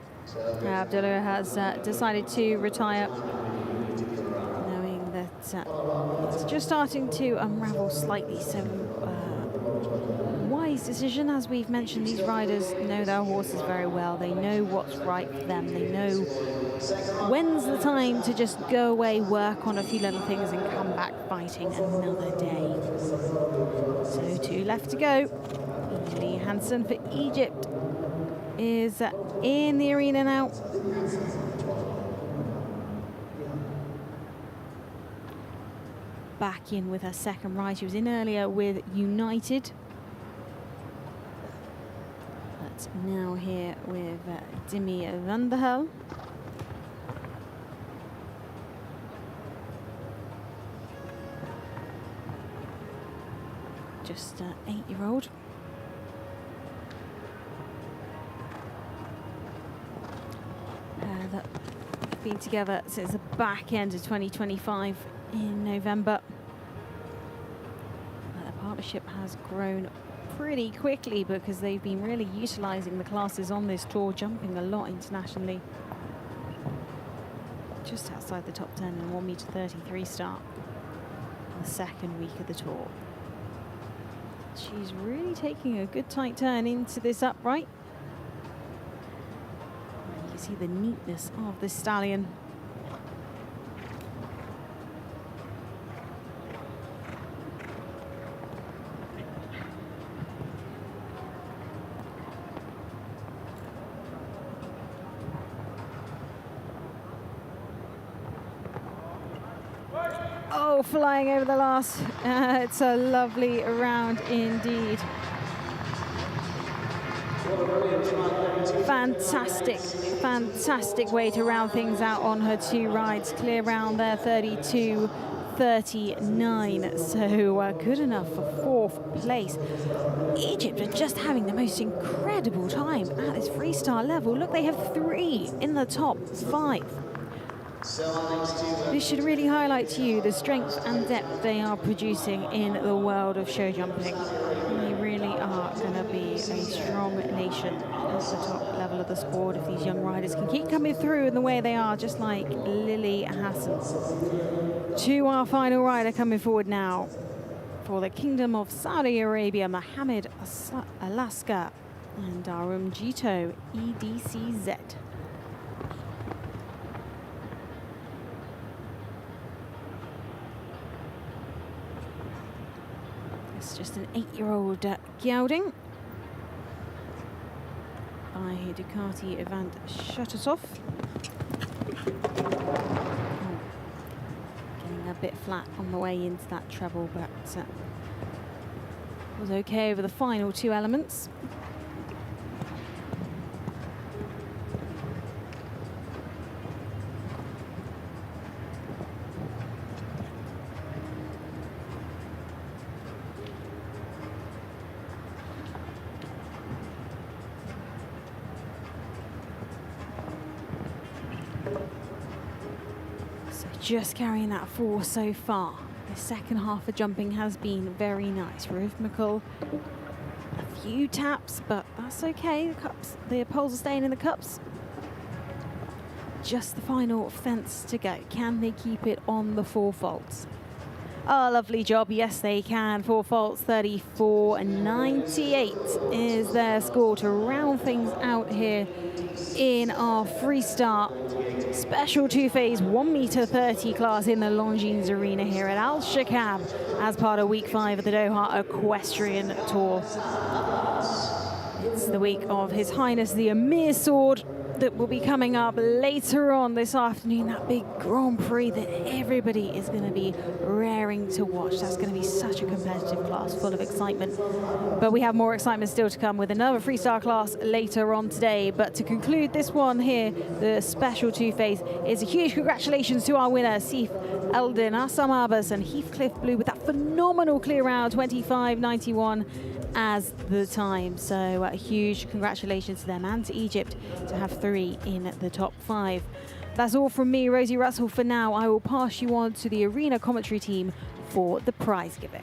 Abdullah has decided to retire, knowing that it's just starting to unravel slightly. So wise decision. As we've mentioned, these riders know their horses very well. They know what's right for them. They know when's the time to just go away, work on a few little things and come back fighting another day. So 2 left to go. Lee Hansen for Egypt is in the arena now. Back in with her second ride. She was in earlier with United. But now here with Demi van der Hel. Just an 8-year-old. That have been together since the back end of 2025 in November. The partnership has grown pretty quickly because they've been really utilising the classes on this tour, jumping a lot internationally. Just outside the top 10 in 1m33 start the second week of the tour. She's really taking a good tight turn into this upright. You can see the neatness of this stallion. Oh, flying over the last. It's a lovely round indeed. Fantastic, fantastic way to round things out on her 2 rides. Clear round there, 32.39. So good enough for 4th place. Egypt are just having the most incredible time at this freestyle level. Look, they have 3 in the top 5. This should really highlight to you the strength and depth they are producing in the world of show jumping. They really are going to be a strong nation at the top level of the sport if these young riders can keep coming through in the way they are, just like Lily Hassan. To our final rider coming forward now for the Kingdom of Saudi Arabia, Mohammed Alaska and Darum Jito, EDCZ. Just an 8-year-old gelding by Ducati Avant Shuttersoff. Getting a bit flat on the way into that treble, but was okay over the final 2 elements. Just carrying that 4 so far. The second half of jumping has been very nice, rhythmical. A few taps, but that's okay. The poles are staying in the cups. Just the final fence to go. Can they keep it on the 4 faults? Oh, lovely job. Yes, they can. 4 faults, 34.98 is their score to round things out here in our freestyle special 2-phase 1m30 class in the Longines Arena here at Alshaqab as part of week 5 of the Doha Equestrian Tour. It's the week of His Highness the Amir sword that will be coming up later on this afternoon. That big Grand Prix that everybody is going to be raring to watch. That's going to be such a competitive class, full of excitement. But we have more excitement still to come with another freestyle class later on today. But to conclude this one here, the special two-phase, is a huge congratulations to our winner, Sif Eldin, Assam Abbas and Heathcliff Blue with that phenomenal clear round, 25.91 as the time. So a huge congratulations to them and to Egypt to have 3 in the top 5. That's all from me, Rosie Russell, for now. I will pass you on to the arena commentary team for the prize giving.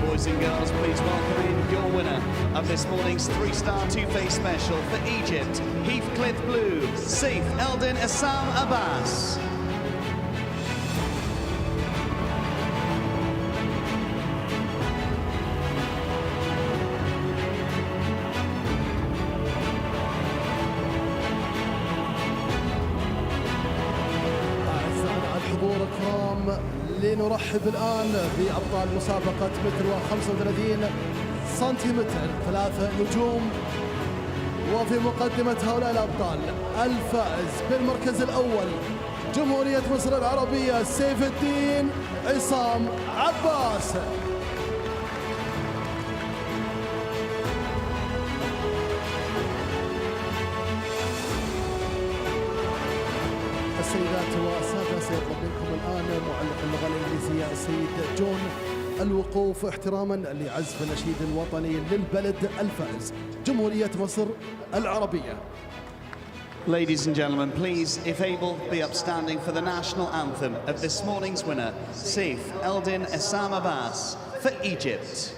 Boys and girls, please welcome in your winner of this morning's three-star two-face special for Egypt, Heathcliff Blue, Saif Eldin Assam Abbas. لنرحب الآن بأبطال مسابقة متر و35 سنتيمتر 3 نجوم. وفي مقدمة هؤلاء الأبطال الفائز بالمركز الأول جمهورية مصر العربية سيف الدين عصام عباس. السيدات والسادة، سيطلب منكم الآن معلق اللغة الإنجليزية السيد جون الوقوف احتراما لعزف النشيد الوطني للبلد الفائز جمهورية مصر العربية. Ladies and gentlemen, please, if able, be upstanding for the national anthem of this morning's winner, Saif Eldin Assam Abbas for Egypt.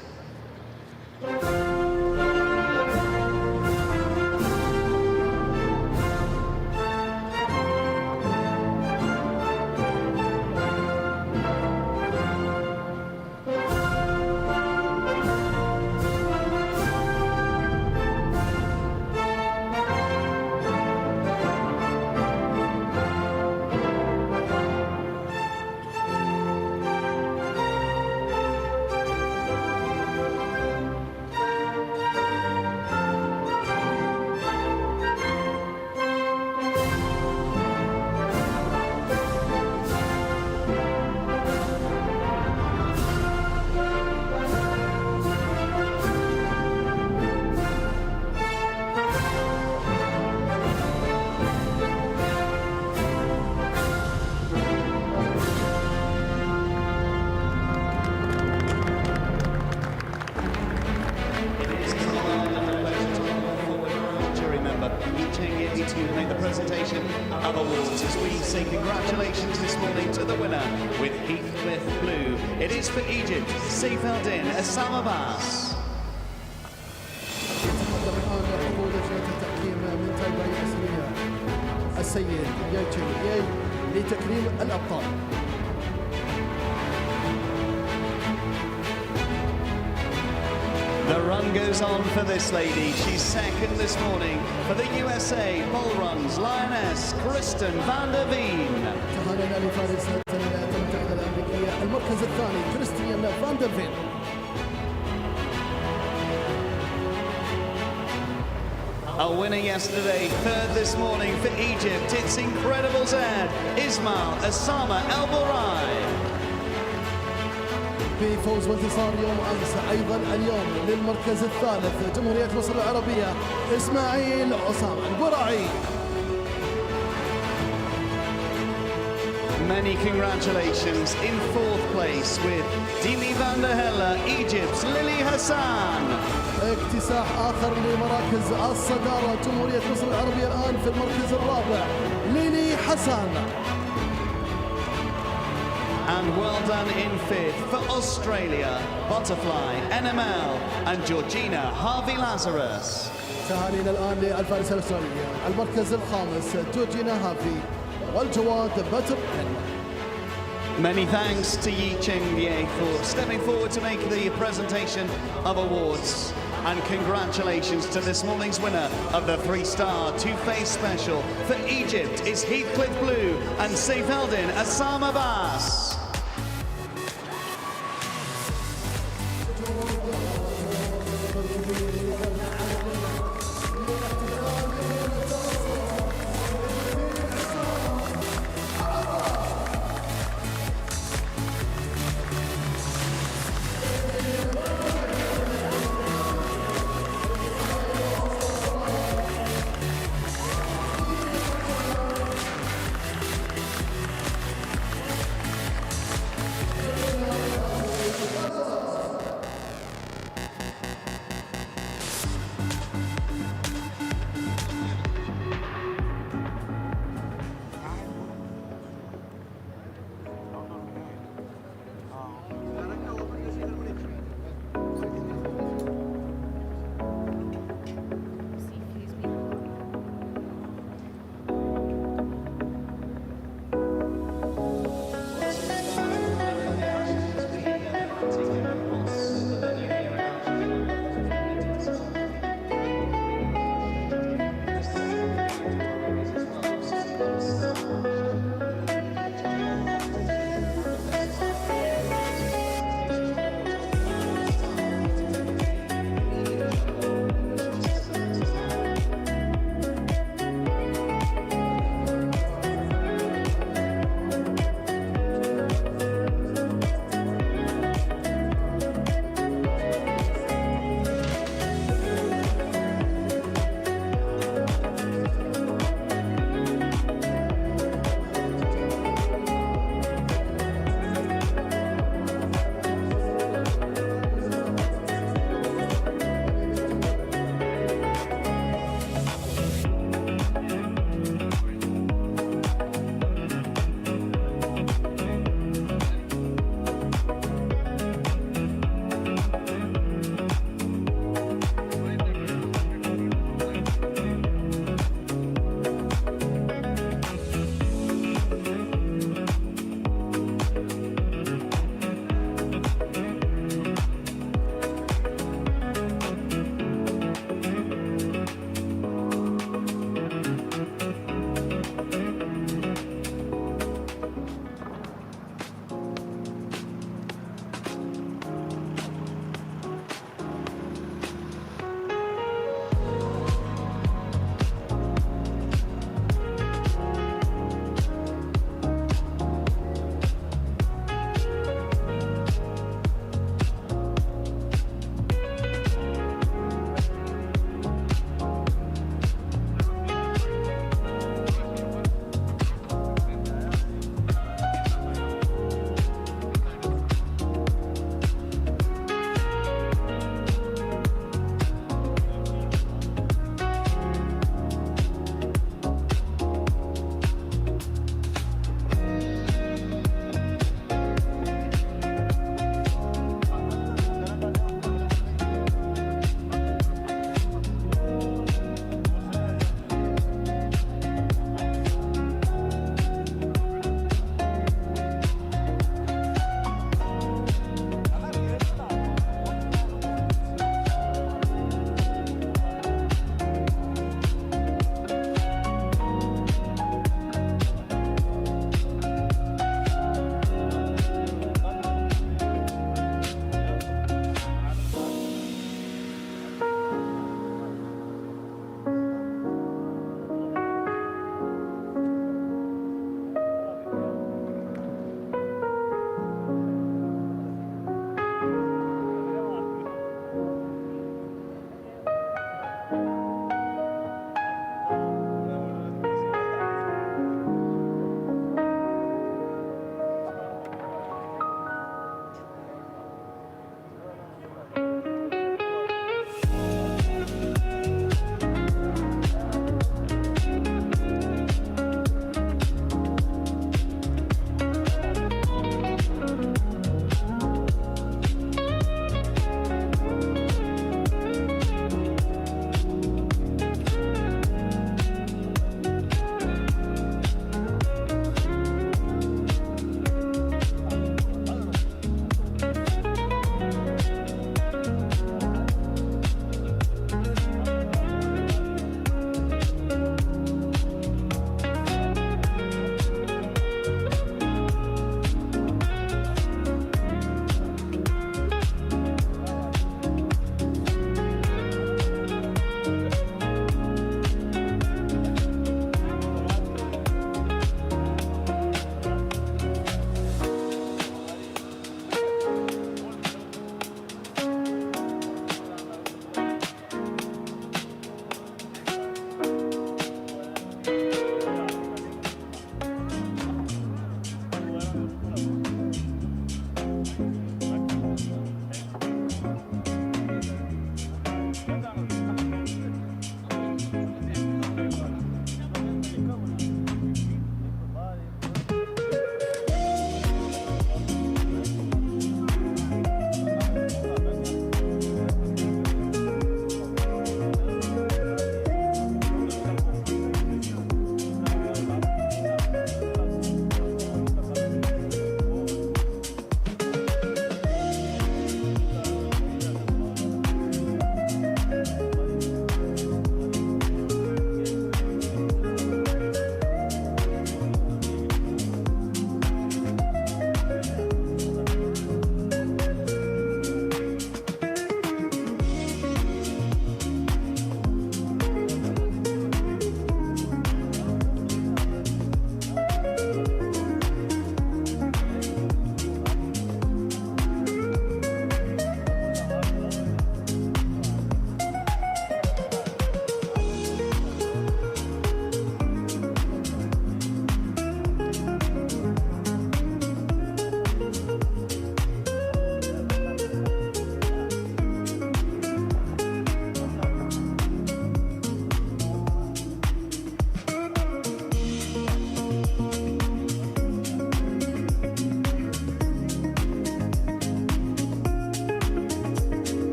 To make the presentation of awards as we say congratulations this morning to the winner with Heathcliff Blue. It is for Egypt, Saif Eldin Assam Abbas. يتقدم الآن عقود لجنة التحكيم من تايباي الرسمية السيد ياي لتكريم الأبطال. The run goes on for this lady. She's second this morning for the USA Bull Runs Lioness Kristen van der Veen. تهانينا لفارسة الولايات المتحدة الأمريكية المركز الثاني كريستيان فان der Veen. A winner yesterday, third this morning for Egypt. It's incredible Zed, Ismail Asama El Borai. بفوز وانتصار يوم أمس أيضا اليوم للمركز الثالث جمهورية مصر العربية إسماعيل عصام البراعي. Many congratulations in fourth place with Dimi van der Helle, Egypt's Lily Hassan. اكتساح آخر لمراكز الصدارة جمهورية مصر العربية الآن في المركز الرابع ليلي حسن. And well done in fifth for Australia, Butterfly, NML and Georgina Harvey Lazarus. تهانينا الآن للفارسة الأسترالية المركز الخامس جورجينا هافي والجواد باتر. Many thanks to Yi Cheng Ye for stepping forward to make the presentation of awards. And congratulations to this morning's winner of the three-star two-face special. For Egypt, it's Heathcliff Blue and Saif Eldin Assam Abbas.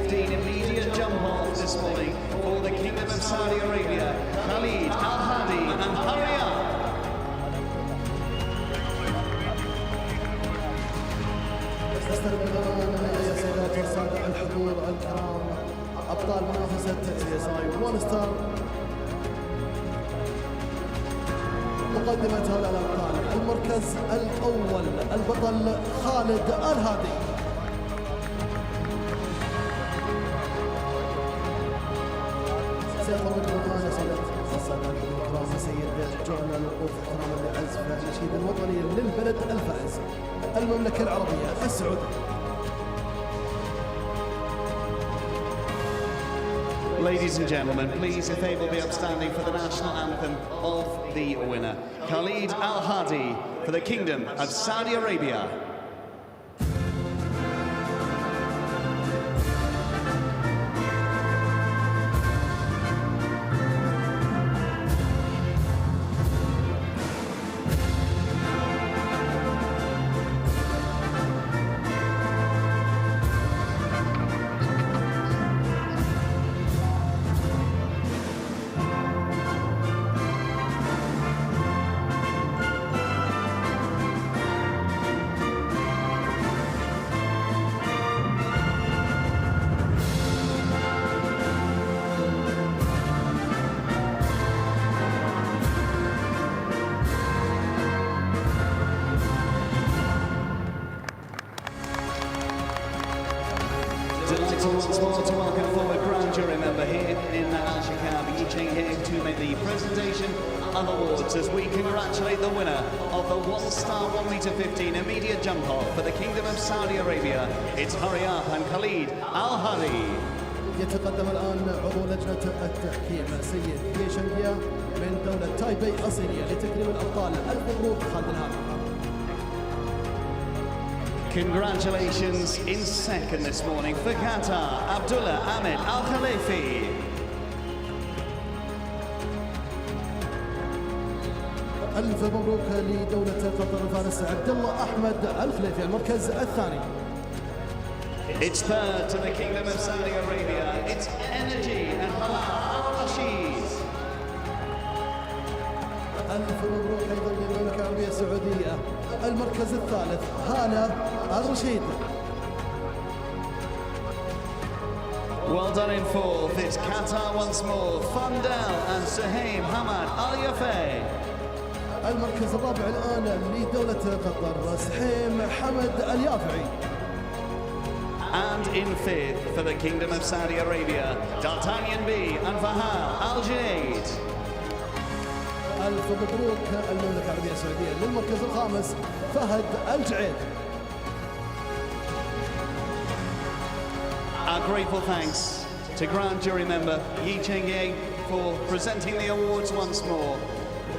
2015 immediate jump off this morning for the Kingdom of Saudi Arabia. Khalid Al-Hadi and hurry up. تستلم الآن يا سيدات والسادة الحضور الكرام أبطال منافسة CSI 1 ستار. مقدمة هؤلاء الأبطال المركز الأول البطل خالد الهادي. سيقوم بالآن يا سيدات والسادة الكرام السيد جون الوقوف احتراما لعزف النشيد الوطني للبلد الفائز المملكة العربية السعودية. Ladies and gentlemen, please, if able, be upstanding for the national anthem of the winner. Khalid Al-Hadi for the Kingdom of Saudi Arabia. Once more to welcome forward Grand Jury member here in Alshaqab, to make the presentation of awards as we congratulate the winner of the 1-star 1 meter 15 immediate jump off for the Kingdom of Saudi Arabia. It's Hurry Up and Khalid Al-Hadi. يتقدم الآن عضو لجنة التحكيم سيد يشنجيا من دولة تايبي الصينية لتكريم الأبطال. ألف مبروك خالد الهادي. Congratulations in second this morning for Qatar, Amir Al-Khalifi. ألف مبروك لدولة قطر الفارس عبدالله أحمد الخليفي المركز الثاني. It's third to the Kingdom of Saudi Arabia. It's Energy and Hamad Al-Rashid. ألف مبروك أيضا للمملكة العربية السعودية المركز الثالث هالة الرشيد. Well done in fourth. It's Qatar once more. Fundel and Suhaim Hamad Al-Yafei. المركز الرابع الآن لدولة قطر سحيم حمد اليافعي. And in fifth for the Kingdom of Saudi Arabia, D'Artagnan B and Fahal Al-Junaid. ألف مبروك المملكة العربية السعودية للمركز الخامس فهد الجعيد. Our grateful thanks to Grand Jury member Yi Cheng-Ye for presenting the awards once more.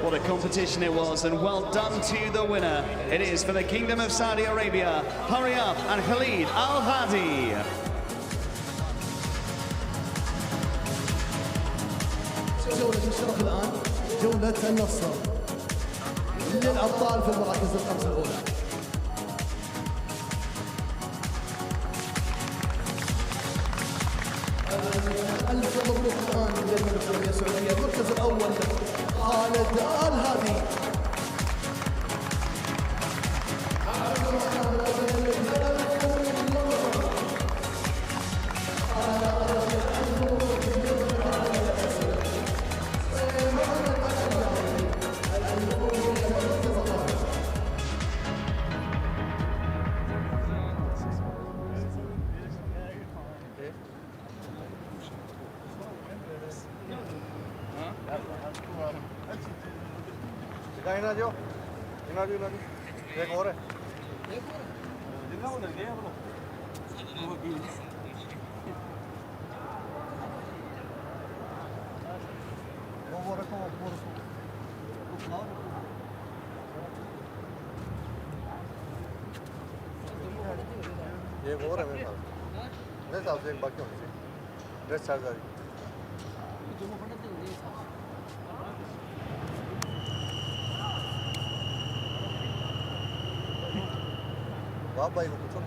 What a competition it was, and well done to the winner. It is for the Kingdom of Saudi Arabia, Hurry Up and Khalid Al-Hadi. جولة الشرف الآن جولة النصر للأبطال في المراكز الخمسة الأولى. ألف مبروك الآن للمملكة العربية السعودية. المركز الأول خالد الهادي. एक और है मेरे साथ मेरे हिसाब से एक बाकी होनी चाहिए ड्रेस चार्ज आ रही वाह भाई को पूछो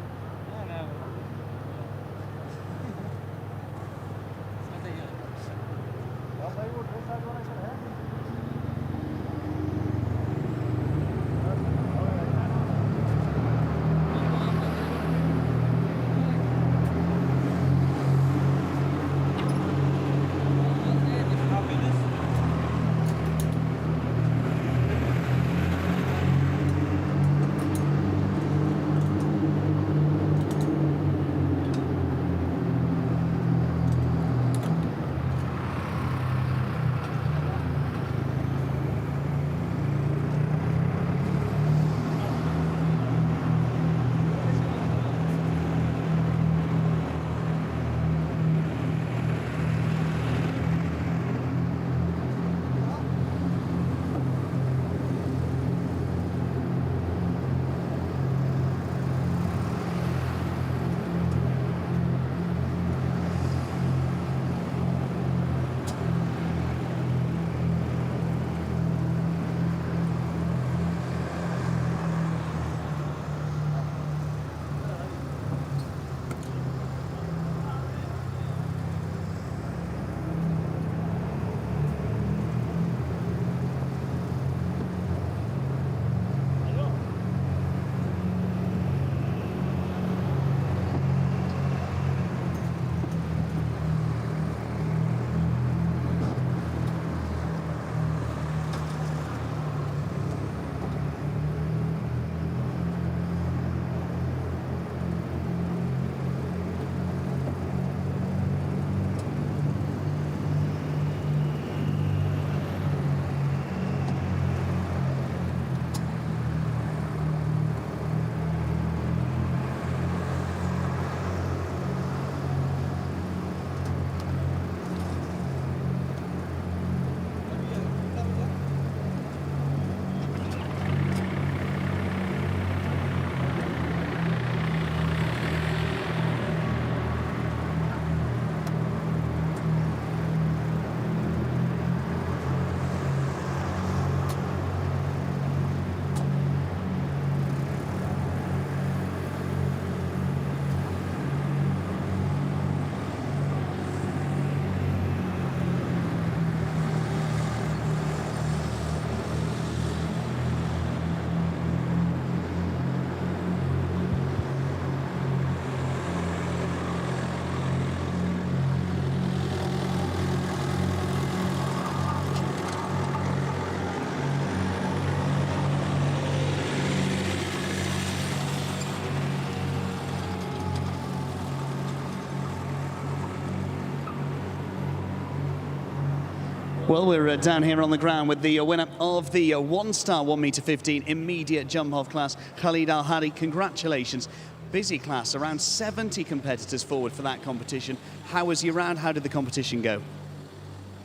Well, we're down here on the ground with the winner of the one-star 1m15 immediate jump-off class, Khalid Al-Hadi. Congratulations. Busy class, around 70 competitors forward for that competition. How was your round? How did the competition go?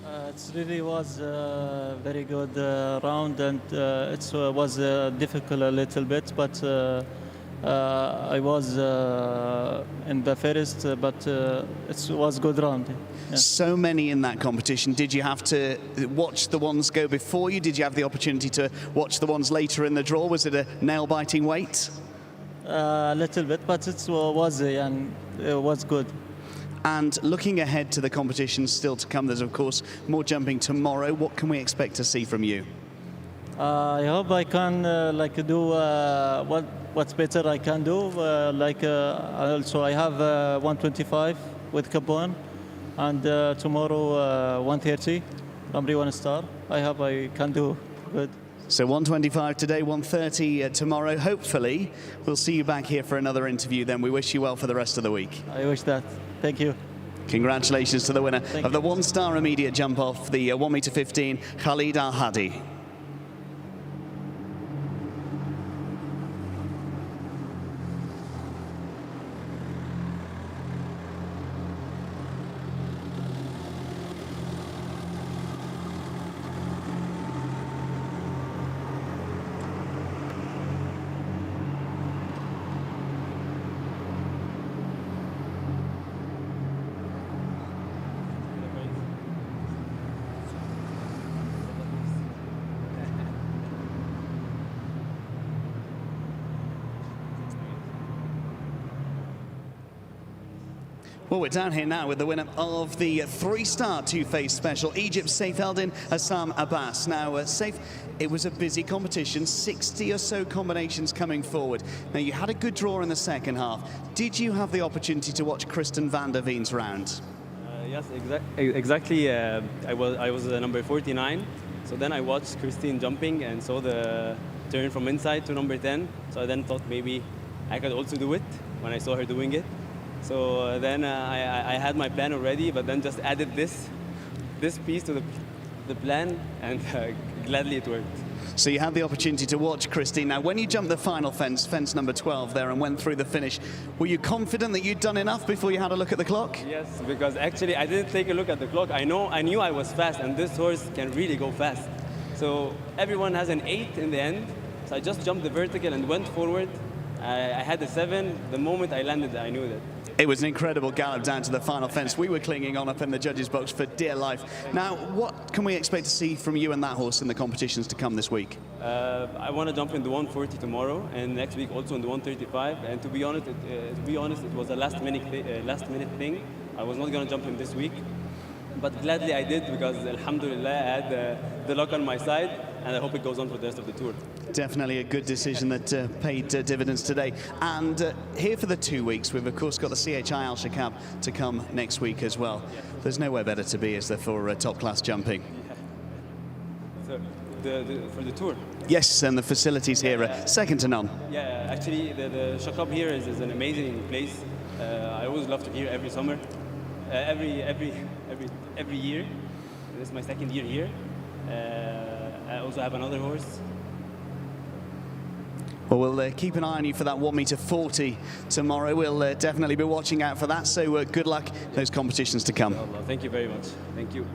It really was a very good round, and it was difficult a little bit, but I was in the first, but it was a good round. Yeah. So many in that competition. Did you have to watch the ones go before you? Did you have the opportunity to watch the ones later in the draw? Was it a nail-biting wait? A little bit, but it was good. And looking ahead to the competition still to come, there's of course more jumping tomorrow. What can we expect to see from you? I hope I can do what's better I can do. Also I have 125 with Gabon, and tomorrow 130, Ramri 1 star. I hope I can do good. So 125 today, 130 tomorrow. Hopefully we'll see you back here for another interview then. We wish you well for the rest of the week. I wish that. Thank you. Congratulations to the winner of the one-star immediate jump off the 1m15, Khalid Al-Hadi. Well, we're down here now with the winner of the three-star two-phase special, Egypt's Saif Eldin, Hassam Abbas. Now, Saif, it was a busy competition, 60 or so combinations coming forward. Now, you had a good draw in the second half. Did you have the opportunity to watch Kristen van der Veen's round? Yes, exactly. I was number 49. So then I watched Christine jumping and saw the turn from inside to number 10. So I then thought maybe I could also do it when I saw her doing it. So then I had my plan already, but then just added this piece to the plan, and gladly it worked. So you had the opportunity to watch Christine. Now, when you jumped the final fence number 12 there, and went through the finish, were you confident that you'd done enough before you had a look at the clock? Yes, because actually I didn't take a look at the clock. I knew I was fast, and this horse can really go fast. So everyone has an 8 in the end. So I just jumped the vertical and went forward. I had a 7. The moment I landed, I knew that. It was an incredible gallop down to the final fence. We were clinging on up in the judges' box for dear life. Now, what can we expect to see from you and that horse in the competitions to come this week? I want to jump in the 140 tomorrow, and next week also in the 135. And to be honest, it was a last-minute thing. I was not going to jump in this week, but gladly I did, because alhamdulillah I had the luck on my side, and I hope it goes on for the rest of the tour. Definitely a good decision that paid dividends today. And here for the 2 weeks, we've of course got the CHI Alshaqab to come next week as well. There's nowhere better to be, is there, for top-class jumping? So for the tour? Yes, and the facilities here are second to none. Yeah, actually the Alshaqab here is an amazing place. I always love to be here every summer, every year. This is my second year here. I also have another horse. Well, we'll keep an eye on you for that 1 40 tomorrow. We'll definitely be watching out for that. So good luck in those competitions to come. Thank you very much. Thank you.